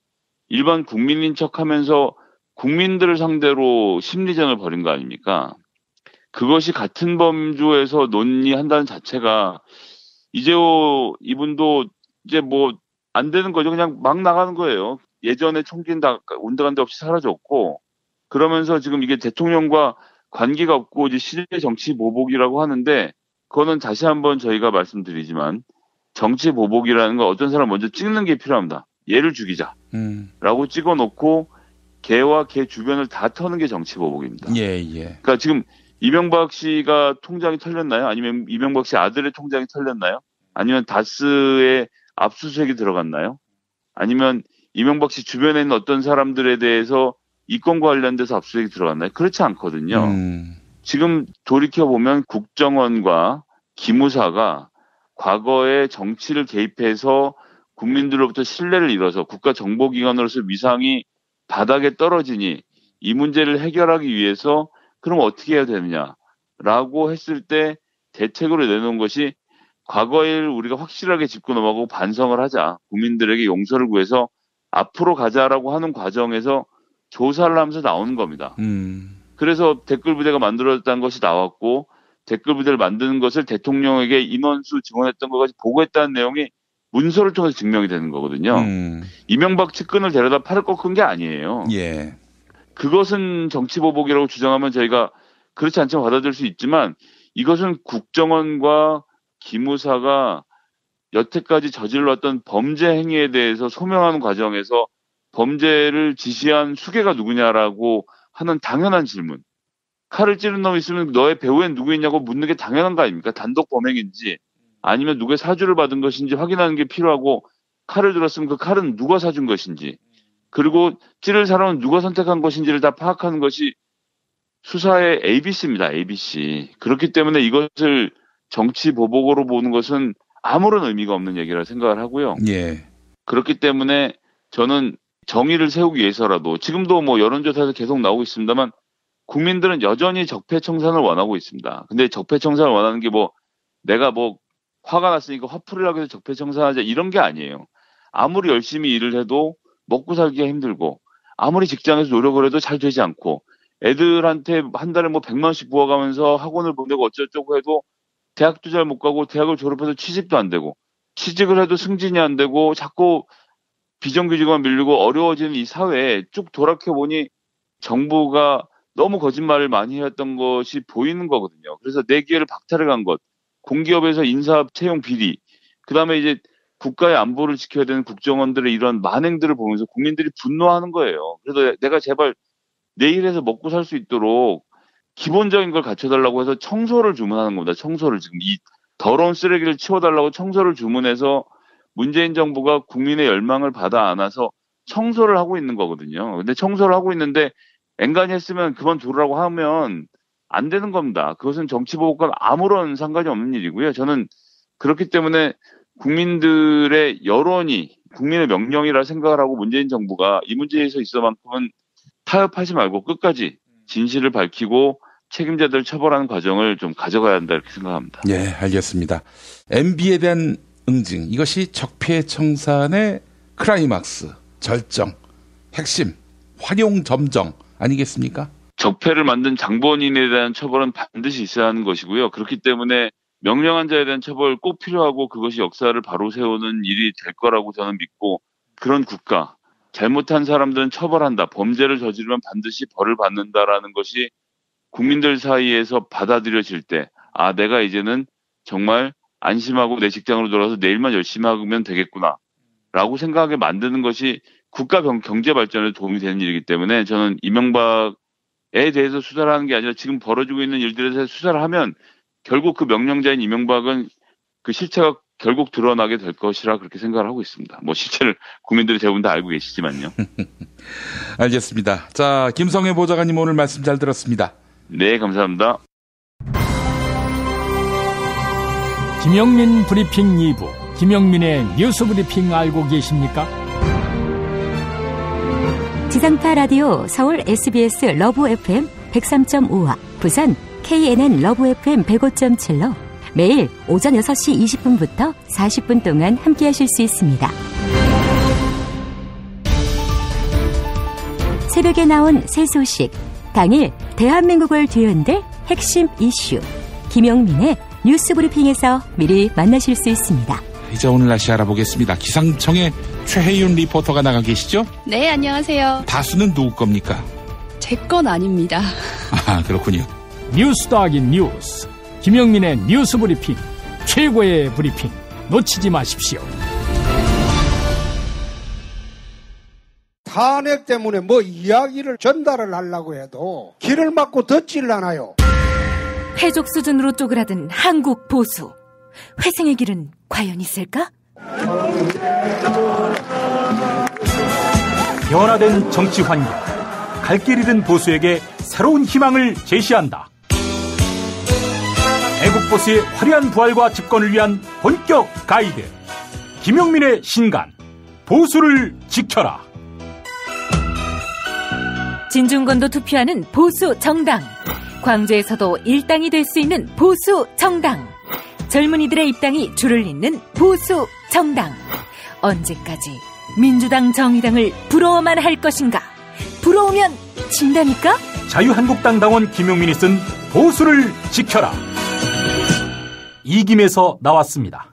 일반 국민인 척하면서 국민들을 상대로 심리전을 벌인 거 아닙니까? 그것이 같은 범주에서 논의한다는 자체가 이재호 이분도 이제 뭐 안 되는 거죠. 그냥 막 나가는 거예요. 예전에 총기는 다 온데간데 없이 사라졌고 그러면서 지금 이게 대통령과 관계가 없고 이제 시대 정치 보복이라고 하는데 그거는 다시 한번 저희가 말씀드리지만 정치 보복이라는 건 어떤 사람 먼저 찍는 게 필요합니다. 얘를 죽이자라고 찍어놓고 걔와 걔 주변을 다 터는 게 정치 보복입니다. 예. 그러니까 지금 이명박 씨가 통장이 털렸나요? 아니면 이명박 씨 아들의 통장이 털렸나요? 아니면 다스의 압수수색이 들어갔나요? 아니면 이명박 씨 주변에 있는 어떤 사람들에 대해서 이권과 관련돼서 압수수색이 들어갔나요? 그렇지 않거든요. 지금 돌이켜보면 국정원과 기무사가 과거에 정치를 개입해서 국민들로부터 신뢰를 잃어서 국가정보기관으로서 위상이 바닥에 떨어지니 이 문제를 해결하기 위해서 그럼 어떻게 해야 되느냐라고 했을 때 대책으로 내놓은 것이 과거의 일을 우리가 확실하게 짚고 넘어가고 반성을 하자. 국민들에게 용서를 구해서 앞으로 가자라고 하는 과정에서 조사를 하면서 나오는 겁니다. 그래서 댓글 부대가 만들어졌다는 것이 나왔고 댓글 부대를 만드는 것을 대통령에게 인원수 증언했던 것까지 보고했다는 내용이 문서를 통해서 증명이 되는 거거든요. 이명박 측근을 데려다 팔을 꺾은 게 아니에요. 예. 그것은 정치보복이라고 주장하면 저희가 그렇지 않지만 받아들일 수 있지만 이것은 국정원과 기무사가 여태까지 저질렀던 범죄 행위에 대해서 소명하는 과정에서 범죄를 지시한 수괴가 누구냐라고 하는 당연한 질문. 칼을 찌른 놈이 있으면 너의 배후엔 누구 있냐고 묻는 게 당연한 거 아닙니까? 단독 범행인지 아니면 누구의 사주를 받은 것인지 확인하는 게 필요하고 칼을 들었으면 그 칼은 누가 사준 것인지 그리고 찌를 사람은 누가 선택한 것인지를 다 파악하는 것이 수사의 ABC입니다. ABC. 그렇기 때문에 이것을 정치 보복으로 보는 것은 아무런 의미가 없는 얘기라 생각을 하고요. 예. 그렇기 때문에 저는 정의를 세우기 위해서라도 지금도 뭐 여론조사에서 계속 나오고 있습니다만 국민들은 여전히 적폐청산을 원하고 있습니다. 근데 적폐청산을 원하는 게 뭐 내가 뭐 화가 났으니까 화풀이를 하기 위해서 적폐청산하자 이런 게 아니에요. 아무리 열심히 일을 해도 먹고 살기가 힘들고 아무리 직장에서 노력을 해도 잘 되지 않고 애들한테 한 달에 뭐 100만 원씩 부어가면서 학원을 보내고 어쩌고저쩌고 해도 대학도 잘 못 가고 대학을 졸업해서 취직도 안 되고 취직을 해도 승진이 안 되고 자꾸 비정규직만 밀리고 어려워지는 이 사회에 쭉 돌아켜보니 정부가 너무 거짓말을 많이 해왔던 것이 보이는 거거든요. 그래서 내 기회를 박탈해 간 것, 공기업에서 인사 채용 비리, 그 다음에 이제 국가의 안보를 지켜야 되는 국정원들의 이런 만행들을 보면서 국민들이 분노하는 거예요. 그래서 내가 제발 내일에서 먹고 살 수 있도록 기본적인 걸 갖춰달라고 해서 청소를 주문하는 겁니다. 청소를 지금 이 더러운 쓰레기를 치워달라고 청소를 주문해서 문재인 정부가 국민의 열망을 받아 안아서 청소를 하고 있는 거거든요. 근데 청소를 하고 있는데 앵간히 했으면 그만두라고 하면 안 되는 겁니다. 그것은 정치보복과 아무런 상관이 없는 일이고요. 저는 그렇기 때문에 국민들의 여론이 국민의 명령이라 생각을 하고 문재인 정부가 이 문제에 있어만큼은 타협하지 말고 끝까지 진실을 밝히고 책임자들을 처벌하는 과정을 좀 가져가야 한다 이렇게 생각합니다. 예, 알겠습니다. MB에 대한 응징, 이것이 적폐청산의 클라이막스, 절정, 핵심, 활용점정 아니겠습니까? 적폐를 만든 장본인에 대한 처벌은 반드시 있어야 하는 것이고요. 그렇기 때문에 명령한 자에 대한 처벌 꼭 필요하고 그것이 역사를 바로 세우는 일이 될 거라고 저는 믿고 그런 국가, 잘못한 사람들은 처벌한다. 범죄를 저지르면 반드시 벌을 받는다라는 것이 국민들 사이에서 받아들여질 때 아, 내가 이제는 정말 안심하고 내 직장으로 돌아가서 내일만 열심히 하면 되겠구나 라고 생각하게 만드는 것이 국가 경제 발전에 도움이 되는 일이기 때문에 저는 이명박에 대해서 수사를 하는 게 아니라 지금 벌어지고 있는 일들에 대해서 수사를 하면 결국 그 명령자인 이명박은 그 실체가 결국 드러나게 될 것이라 그렇게 생각을 하고 있습니다. 뭐 실체를 국민들이 대부분 다 알고 계시지만요. 알겠습니다. 자, 김성회 보좌관님 오늘 말씀 잘 들었습니다. 네, 감사합니다. 김영민 브리핑 2부, 김영민의 뉴스 브리핑 알고 계십니까? 지상파 라디오 서울 SBS 러브 FM 103.5와 부산 KNN 러브 FM 105.7로 매일 오전 6시 20분부터 40분 동안 함께하실 수 있습니다. 새벽에 나온 새 소식, 당일 대한민국을 뒤흔들 핵심 이슈, 김영민의 뉴스 브리핑에서 미리 만나실 수 있습니다. 이제 오늘 날씨 알아보겠습니다. 기상청에 최혜윤 리포터가 나가 계시죠? 네, 안녕하세요. 다수는 누구 겁니까? 제 건 아닙니다. 아, 그렇군요. 뉴스 더하기 뉴스, 김영민의 뉴스 브리핑, 최고의 브리핑, 놓치지 마십시오. 탄핵 때문에 뭐 이야기를 전달을 하려고 해도 길을 막고 듣질라나요. 해족 수준으로 쪼그라든 한국 보수. 회생의 길은 과연 있을까? 변화된 정치 환경, 갈 길 잃은 보수에게 새로운 희망을 제시한다. 애국보수의 화려한 부활과 집권을 위한 본격 가이드, 김용민의 신간, 보수를 지켜라. 진중권도 투표하는 보수 정당, 광주에서도 일당이 될 수 있는 보수 정당, 젊은이들의 입당이 줄을 잇는 보수 정당. 언제까지 민주당 정의당을 부러워만 할 것인가? 부러우면 진다니까? 자유한국당 당원 김용민이 쓴 보수를 지켜라. 이김에서 나왔습니다.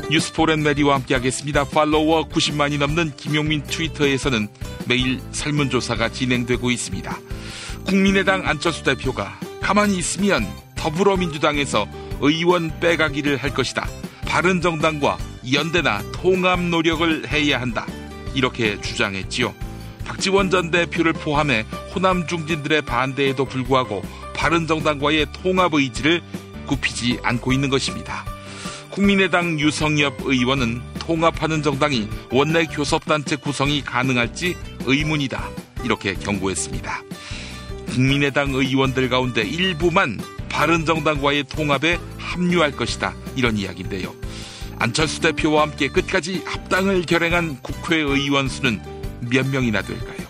뉴스포렌 메디와 함께하겠습니다. 팔로워 90만이 넘는 김용민 트위터에서는 매일 설문조사가 진행되고 있습니다. 국민의당 안철수 대표가 가만히 있으면 더불어민주당에서 의원 빼가기를 할 것이다. 바른정당과 연대나 통합 노력을 해야 한다. 이렇게 주장했지요. 박지원 전 대표를 포함해 호남 중진들의 반대에도 불구하고 바른정당과의 통합 의지를 굽히지 않고 있는 것입니다. 국민의당 유성엽 의원은 통합하는 정당이 원내 교섭단체 구성이 가능할지 의문이다, 이렇게 경고했습니다. 국민의당 의원들 가운데 일부만 바른정당과의 통합에 합류할 것이다, 이런 이야기인데요. 안철수 대표와 함께 끝까지 합당을 결행한 국회의원 수는 몇 명이나 될까요?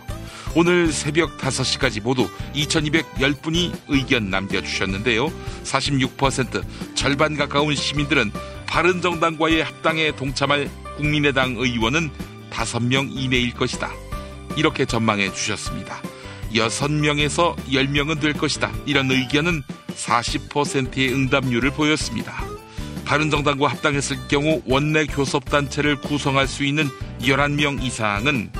오늘 새벽 5시까지 모두 2210분이 의견 남겨주셨는데요. 46%, 절반 가까운 시민들은 바른정당과의 합당에 동참할 국민의당 의원은 5명 이내일 것이다, 이렇게 전망해 주셨습니다. 6명에서 10명은 될 것이다, 이런 의견은 40%의 응답률을 보였습니다. 바른정당과 합당했을 경우 원내 교섭단체를 구성할 수 있는 11명 이상은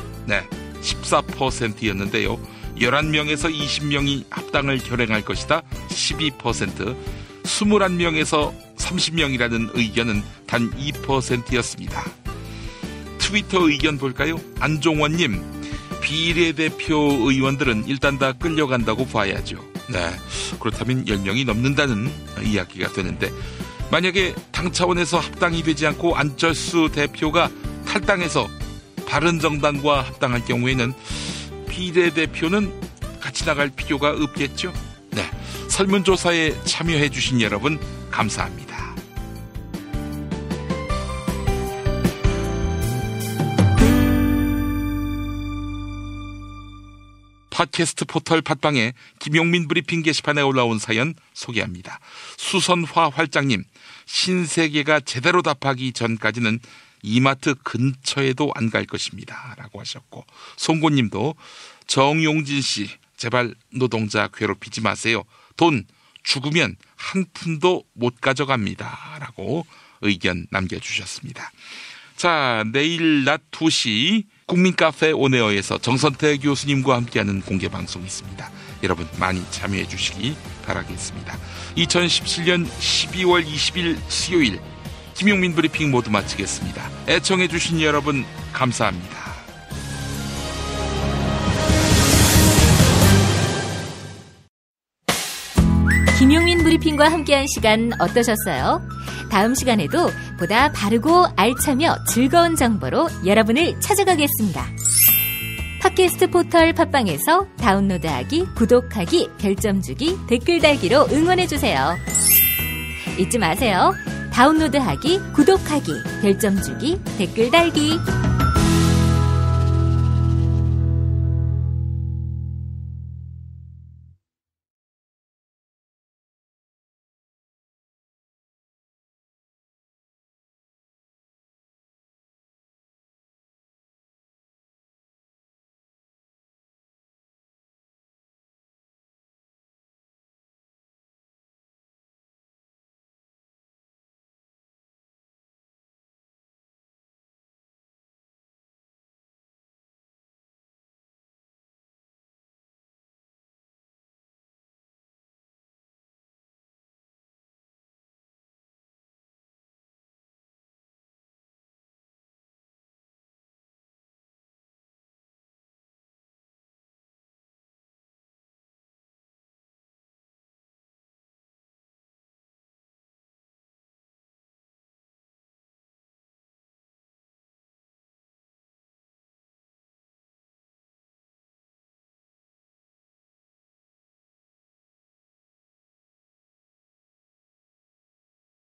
14%였는데요. 11명에서 20명이 합당을 결행할 것이다, 12%, 21명에서 30명이라는 의견은 단 2%였습니다. 트위터 의견 볼까요? 안종원님, 비례대표 의원들은 일단 다 끌려간다고 봐야죠. 네, 그렇다면 10명이 넘는다는 이야기가 되는데, 만약에 당 차원에서 합당이 되지 않고 안철수 대표가 탈당해서 바른정당과 합당할 경우에는 비례대표는 같이 나갈 필요가 없겠죠. 네, 설문조사에 참여해 주신 여러분 감사합니다. 팟캐스트 포털 팟빵에 김용민 브리핑 게시판에 올라온 사연 소개합니다. 수선화 활장님, 신세계가 제대로 답하기 전까지는 이마트 근처에도 안 갈 것입니다, 라고 하셨고, 송고님도 정용진 씨, 제발 노동자 괴롭히지 마세요. 돈 죽으면 한 푼도 못 가져갑니다, 라고 의견 남겨주셨습니다. 자, 내일 낮 2시 국민카페 온에어에서 정선태 교수님과 함께하는 공개방송이 있습니다. 여러분 많이 참여해 주시기 바라겠습니다. 2017년 12월 20일 수요일 김용민 브리핑 모두 마치겠습니다. 애청해 주신 여러분 감사합니다. 김용민 브리핑과 함께한 시간 어떠셨어요? 다음 시간에도 보다 바르고 알차며 즐거운 정보로 여러분을 찾아가겠습니다. 팟캐스트 포털 팟빵에서 다운로드하기, 구독하기, 별점 주기, 댓글 달기로 응원해주세요. 잊지 마세요. 다운로드하기, 구독하기, 별점 주기, 댓글 달기.